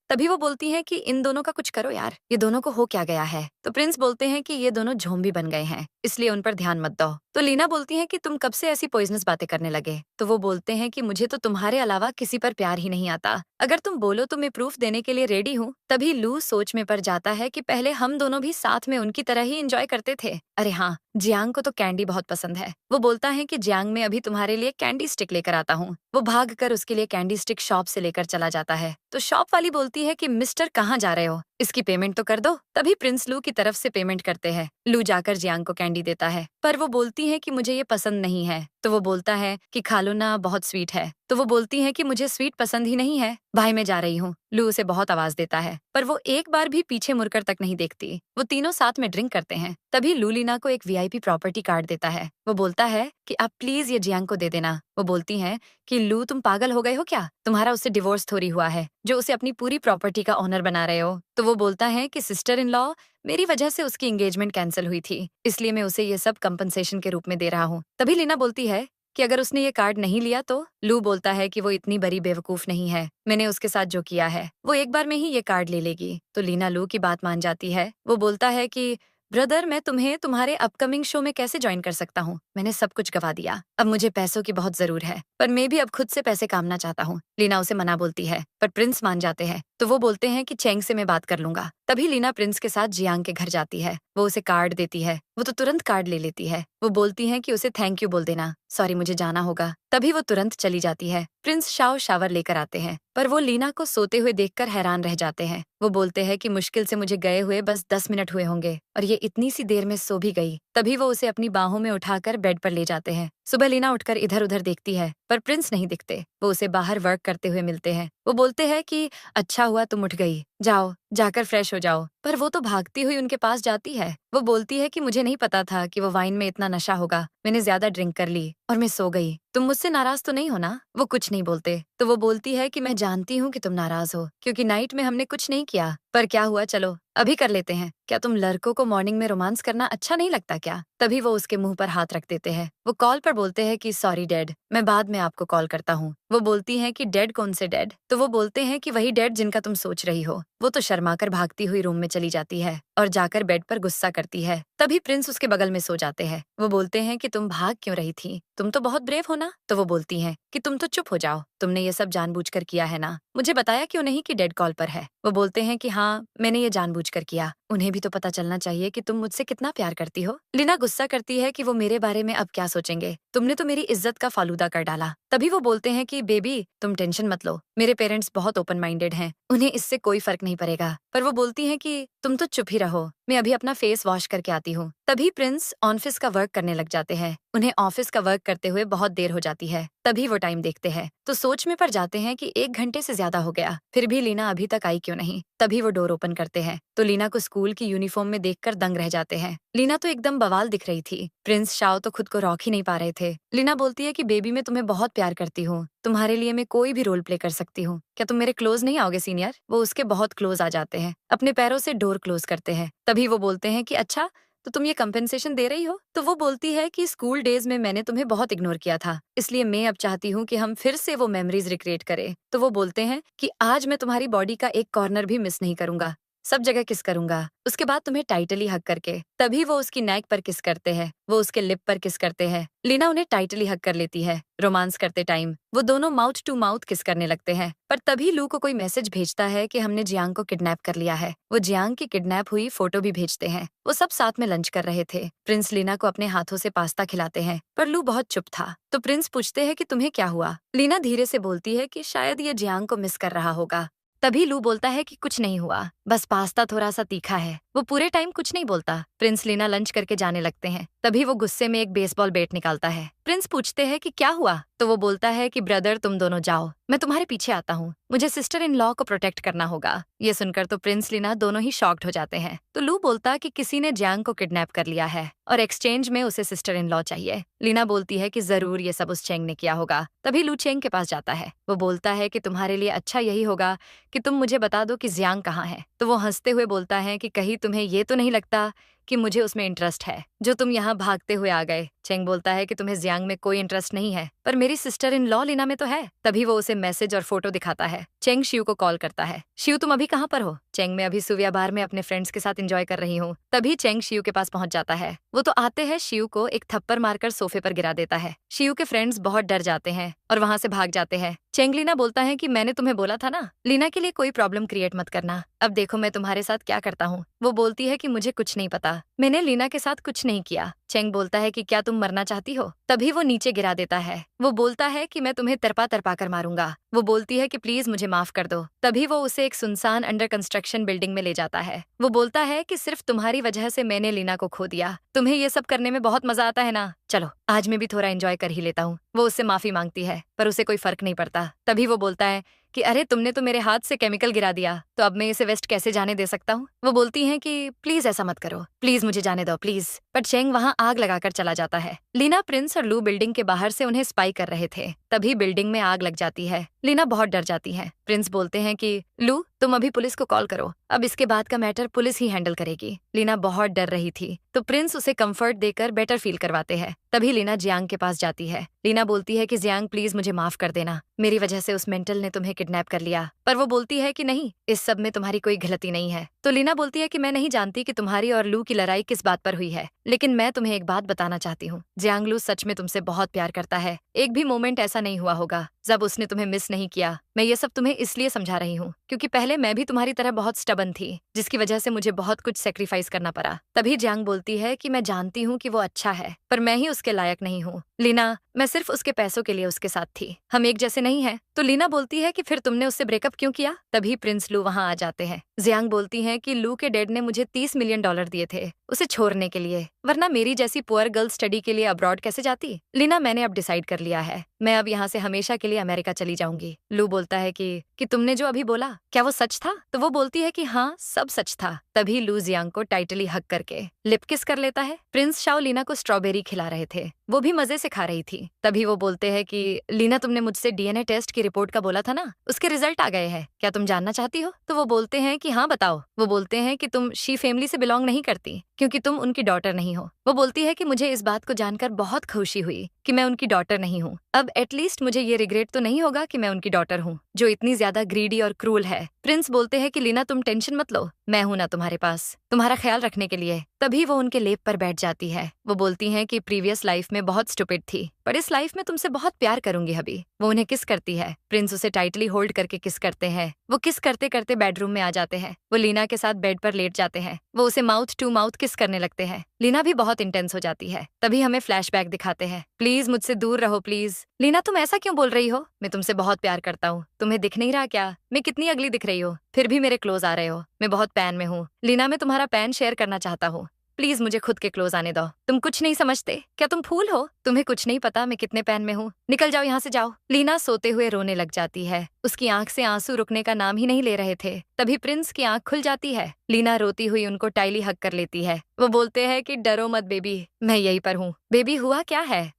A: तभी वो बोलती हैं कि इन दोनों का कुछ करो यार, ये दोनों को हो क्या गया है? तो प्रिंस बोलते हैं कि ये दोनों ज़ॉम्बी बन गए हैं, इसलिए उन पर ध्यान मत दो। तो लीना बोलती है कि तुम कब से ऐसी पॉइजनस बातें करने लगे? तो वो बोलते हैं कि मुझे तो तुम्हारे अलावा किसी पर प्यार ही नहीं आता। अगर तुम बोलो तो मैं प्रूफ देने के लिए रेडी हूँ। तभी लू सोच में पड़ जाता है कि पहले हम दोनों भी साथ में उनकी तरह ही एंजॉय करते थे। अरे हाँ, जियांग को तो कैंडी बहुत पसंद है। वो बोलता है कि जियांग, मैं अभी तुम्हारे लिए कैंडी स्टिक लेकर आता हूँ। वो भाग कर उसके लिए कैंडी स्टिक शॉप से लेकर चला जाता है। तो शॉप वाली बोलती है कि मिस्टर, कहाँ जा रहे हो? इसकी पेमेंट तो कर दो। तभी प्रिंस लू की तरफ से पेमेंट करते हैं। लू जाकर जियांग को कैंडी देता है, पर वो बोलती है कि मुझे ये पसंद नहीं है। तो वो बोलता है कि खा लो ना, बहुत स्वीट है। तो वो बोलती है कि मुझे स्वीट पसंद ही नहीं है भाई, मैं जा रही हूँ। लू उसे बहुत आवाज देता है, पर वो एक बार भी पीछे मुड़कर तक नहीं देखती। वो तीनों साथ में ड्रिंक करते हैं। तभी लू लीना को एक वीआईपी प्रॉपर्टी कार्ड देता है। वो बोलता है कि आप प्लीज ये जियांग को दे देना। वो बोलती हैं कि लू तुम पागल हो गए हो क्या, तुम्हारा उससे डिवोर्स थोड़ी हुआ है जो उसे अपनी पूरी प्रॉपर्टी का ओनर बना रहे हो। तो वो बोलता है कि सिस्टर इन लॉ, मेरी वजह से उसकी एंगेजमेंट कैंसिल हुई थी, इसलिए मैं उसे ये सब कंपनसेशन के रूप में दे रहा हूँ। तभी लीना बोलती है कि अगर उसने ये कार्ड नहीं लिया तो लू बोलता है कि वो इतनी बड़ी बेवकूफ नहीं है, मैंने उसके साथ जो किया है वो एक बार में ही ये कार्ड ले लेगी। तो लीना लू की बात मान जाती है। वो बोलता है कि ब्रदर, मैं तुम्हें तुम्हारे अपकमिंग शो में कैसे ज्वाइन कर सकता हूँ, मैंने सब कुछ गवा दिया, अब मुझे पैसों की बहुत जरूर है, पर मैं भी अब खुद से पैसे कामना चाहता हूँ। लीना उसे मना बोलती है पर प्रिंस मान जाते हैं। तो वो बोलते हैं कि चेंग से मैं बात कर लूंगा। तभी लीना प्रिंस के साथ जियांग के घर जाती है। वो उसे कार्ड देती है, वो तो तुरंत कार्ड ले लेती है। वो बोलती है कि उसे थैंक यू बोल देना, सॉरी मुझे जाना होगा। तभी वो तुरंत चली जाती है। प्रिंस शाओ शावर लेकर आते हैं, पर वो लीना को सोते हुए देखकर हैरान रह जाते हैं। वो बोलते हैं कि मुश्किल से मुझे गए हुए बस 10 मिनट हुए होंगे और ये इतनी सी देर में सो भी गई। तभी वो उसे अपनी बाहों में उठाकर बेड पर ले जाते हैं। सुबह लीना उठकर इधर उधर देखती है पर प्रिंस नहीं दिखते। वो उसे बाहर वर्क करते हुए मिलते हैं। वो बोलते हैं कि अच्छा हुआ तुम उठ गई, जाओ जाकर फ्रेश हो जाओ। पर वो तो भागती हुई उनके पास जाती है। वो बोलती है कि मुझे नहीं पता था कि वो वाइन में इतना नशा होगा, मैंने ज्यादा ड्रिंक कर ली और मैं सो गई। तुम मुझसे नाराज तो नहीं हो ना? वो कुछ नहीं बोलते। तो वो बोलती है कि मैं जानती हूँ कि तुम नाराज हो क्योंकि नाइट में हमने कुछ नहीं किया, पर क्या हुआ चलो अभी कर लेते हैं। क्या तुम लड़कों को मॉर्निंग में रोमांस करना अच्छा नहीं लगता क्या? तभी वो उसके मुंह पर हाथ रख देते हैं। वो कॉल पर बोलते हैं कि सॉरी डैड, मैं बाद में आपको कॉल करता हूँ। वो बोलती हैं कि डैड कौन से डैड? तो वो बोलते हैं कि वही डैड जिनका तुम सोच रही हो। वो तो शर्माकर भागती हुई रूम में चली जाती है और जाकर बेड पर गुस्सा करती है। तभी प्रिंस उसके बगल में सो जाते हैं। वो बोलते हैं कि तुम भाग क्यों रही थी, तुम तो बहुत ब्रेव हो ना? तो वो बोलती हैं कि तुम तो चुप हो जाओ, तुमने ये सब जानबूझकर किया है ना, मुझे बताया क्यों नहीं कि डैड कॉल पर है? वो बोलते हैं कि हाँ मैंने ये जानबूझकर किया, उन्हें भी तो पता चलना चाहिए कि तुम मुझसे कितना प्यार करती हो। लीना गुस्सा करती है कि वो मेरे बारे में अब क्या सोचेंगे, तुमने तो मेरी इज्जत का फालूदा कर डाला। तभी वो बोलते हैं कि बेबी तुम टेंशन मत लो, मेरे पेरेंट्स बहुत ओपन माइंडेड हैं, उन्हें इससे कोई फर्क नहीं पड़ेगा। पर वो बोलती हैं कि तुम तो चुप ही रहो, मैं अभी अपना फेस वॉश करके आती हूँ। तभी प्रिंस ऑफिस का वर्क करने लग जाते हैं। उन्हें ऑफिस का वर्क करते हुए बहुत देर हो जाती है। तभी वो टाइम देखते हैं तो सोच में पड़ जाते हैं कि 1 घंटे से ज्यादा हो गया, फिर भी लीना अभी तक आई क्यों नहीं। तभी वो डोर ओपन करते हैं तो लीना को स्कूल की यूनिफॉर्म में देखकर दंग रह जाते हैं। लीना तो एकदम बवाल दिख रही थी। प्रिंस शाओ तो खुद को रॉक ही नहीं पा रहे थे। लीना बोलती है कि बेबी मैं तुम्हें बहुत प्यार करती हूँ, तुम्हारे लिए मैं कोई भी रोल प्ले कर सकती हूँ, क्या तुम मेरे क्लोज नहीं आओगे सीनियर? वो उसके बहुत क्लोज आ जाते हैं, अपने पैरों से डोर क्लोज करते हैं। तभी वो बोलते हैं कि अच्छा तो तुम ये कंपेंसेशन दे रही हो? तो वो बोलती है कि स्कूल डेज में मैंने तुम्हें बहुत इग्नोर किया था, इसलिए मैं अब चाहती हूँ कि हम फिर से वो मेमोरीज रिक्रिएट करें। तो वो बोलते हैं कि आज मैं तुम्हारी बॉडी का एक कॉर्नर भी मिस नहीं करूंगा, सब जगह किस करूंगा, उसके बाद तुम्हें टाइटली हक करके। तभी वो उसकी नेक पर किस करते हैं, वो उसके लिप पर किस करते हैं। लीना उन्हें टाइटली हक कर लेती है। रोमांस करते टाइम वो दोनों माउथ टू माउथ किस करने लगते हैं। पर तभी लू को कोई मैसेज भेजता है कि हमने जियांग को किडनैप कर लिया है। वो जियांग की किडनैप हुई फोटो भी भेजते हैं। वो सब साथ में लंच कर रहे थे। प्रिंस लीना को अपने हाथों से पास्ता खिलाते हैं पर लू बहुत चुप था। तो प्रिंस पूछते हैं कि तुम्हें क्या हुआ? लीना धीरे से बोलती है कि शायद ये जियांग को मिस कर रहा होगा। तभी लू बोलता है कि कुछ नहीं हुआ, बस पास्ता थोड़ा सा तीखा है। वो पूरे टाइम कुछ नहीं बोलता। प्रिंस लीना लंच करके जाने लगते हैं। तभी वो गुस्से में एक बेसबॉल बैट निकालता है। प्रिंस पूछते हैं कि क्या हुआ? तो वो बोलता है कि ब्रदर तुम दोनों जाओ, मैं तुम्हारे पीछे आता हूँ, मुझे सिस्टर इन लॉ को प्रोटेक्ट करना होगा। ये सुनकर तो प्रिंस लीना दोनों ही शॉक्ड हो जाते हैं। तो लू बोलता कि किसी ने जियांग को किडनैप कर लिया है और एक्सचेंज में उसे सिस्टर इन लॉ चाहिए। लीना बोलती है कि जरूर ये सब उस चेंग ने किया होगा। तभी लू चेंग के पास जाता है। वो बोलता है कि तुम्हारे लिए अच्छा यही होगा कि तुम मुझे बता दो कि जियांग कहाँ है। तो वो हंसते हुए बोलता है कि कहीं तुम्हें ये तो नहीं लगता कि मुझे उसमें इंटरेस्ट है जो तुम यहाँ भागते हुए आ गए। चेंग बोलता है कि तुम्हें जियांग में कोई इंटरेस्ट नहीं है, पर मेरी सिस्टर इन लॉ लीना में तो है। तभी वो उसे मैसेज और फोटो दिखाता है। चेंग शिव को कॉल करता है। शिव तुम अभी कहाँ पर हो? चेंग मैं अभी सुविया बार में अपने फ्रेंड्स के साथ एंजॉय कर रही हूँ। तभी चेंग शिव के पास पहुंच जाता है। वो तो आते हैं शिव को एक थप्पड़ मारकर सोफे पर गिरा देता है। शिव के फ्रेंड्स बहुत डर जाते हैं और वहाँ से भाग जाते हैं। चेंग लीना बोलता है कि मैंने तुम्हें बोला था ना, लीना के लिए कोई प्रॉब्लम क्रिएट मत करना, अब देखो मैं तुम्हारे साथ क्या करता हूँ। वो बोलती है कि मुझे कुछ नहीं पता, मैंने लीना के साथ कुछ नहीं किया। चेंग बोलता है कि क्या तुम मरना चाहती हो? तभी वो नीचे गिरा देता है। वो बोलता है कि मैं तुम्हें तरपा तरपा कर मारूंगा। वो बोलती है कि प्लीज मुझे माफ कर दो। तभी वो उसे एक सुनसान अंडर कंस्ट्रक्शन बिल्डिंग में ले जाता है। वो बोलता है कि सिर्फ तुम्हारी वजह से मैंने लीना को खो दिया, तुम्हें ये सब करने में बहुत मजा आता है ना, चलो आज मैं भी थोड़ा एंजॉय कर ही लेता हूँ। वो उससे माफी मांगती है पर उसे कोई फर्क नहीं पड़ता। तभी वो बोलता है कि अरे तुमने तो मेरे हाथ से केमिकल गिरा दिया, तो अब मैं इसे वेस्ट कैसे जाने दे सकता हूँ। वो बोलती हैं कि प्लीज ऐसा मत करो, प्लीज मुझे जाने दो प्लीज। पर चेंग वहाँ आग लगाकर चला जाता है। लीना, प्रिंस और लू बिल्डिंग के बाहर से उन्हें स्पाई कर रहे थे, तभी बिल्डिंग में आग लग जाती है। लीना बहुत डर जाती है। प्रिंस बोलते हैं कि लू, तुम अभी पुलिस को कॉल करो, अब इसके बाद का मैटर पुलिस ही हैंडल करेगी। लीना बहुत डर रही थी, तो प्रिंस उसे कंफर्ट देकर बेटर फील करवाते हैं। तभी लीना जियांग के पास जाती है। लीना बोलती है कि जियांग प्लीज मुझे माफ कर देना, मेरी वजह से उस मेंटल ने तुम्हें किडनैप कर लिया। पर वो बोलती है कि नहीं, इस सब में तुम्हारी कोई गलती नहीं है। तो लीना बोलती है कि मैं नहीं जानती कि तुम्हारी और लू की लड़ाई किस बात पर हुई है, लेकिन मैं तुम्हें एक बात बताना चाहती हूँ। जियांग लू सच में तुमसे बहुत प्यार करता है। एक भी मोमेंट ऐसा नहीं हुआ होगा जब उसने तुम्हें मिस नहीं किया। मैं ये सब तुम्हें इसलिए समझा रही हूँ क्योंकि पहले मैं भी तुम्हारी तरह बहुत स्टबन थी, जिसकी वजह से मुझे बहुत कुछ सेक्रीफाइस करना पड़ा। तभी जियांग बोलती है कि मैं जानती हूँ कि वो अच्छा है, पर मैं ही उसके लायक नहीं हूँ। लीना, मैं सिर्फ उसके पैसों के लिए उसके साथ थी, हम एक जैसे नहीं हैं। तो लीना बोलती है कि फिर तुमने उससे ब्रेकअप क्यों किया। तभी प्रिंस लू वहाँ आ जाते हैं। जियांग बोलती हैं कि लू के डैड ने मुझे $30 मिलियन दिए थे उसे छोड़ने के लिए, वरना मेरी जैसी पुअर गर्ल स्टडी के लिए अब्रॉड कैसे जाती। लीना, मैंने अब डिसाइड कर लिया है, मैं अब यहाँ से हमेशा के लिए अमेरिका चली जाऊंगी। लू बोलता है कि तुमने जो अभी बोला क्या वो सच था। तो वो बोलती है कि हाँ, सब सच था। तभी लू जियांग को टाइटली हक करके लिप किस कर लेता है। प्रिंस शाओ लीना को स्ट्रॉबेरी खिला रहे थे, वो भी मजे से खा रही थी। तभी वो बोलते हैं कि लीना, तुमने मुझसे डीएनए टेस्ट की रिपोर्ट का बोला था ना, उसके रिजल्ट आ गए हैं, क्या तुम जानना चाहती हो। तो वो बोलते हैं कि हाँ बताओ। वो बोलते हैं कि तुम शी फैमिली से बिलोंग नहीं करती क्योंकि तुम उनकी डॉटर नहीं हो। वो बोलती है कि मुझे इस बात को जानकर बहुत खुशी हुई कि मैं उनकी डॉटर नहीं हूँ। अब एटलीस्ट मुझे ये रिग्रेट तो नहीं होगा कि मैं उनकी डॉटर हूँ जो इतनी ज्यादा ग्रीडी और क्रूल है। प्रिंस बोलते हैं कि लीना, तुम टेंशन मत लो, मैं हूं ना तुम्हारे पास तुम्हारा ख्याल रखने के लिए। तभी वो उनके लेप पर बैठ जाती है। वो बोलती हैं कि प्रीवियस लाइफ में बहुत स्टूपिड थी, पर इस लाइफ में तुमसे बहुत प्यार करूंगी हबी। वो उन्हें किस करती है। प्रिंस उसे टाइटली होल्ड करके किस करते हैं। वो किस करते करते बेडरूम में आ जाते हैं। वो लीना के साथ बेड पर लेट जाते हैं। वो उसे माउथ टू माउथ किस करने लगते हैं। लीना भी बहुत इंटेंस हो जाती है। तभी हमें फ्लैशबैक दिखाते हैं। प्लीज मुझसे दूर रहो प्लीज। लीना, तुम ऐसा क्यों बोल रही हो, मैं तुमसे बहुत प्यार करता हूँ, तुम्हें दिख नहीं रहा क्या मैं कितनी अगली दिख रही हो, फिर भी मेरे क्लोज आ रहे हो। मैं बहुत पैन में हूँ लीना, मैं तुम्हारा पैन शेयर करना चाहता हूँ, प्लीज मुझे खुद के क्लोज आने दो। तुम कुछ नहीं समझते क्या, तुम फूल हो, तुम्हें कुछ नहीं पता मैं कितने पैन में हूँ, निकल जाओ यहाँ से जाओ। लीना सोते हुए रोने लग जाती है। उसकी आंख से आंसू रुकने का नाम ही नहीं ले रहे थे। तभी प्रिंस की आंख खुल जाती है। लीना रोती हुई उनको टाइली हक कर लेती है। वो बोलते हैं कि डरो मत बेबी, मैं यहीं पर हूँ। बेबी, हुआ क्या है।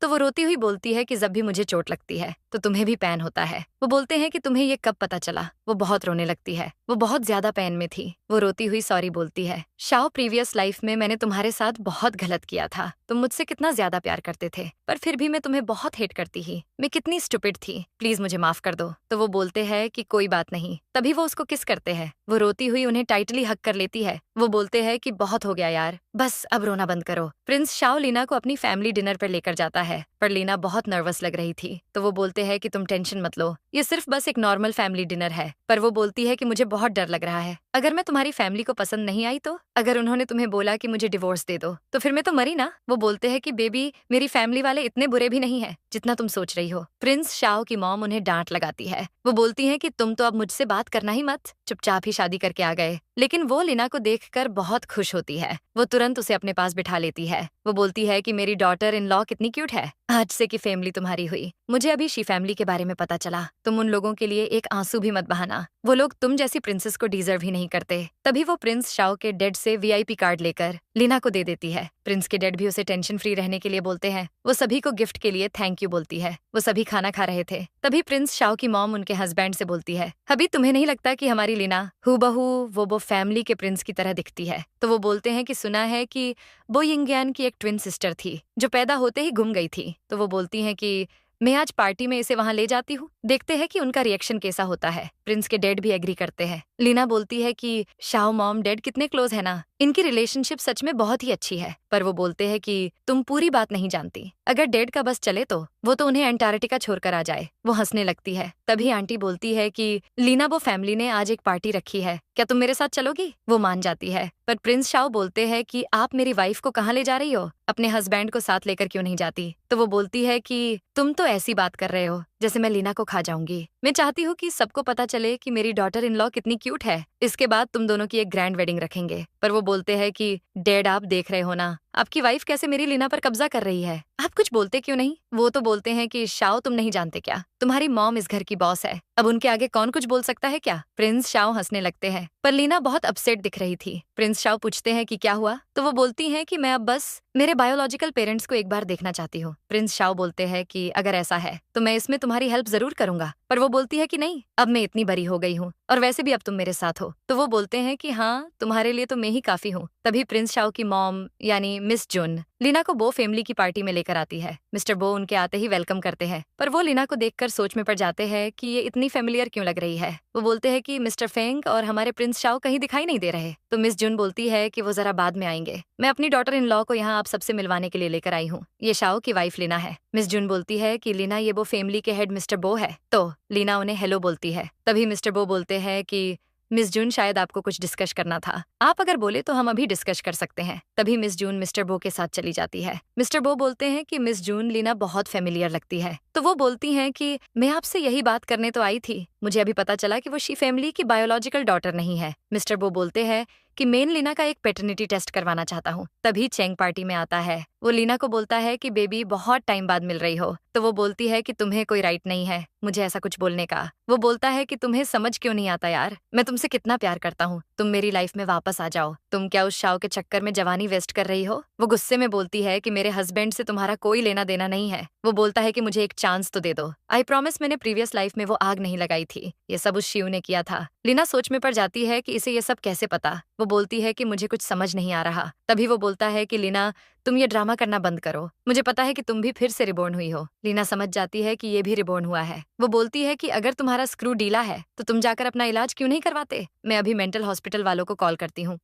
A: तो वो रोती हुई बोलती है कि जब भी मुझे चोट लगती है तो तुम्हें भी पैन होता है। वो बोलते हैं कि तुम्हें ये कब पता चला। वो बहुत रोने लगती है, वो बहुत ज्यादा पैन में थी। वो रोती हुई सॉरी बोलती है। शाओ, प्रीवियस लाइफ में मैंने तुम्हारे साथ बहुत गलत किया था, तुम मुझसे कितना ज्यादा प्यार करते थे, पर फिर भी मैं तुम्हें बहुत हेट करती ही, मैं कितनी स्टूपिड थी, प्लीज मुझे माफ कर दो। तो वो बोलते हैं कि कोई बात नहीं। तभी वो उसको किस करते हैं। वो रोती हुई उन्हें टाइटली हक कर लेती है। वो बोलते हैं कि बहुत हो गया यार, बस अब रोना बंद करो। प्रिंस शाओ लीना को अपनी फैमिली डिनर पर लेकर जाता है, पर लीना बहुत नर्वस लग रही थी। तो वो बोलते हैं कि तुम टेंशन मत लो, ये सिर्फ बस एक नॉर्मल फैमिली डिनर है। पर वो बोलती है कि मुझे बहुत डर लग रहा है, अगर मैं तुम्हारी फैमिली को पसंद नहीं आई तो, अगर उन्होंने तुम्हें बोला कि मुझे डिवोर्स दे दो तो फिर मैं तो मरी ना। वो बोलते हैं कि बेबी, मेरी फैमिली वाले इतने बुरे भी नहीं है जितना तुम सोच रही हो। प्रिंस शाओ की मॉम उन्हें डांट लगाती है। वो बोलती है कि तुम तो अब मुझसे बात करना ही मत, चुपचाप ही शादी करके आ गए। लेकिन वो लीना को देखकर बहुत खुश होती है। वो तुरंत उसे अपने पास बिठा लेती है। वो बोलती है कि मेरी डॉटर इन लॉ कितनी क्यूट है, आज से की फैमिली तुम्हारी हुई। मुझे अभी शी फैमिली के बारे में पता चला, तुम उन लोगों के लिए एक आंसू भी मत बहाना, वो लोग तुम जैसी प्रिंसेस को डिजर्व ही नहीं करते। तभी वो प्रिंस शाओ के डैड से वीआईपी कार्ड लेकर लीना को दे देती है। प्रिंस के डैड भी उसे टेंशन फ्री रहने के लिए बोलते हैं। वो सभी को गिफ्ट के लिए थैंक यू बोलती है। वो सभी खाना खा रहे थे। तभी प्रिंस शाओ की मॉम उनके हस्बैंड से बोलती है, अभी तुम्हें नहीं लगता कि हमारी लीना हूबहू वो फैमिली के प्रिंस की तरह दिखती है। तो वो बोलते हैं कि सुना है कि बो यिंगयान की एक ट्विन सिस्टर थी जो पैदा होते ही गुम गई थी। तो वो बोलती हैं कि मैं आज पार्टी में इसे वहां ले जाती हूँ, देखते हैं कि उनका रिएक्शन कैसा होता है। प्रिंस के डैड भी एग्री करते हैं। लीना बोलती है कि शाओ मॉम डैड कितने क्लोज है ना, इनकी रिलेशनशिप सच में बहुत ही अच्छी है। पर वो बोलते हैं कि तुम पूरी बात नहीं जानती, अगर डैड का बस चले तो वो तो उन्हें अंटार्कटिका छोड़कर आ जाए। वो हंसने लगती है। तभी आंटी बोलती है कि लीना, वो फैमिली ने आज एक पार्टी रखी है, क्या तुम मेरे साथ चलोगी। वो मान जाती है। पर प्रिंस शाओ बोलते हैं कि आप मेरी वाइफ को कहाँ ले जा रही हो, अपने हस्बैंड को साथ लेकर क्यों नहीं जाती। तो वो बोलती है कि तुम तो ऐसी बात कर रहे हो जैसे मैं लीना को खा जाऊंगी, मैं चाहती हूँ कि सबको पता चले कि मेरी डॉटर इन लॉ कितनी क्यूट है। इसके बाद तुम दोनों की एक ग्रैंड वेडिंग रखेंगे। पर वो बोलते हैं कि डैड, आप देख रहे हो ना, आपकी वाइफ कैसे मेरी लीना पर कब्जा कर रही है। आप कुछ बोलते क्यों नहीं? वो तो बोलते हैं कि शाओ, तुम नहीं जानते क्या, तुम्हारी मॉम इस घर की बॉस है, अब उनके आगे कौन कुछ बोल सकता है क्या? प्रिंस शाओ हंसने लगते हैं, पर लीना बहुत अपसेट दिख रही थी। प्रिंस शाओ पूछते हैं कि क्या हुआ, तो वो बोलती हैं कि मैं अब बस मेरे बायोलॉजिकल पेरेंट्स को एक बार देखना चाहती हूँ। प्रिंस शाओ बोलते हैं कि अगर ऐसा है तो मैं इसमें तुम्हारी हेल्प जरूर करूंगा। पर वो बोलती है कि नहीं, अब मैं इतनी बड़ी हो गई हूँ और वैसे भी अब तुम मेरे साथ हो। तो वो बोलते हैं कि हाँ, तुम्हारे लिए तो मैं ही काफी हूँ। तभी प्रिंस शाओ की मॉम यानी मिस जुन लीना को बो फैमिली की पार्टी में लेकर आती है। मिस्टर बो उनके आते ही वेलकम करते हैं, पर वो लीना को देखकर सोच में पड़ जाते हैं कि ये इतनी फेमिलियर क्यों लग रही है। वो बोलते हैं कि मिस्टर फेंग और हमारे प्रिंस शाओ कहीं दिखाई नहीं दे रहे। तो मिस जुन बोलती है कि वो जरा बाद में आएंगे, मैं अपनी डॉटर इन लॉ को यहाँ आप सबसे मिलवाने के लिए लेकर आई हूँ। ये शाओ की वाइफ लीना है। मिस जुन बोलती है कि लीना, ये वो फैमिली के हेड मिस्टर बो है। तो लीना उन्हें हेलो बोलती है। तभी मिस्टर बो बोलते हैं कि मिस जून, शायद आपको कुछ डिस्कस करना था, आप अगर बोले तो हम अभी डिस्कस कर सकते हैं। तभी मिस जून मिस्टर बो के साथ चली जाती है। मिस्टर बो बोलते हैं कि मिस जून, लीना बहुत फेमिलियर लगती है। तो वो बोलती हैं कि मैं आपसे यही बात करने तो आई थी, मुझे अभी पता चला कि वो शी फैमिली की बायोलॉजिकल डॉटर नहीं है। मिस्टर बो बोलते हैं कि मैं लीना का एक पेटर्निटी टेस्ट करवाना चाहता हूँ। तभी चेंग पार्टी में आता है। वो लीना को बोलता है कि बेबी, बहुत टाइम बाद मिल रही हो। तो वो बोलती है कि तुम्हें कोई राइट नहीं है मुझे ऐसा कुछ बोलने का। वो बोलता है कि तुम्हें समझ क्यों नहीं आता यार, मैं तुमसे कितना प्यार करता हूँ, तुम मेरी लाइफ में वापस आ जाओ। तुम क्या उस शाओ के चक्कर में जवानी वेस्ट कर रही हो? वो गुस्से में बोलती है कि मेरे हस्बैंड से तुम्हारा कोई लेना देना नहीं है। वो बोलता है कि मुझे एक चांस तो दे दो। आई प्रॉमिस, मैंने प्रीवियस लाइफ में वो आग नहीं लगाई थी, ये सब उस शिव ने किया था। लीना सोच में पड़ जाती है कि इसे ये सब कैसे पता। वो बोलती है कि मुझे कुछ समझ नहीं आ रहा। तभी वो बोलता है कि लीना, तुम ये ड्रामा करना बंद करो, मुझे पता है कि तुम भी फिर से रिबॉर्न हुई हो। लीना समझ जाती है कि ये भी रिबॉर्न हुआ है। वो बोलती है कि अगर तुम्हारा स्क्रू ढीला है तो तुम जाकर अपना इलाज क्यों नहीं करवाते? मैं अभी मेंटल हॉस्पिटल वालों को कॉल करती हूँ।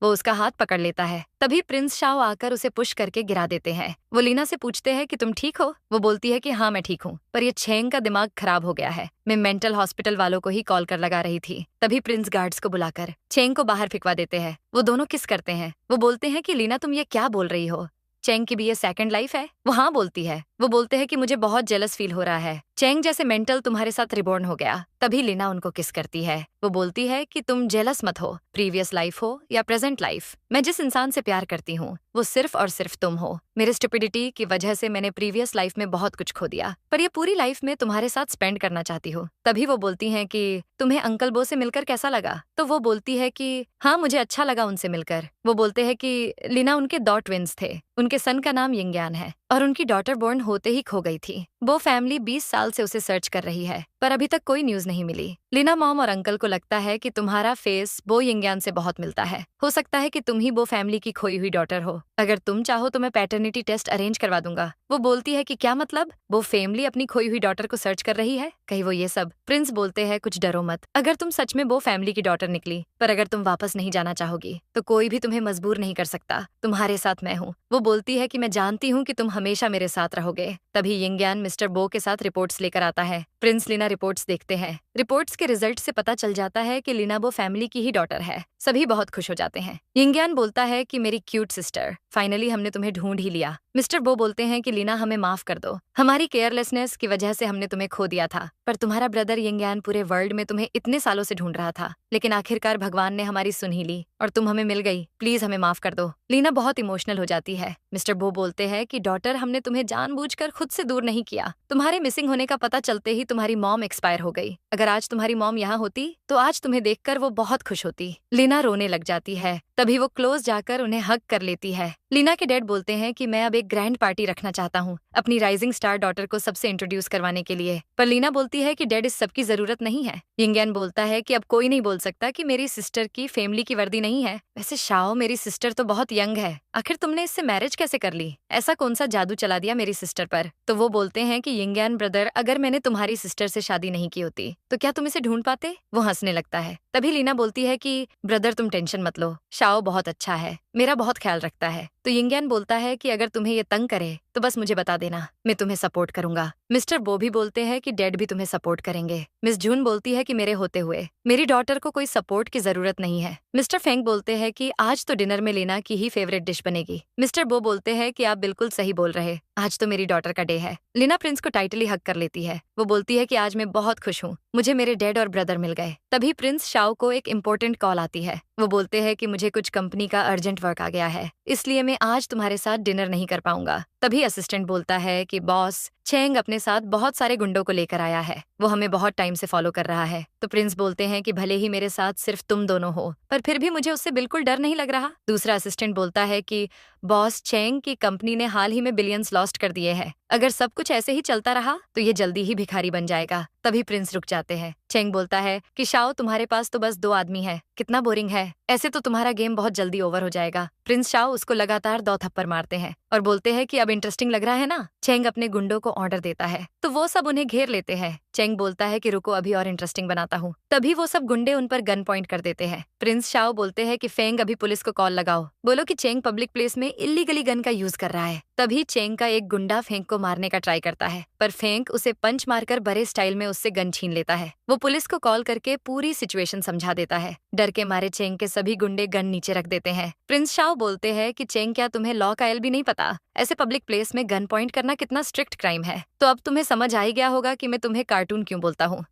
A: वो उसका हाथ पकड़ लेता है। तभी प्रिंस शाओ आकर उसे पुश करके गिरा देते हैं। वो लीना से पूछते हैं कि तुम ठीक हो? वो बोलती है कि हाँ, मैं ठीक हूँ, पर ये छेंग का दिमाग खराब हो गया है, मैं मेंटल हॉस्पिटल वालों को ही कॉल कर लगा रही थी। तभी प्रिंस गार्ड्स को बुलाकर छेंग को बाहर फिकवा देते हैं। वो दोनों किस करते हैं। वो बोलते हैं कि लीना, तुम ये क्या बोल रही हो, चेंग की भी ये सेकंड लाइफ है? वो हाँ बोलती है। वो बोलते हैं कि मुझे बहुत जेलस फील हो रहा है, चेंग जैसे मेंटल तुम्हारे साथ रिबॉर्न हो गया। तभी लीना उनको किस करती है। वो बोलती है कि तुम जेलस मत हो, प्रीवियस लाइफ हो या प्रेजेंट लाइफ, मैं जिस इंसान से प्यार करती हूँ वो सिर्फ और सिर्फ तुम हो। मेरे स्टुपिडिटी की वजह से मैंने प्रीवियस लाइफ में बहुत कुछ खो दिया, पर ये पूरी लाइफ में तुम्हारे साथ स्पेंड करना चाहती हूँ। तभी वो बोलती हैं कि तुम्हें अंकल बो से मिलकर कैसा लगा? तो वो बोलती है कि हाँ, मुझे अच्छा लगा उनसे मिलकर। वो बोलते हैं कि लीना, उनके 2 ट्विंस थे, उनके सन का नाम यिंगयान है और उनकी डॉटर बोर्न होते ही खो गई थी। वो फैमिली 20 साल से उसे सर्च कर रही है, पर अभी तक कोई न्यूज नहीं मिली। लीना मॉम और अंकल को लगता है कि तुम्हारा फेस बो यिंगयान से बहुत मिलता है, हो सकता है कि तुम ही बो फैमिली की खोई हुई डॉटर हो। अगर तुम चाहो तो मैं पैटर्निटी टेस्ट अरेंज करवा दूंगा। वो बोलती है कि क्या मतलब, वो फैमिली अपनी खोई हुई डॉटर को सर्च कर रही है, कहीं वो ये सब? प्रिंस बोलते हैं कुछ डरो मत, अगर तुम सच में वो फैमिली की डॉटर निकली, पर अगर तुम वापस नहीं जाना चाहोगी तो कोई भी तुम्हें मजबूर नहीं कर सकता, तुम्हारे साथ मैं हूँ। वो बोलती है कि मैं जानती हूँ कि तुम हमेशा मेरे साथ रहोगे। तभी यिंगयान मिस्टर बो के साथ रिपोर्ट्स लेकर आता है। प्रिंस लीना रिपोर्ट्स देखते हैं। रिपोर्ट्स के रिजल्ट से पता चल जाता है कि लीना बो फैमिली की ही डॉटर है। सभी बहुत खुश हो जाते हैं। यिंगयान बोलता है कि मेरी क्यूट सिस्टर, फाइनली हमने तुम्हें ढूंढ ही लिया। मिस्टर बो बोलते हैं कि लीना, हमें माफ कर दो, हमारी केयरलेसनेस की वजह से हमने तुम्हें खो दिया था, पर तुम्हारा ब्रदर यिंगयान पूरे वर्ल्ड में तुम्हें इतने सालों से ढूंढ रहा था, लेकिन आखिरकार भगवान ने हमारी सुन ही ली और तुम हमें मिल गई। प्लीज हमें माफ कर दो। लीना बहुत इमोशनल हो जाती है। मिस्टर बो बोलते हैं कि डॉटर, हमने तुम्हें जानबूझकर खुद से दूर नहीं किया, तुम्हारे मिसिंग होने का पता चलते ही तुम्हारी मॉम एक्सपायर हो गई। अगर आज तुम्हारी मॉम यहाँ होती तो आज तुम्हें देखकर वो बहुत खुश होती। लीना रोने लग जाती है। तभी वो क्लोज जाकर उन्हें हग कर लेती है। लीना के डैड बोलते हैं कि मैं अब एक ग्रैंड पार्टी रखना चाहता हूँ अपनी राइजिंग स्टार डॉटर को सबसे इंट्रोड्यूस करवाने के लिए, पर लीना बोलती है कि डैड, इस सब की जरूरत नहीं है। यिंगयान बोलता है कि अब कोई नहीं बोल सकता कि मेरी सिस्टर की फैमिली की वर्दी नहीं है। वैसे शाओ, मेरी सिस्टर तो बहुत यंग है, आखिर तुमने इससे मैरिज कैसे कर ली? ऐसा कौन सा जादू चला दिया मेरी सिस्टर पर? तो वो बोलते हैं कि यिंगयान ब्रदर, अगर मैंने तुम्हारी सिस्टर से शादी नहीं की होती तो क्या तुम इसे ढूंढ पाते? वो हंसने लगता है। तभी लीना बोलती है कि ब्रदर, तुम टेंशन मत लो, शाओ बहुत अच्छा है, मेरा बहुत ख्याल रखता है। तो यिंगयान बोलता है कि अगर तुम्हें ये तंग करे तो बस मुझे बता देना, मैं तुम्हें सपोर्ट करूंगा। मिस्टर बो भी बोलते हैं कि डैड भी तुम्हें सपोर्ट करेंगे। मिस जून बोलती है कि मेरे होते हुए मेरी डॉटर को कोई सपोर्ट की जरूरत नहीं है। मिस्टर फेंग बोलते हैं कि आज तो डिनर में लेना की ही फेवरेट डिश बनेगी। मिस्टर बो बोलते हैं कि आप बिल्कुल सही बोल रहे, आज तो मेरी डॉटर का डे है। लीना प्रिंस को टाइटली हक कर लेती है। वो बोलती है कि आज मैं बहुत खुश हूँ, मुझे मेरे डैड और ब्रदर मिल गए। तभी प्रिंस शाओ को एक इम्पोर्टेंट कॉल आती है। वो बोलते हैं कि मुझे कुछ कंपनी का अर्जेंट वर्क आ गया है, इसलिए मैं आज तुम्हारे साथ डिनर नहीं कर पाऊंगा। तभी असिस्टेंट बोलता है कि बॉस, चेंग अपने साथ बहुत सारे गुंडों को लेकर आया है, वो हमें बहुत टाइम से फॉलो कर रहा है। तो प्रिंस बोलते हैं कि भले ही मेरे साथ सिर्फ तुम दोनों हो, पर फिर भी मुझे उससे बिल्कुल डर नहीं लग रहा। दूसरा असिस्टेंट बोलता है कि बॉस, चेंग की कंपनी ने हाल ही में बिलियंस लॉस्ट कर दिए हैं, अगर सब कुछ ऐसे ही चलता रहा तो ये जल्दी ही भिखारी बन जाएगा। तभी प्रिंस रुक जाते हैं। चेंग बोलता है कि शाओ, तुम्हारे पास तो बस 2 आदमी है, कितना बोरिंग है, ऐसे तो तुम्हारा गेम बहुत जल्दी ओवर हो जाएगा। प्रिंस शाओ उसको लगातार 2 थप्पड़ मारते हैं और बोलते हैं कि अब इंटरेस्टिंग लग रहा है ना। चेंग अपने गुंडों को ऑर्डर देता है तो वो सब उन्हें घेर लेते हैं। चेंग बोलता है कि रुको, अभी और इंटरेस्टिंग बनाता हूँ। तभी वो सब गुंडे उन पर गन पॉइंट कर देते हैं। प्रिंस शाओ बोलते हैं कि फेंग, अभी पुलिस को कॉल लगाओ, बोलो कि चेंग पब्लिक प्लेस में इल्लीगली गन का यूज कर रहा है। तभी चेंग का एक गुंडा फेंग को मारने का ट्राई करता है, पर फेंग उसे पंच मारकर बड़े स्टाइल में उससे गन छीन लेता है। वो पुलिस को कॉल करके पूरी सिचुएशन समझा देता है। डर के मारे चेंग के सभी गुंडे गन नीचे रख देते हैं। प्रिंस शाओ बोलते हैं कि चेंग, क्या तुम्हें लॉ का एल भी नहीं पता? ऐसे पब्लिक प्लेस में गन पॉइंट करना कितना स्ट्रिक्ट क्राइम है। तो अब तुम्हें समझ आ ही गया होगा कि मैं तुम्हें कार्टून क्यों बोलता हूँ।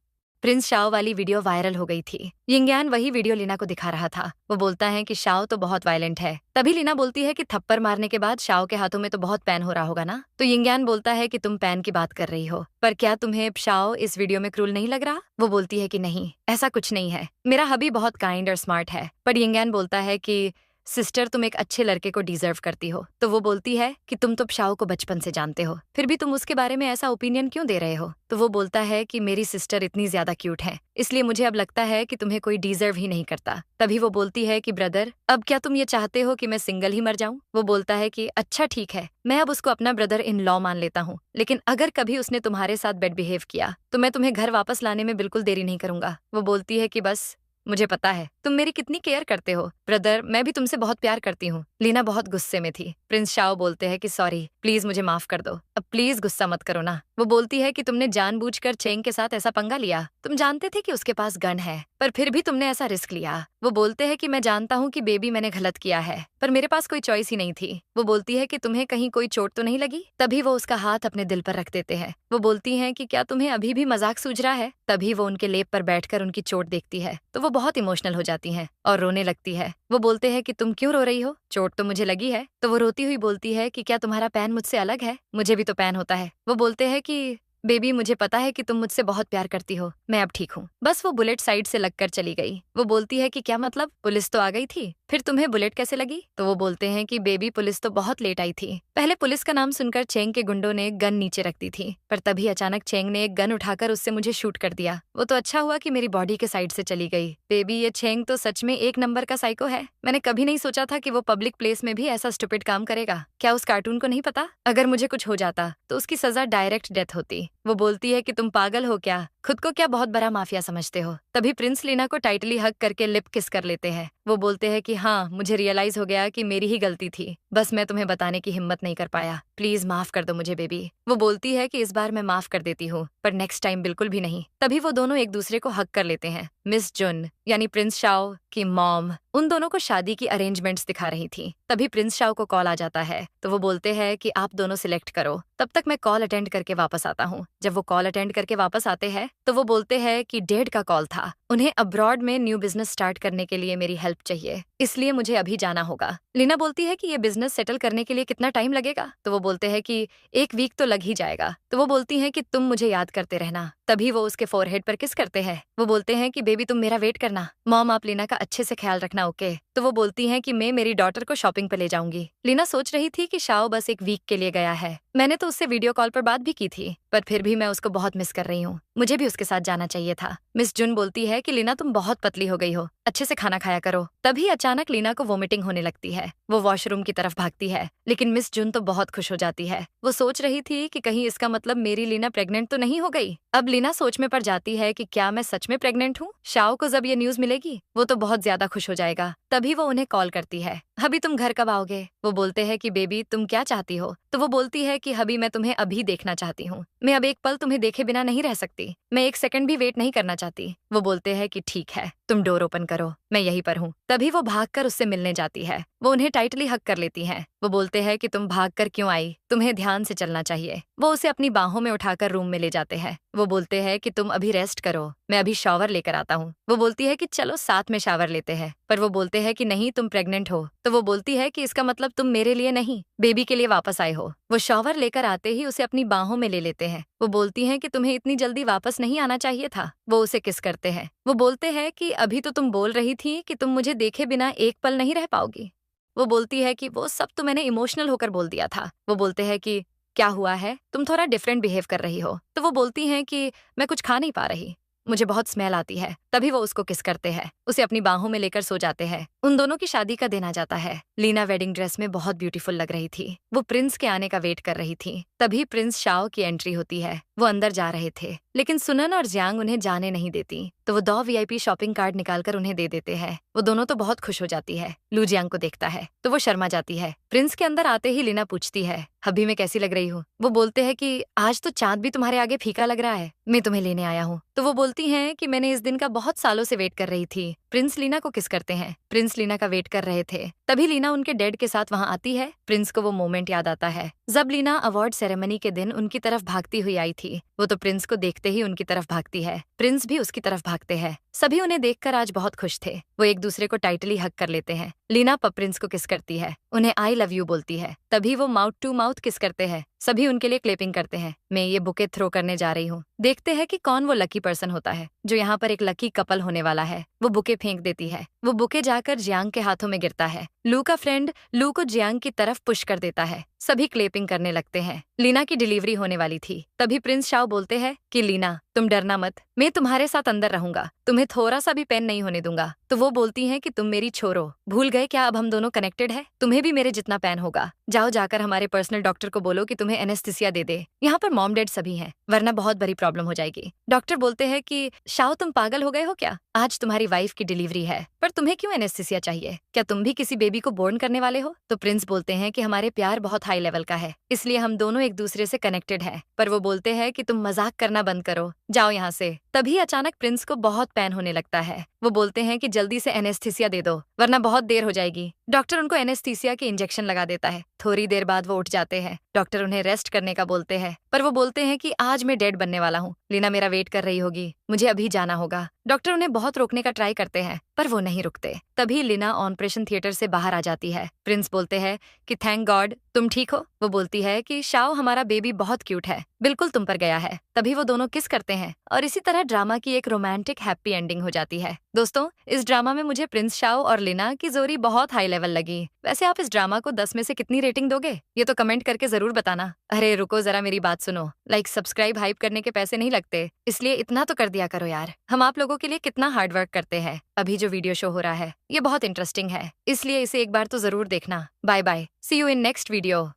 A: प्रिंस शाओ वाली वीडियो वायरल हो गई थी। यिंगयान वही वीडियो लीना को दिखा रहा था। वो बोलता है कि शाओ तो बहुत वायलेंट है। तभी लीना बोलती है कि थप्पड़ मारने के बाद शाओ के हाथों में तो बहुत पैन हो रहा होगा ना। तो यिंगयान बोलता है कि तुम पैन की बात कर रही हो, पर क्या तुम्हें शाओ इस वीडियो में क्रूल नहीं लग रहा? वो बोलती है कि नहीं, ऐसा कुछ नहीं है, मेरा हबी बहुत काइंड और स्मार्ट है। पर यिंगयान बोलता है कि सिस्टर, तुम एक अच्छे लड़के को डिजर्व करती हो। तो वो बोलती है कि तुम तो शाओ को बचपन से जानते हो, फिर भी तुम उसके बारे में ऐसा ओपिनियन क्यों दे रहे हो? तो वो बोलता है कि मेरी सिस्टर इतनी ज्यादा क्यूट है, इसलिए मुझे अब लगता है कि तुम्हें कोई डिजर्व ही नहीं करता। तभी वो बोलती है कि ब्रदर, अब क्या तुम ये चाहते हो कि मैं सिंगल ही मर जाऊं? वो बोलता है कि अच्छा ठीक है, मैं अब उसको अपना ब्रदर इन लॉ मान लेता हूँ, लेकिन अगर कभी उसने तुम्हारे साथ बैड बिहेव किया तो मैं तुम्हें घर वापस लाने में बिल्कुल देरी नहीं करूंगा। वो बोलती है कि बस, मुझे पता है तुम मेरी कितनी केयर करते हो ब्रदर, मैं भी तुमसे बहुत प्यार करती हूँ। लीना बहुत गुस्से में थी। प्रिंस शाओ बोलते हैं कि सॉरी, प्लीज मुझे माफ कर दो, अब प्लीज गुस्सा मत करो ना। वो बोलती है कि तुमने जानबूझकर चेंग के साथ ऐसा पंगा लिया, तुम जानते थे कि उसके पास गन है, पर फिर भी तुमने ऐसा रिस्क लिया। वो बोलते हैं कि मैं जानता हूँ कि बेबी, मैंने गलत किया है, पर मेरे पास कोई चॉइस ही नहीं थी। वो बोलती है कि तुम्हें कहीं कोई चोट तो नहीं लगी? तभी वो उसका हाथ अपने दिल पर रख देते हैं। वो बोलती हैं कि क्या तुम्हें अभी भी मजाक सूझ रहा है? तभी वो उनके लेप पर बैठकर उनकी चोट देखती है तो वो बहुत इमोशनल हो जाती हैं और रोने लगती है। वो बोलते हैं कि तुम क्यों रो रही हो? चोट तो मुझे लगी है। तो वो रोती हुई बोलती है कि क्या तुम्हारा पैन मुझसे अलग है? मुझे भी तो पैन होता है। वो बोलते हैं कि बेबी, मुझे पता है कि तुम मुझसे बहुत प्यार करती हो, मैं अब ठीक हूँ। बस वो बुलेट साइड से लगकर चली गई। वो बोलती है कि क्या मतलब, पुलिस तो आ गई थी, फिर तुम्हें बुलेट कैसे लगी? तो वो बोलते हैं कि बेबी, पुलिस तो बहुत लेट आई थी। पहले पुलिस का नाम सुनकर चेंग के गुंडों ने एक गन नीचे रख दी थी, पर तभी अचानक चेंग ने एक गन उठाकर उससे मुझे शूट कर दिया। वो तो अच्छा हुआ कि मेरी बॉडी के साइड से चली गई। बेबी, ये चेंग तो सच में एक नंबर का साइको है। मैंने कभी नहीं सोचा था कि वो पब्लिक प्लेस में भी ऐसा स्टूपिड काम करेगा। क्या उस कार्टून को नहीं पता, अगर मुझे कुछ हो जाता तो उसकी सजा डायरेक्ट डेथ होती। वो बोलती है कि तुम पागल हो क्या, खुद को क्या बहुत बड़ा माफिया समझते हो? तभी प्रिंस लीना को टाइटली हग करके लिप किस कर लेते हैं। वो बोलते हैं कि हाँ, मुझे रियलाइज हो गया कि मेरी ही गलती थी, बस मैं तुम्हें बताने की हिम्मत नहीं कर पाया, प्लीज माफ कर दो मुझे बेबी। वो बोलती है कि इस बार मैं माफ कर देती हूँ, पर नेक्स्ट टाइम बिल्कुल भी नहीं। तभी वो दोनों एक दूसरे को हग कर लेते हैं। मिस जुन यानी प्रिंस शाओ की मॉम उन दोनों को शादी की अरेंजमेंट्स दिखा रही थी। तभी प्रिंस शाओ को कॉल आ जाता है तो वो बोलते हैं कि आप दोनों सिलेक्ट करो, तब तक मैं कॉल अटेंड करके वापस आता हूँ। जब वो कॉल अटेंड करके वापस आते हैं तो वो बोलते हैं कि डैड का कॉल था, उन्हें अब्रॉड में न्यू बिजनेस स्टार्ट करने के लिए मेरी हेल्प चाहिए, इसलिए मुझे अभी जाना होगा। लीना बोलती है कि ये बिजनेस सेटल करने के लिए कितना टाइम लगेगा? तो वो बोलते हैं कि 1 वीक तो लग ही जाएगा। तो वो बोलती हैं कि तुम मुझे याद करते रहना। तभी वो उसके फोरहेड पर किस करते हैं। वो बोलते हैं कि बेबी, तुम मेरा वेट करना, मॉम आप लीना का अच्छे से ख्याल रखना, ओके? तो वो बोलती हैं कि मैं मेरी डॉटर को शॉपिंग पे ले जाऊंगी। लीना सोच रही थी कि शाओ बस 1 वीक के लिए गया है, मैंने तो उससे वीडियो कॉल पर बात भी की थी, पर फिर भी मैं उसको बहुत मिस कर रही हूँ, मुझे भी उसके साथ जाना चाहिए था। मिस जुन बोलती है कि लीना तुम बहुत पतली हो गई हो, अच्छे से खाना खाया करो। तभी अचानक लीना को वोमिटिंग होने लगती है। वो वॉशरूम की तरफ भागती है, लेकिन मिस जुन तो बहुत खुश हो जाती है। वो सोच रही थी कि कहीं इसका मतलब मेरी लीना प्रेग्नेंट तो नहीं हो गई। अब लीना सोच में पड़ जाती है कि क्या मैं सच में प्रेग्नेंट हूँ? शाओ को जब ये न्यूज मिलेगी वो तो बहुत ज्यादा खुश हो जाएगा। तभी वो उन्हें कॉल करती है हबी तुम घर कब आओगे? वो बोलते हैं कि बेबी तुम क्या चाहती हो? तो वो बोलती है कि हबी मैं तुम्हें अभी देखना चाहती हूँ। मैं अब एक पल तुम्हें देखे बिना नहीं रह सकती। मैं एक सेकंड भी वेट नहीं करना चाहती। वो बोलते हैं कि ठीक है, तुम डोर ओपन करो, मैं यहीं पर हूँ। तभी वो भागकर उससे मिलने जाती है। वो उन्हें टाइटली हग कर लेती है। वो बोलते हैं कि तुम भागकर क्यों आई? तुम्हें ध्यान से चलना चाहिए। वो उसे अपनी बाहों में उठाकर रूम में ले जाते हैं। वो बोलते हैं कि तुम अभी रेस्ट करो, मैं अभी शॉवर लेकर आता हूँ। वो बोलती है कि चलो साथ में शावर लेते हैं, पर वो बोलते हैं कि नहीं, तुम प्रेग्नेंट हो। तो वो बोलती है कि इसका मतलब तुम मेरे लिए नहीं, बेबी के लिए वापस आए हो। वो शॉवर लेकर आते ही उसे अपनी बाहों में ले लेते हैं। वो बोलती हैं कि तुम्हें इतनी जल्दी वापस नहीं आना चाहिए था। वो उसे किस करते हैं। वो बोलते हैं कि अभी तो तुम बोल रही थी कि तुम मुझे देखे बिना एक पल नहीं रह पाओगी। वो बोलती है कि वो सब तो मैंने इमोशनल होकर बोल दिया था। वो बोलते हैं कि क्या हुआ है, तुम थोड़ा डिफरेंट बिहेव कर रही हो। तो वो बोलती हैं कि मैं कुछ खा नहीं पा रही, मुझे बहुत स्मेल आती है। तभी वो उसको किस करते हैं, उसे अपनी बाहों में लेकर सो जाते हैं। उन दोनों की शादी का दिन आ जाता है। लीना वेडिंग ड्रेस में बहुत ब्यूटीफुल लग रही थी। वो प्रिंस के आने का वेट कर रही थी। तभी प्रिंस शाओ की एंट्री होती है। वो अंदर जा रहे थे, लेकिन सुनन और जियांग उन्हें जाने नहीं देती। तो वो 2 वीआईपी शॉपिंग कार्ड निकालकर उन्हें दे देते हैं। वो दोनों तो बहुत खुश हो जाती है। लू जियांग को देखता है तो वो शर्मा जाती है। प्रिंस के अंदर आते ही लीना पूछती है, हबी मैं कैसी लग रही हूँ? वो बोलते हैं कि आज तो चांद भी तुम्हारे आगे फीका लग रहा है, मैं तुम्हें लेने आया हूँ। तो वो बोलती हैं कि मैंने इस दिन का बहुत सालों से वेट कर रही थी। प्रिंस लीना को किस करते हैं। प्रिंस लीना का वेट कर रहे थे। तभी लीना उनके डैड के साथ वहां आती है। प्रिंस को वो मोमेंट याद आता है जब लीना अवार्ड सेरेमनी के दिन उनकी तरफ भागती हुई आई थी। वो तो प्रिंस को देखते ही उनकी तरफ भागती है। प्रिंस भी उसकी तरफ भागते हैं। सभी उन्हें देखकर आज बहुत खुश थे। वो एक दूसरे को टाइटली हग कर लेते हैं। लीना प्रिंस को किस करती है, उन्हें आई लव यू बोलती है। तभी वो माउथ टू माउथ किस करते हैं। सभी उनके लिए क्लेपिंग करते हैं। मैं ये बुके थ्रो करने जा रही हूँ। देखते हैं कि कौन वो लकी पर्सन होता है जो यहाँ पर एक लकी कपल होने वाला है। वो बुके फेंक देती है। वो बुके जाकर जियांग के हाथों में गिरता है। लू का फ्रेंड लू को जियांग की तरफ पुश कर देता है। सभी क्लेपिंग करने लगते हैं। लीना की डिलीवरी होने वाली थी। तभी प्रिंस शाओ बोलते हैं कि लीना तुम डरना मत, मैं तुम्हारे साथ अंदर रहूंगा, तुम्हें थोड़ा सा भी पेन नहीं होने दूंगा। तो वो बोलती हैं कि तुम मेरी छोरो, भूल गए क्या अब हम दोनों कनेक्टेड है? तुम्हें भी मेरे जितना पेन होगा। जाओ जाकर हमारे पर्सनल डॉक्टर को बोलो कि तुम्हें एनेस्थीसिया दे दे। यहाँ पर मॉम डैड सभी हैं, वरना बहुत बड़ी प्रॉब्लम हो जाएगी। डॉक्टर बोलते हैं कि शाओ तुम पागल हो गए हो क्या? आज तुम्हारी वाइफ की डिलीवरी है, पर तुम्हें क्यों एनेस्थीसिया चाहिए? क्या तुम भी किसी बेबी को बोर्न करने वाले हो? तो प्रिंस बोलते हैं कि हमारे प्यार बहुत हाई लेवल का है, इसलिए हम दोनों एक दूसरे से कनेक्टेड है। पर वो बोलते हैं कि तुम मजाक करना बंद करो, जाओ यहाँ से। तभी अचानक प्रिंस को बहुत पेन होने लगता है। वो बोलते हैं कि जल्दी से एनेस्थीसिया दे दो, वरना बहुत देर हो जाएगी। डॉक्टर उनको एनेस्थीसिया के इंजेक्शन लगा देता है। थोड़ी देर बाद वो उठ जाते हैं। डॉक्टर उन्हें रेस्ट करने का बोलते हैं, पर वो बोलते हैं कि आज मैं डेड बनने वाला हूँ। लीना मेरा वेट कर रही होगी, मुझे अभी जाना होगा। डॉक्टर उन्हें बहुत रोकने का ट्राई करते हैं, पर वो नहीं रुकते। तभी लीना ऑपरेशन थिएटर से बाहर आ जाती है। प्रिंस बोलते हैं कि थैंक गॉड तुम ठीक हो। वो बोलती है कि शाओ हमारा बेबी बहुत क्यूट है, बिल्कुल तुम पर गया है। तभी वो दोनों किस करते हैं और इसी तरह ड्रामा की एक रोमांटिक हैप्पी एंडिंग हो जाती है। दोस्तों, इस ड्रामा में मुझे प्रिंस शाओ और लीना की जोड़ी बहुत हाई लेवल लगी। वैसे आप इस ड्रामा को 10 में से कितनी रेटिंग दोगे, ये तो कमेंट करके जरूर बताना। अरे रुको जरा, मेरी बात सुनो। लाइक सब्सक्राइब हाइप करने के पैसे नहीं लगते, इसलिए इतना तो कर दिया करो यार। हम आप लोगों के लिए कितना हार्ड वर्क करते हैं। अभी जो वीडियो शो हो रहा है ये बहुत इंटरेस्टिंग है, इसलिए इसे एक बार तो जरूर देखना। Bye bye, see you in next video.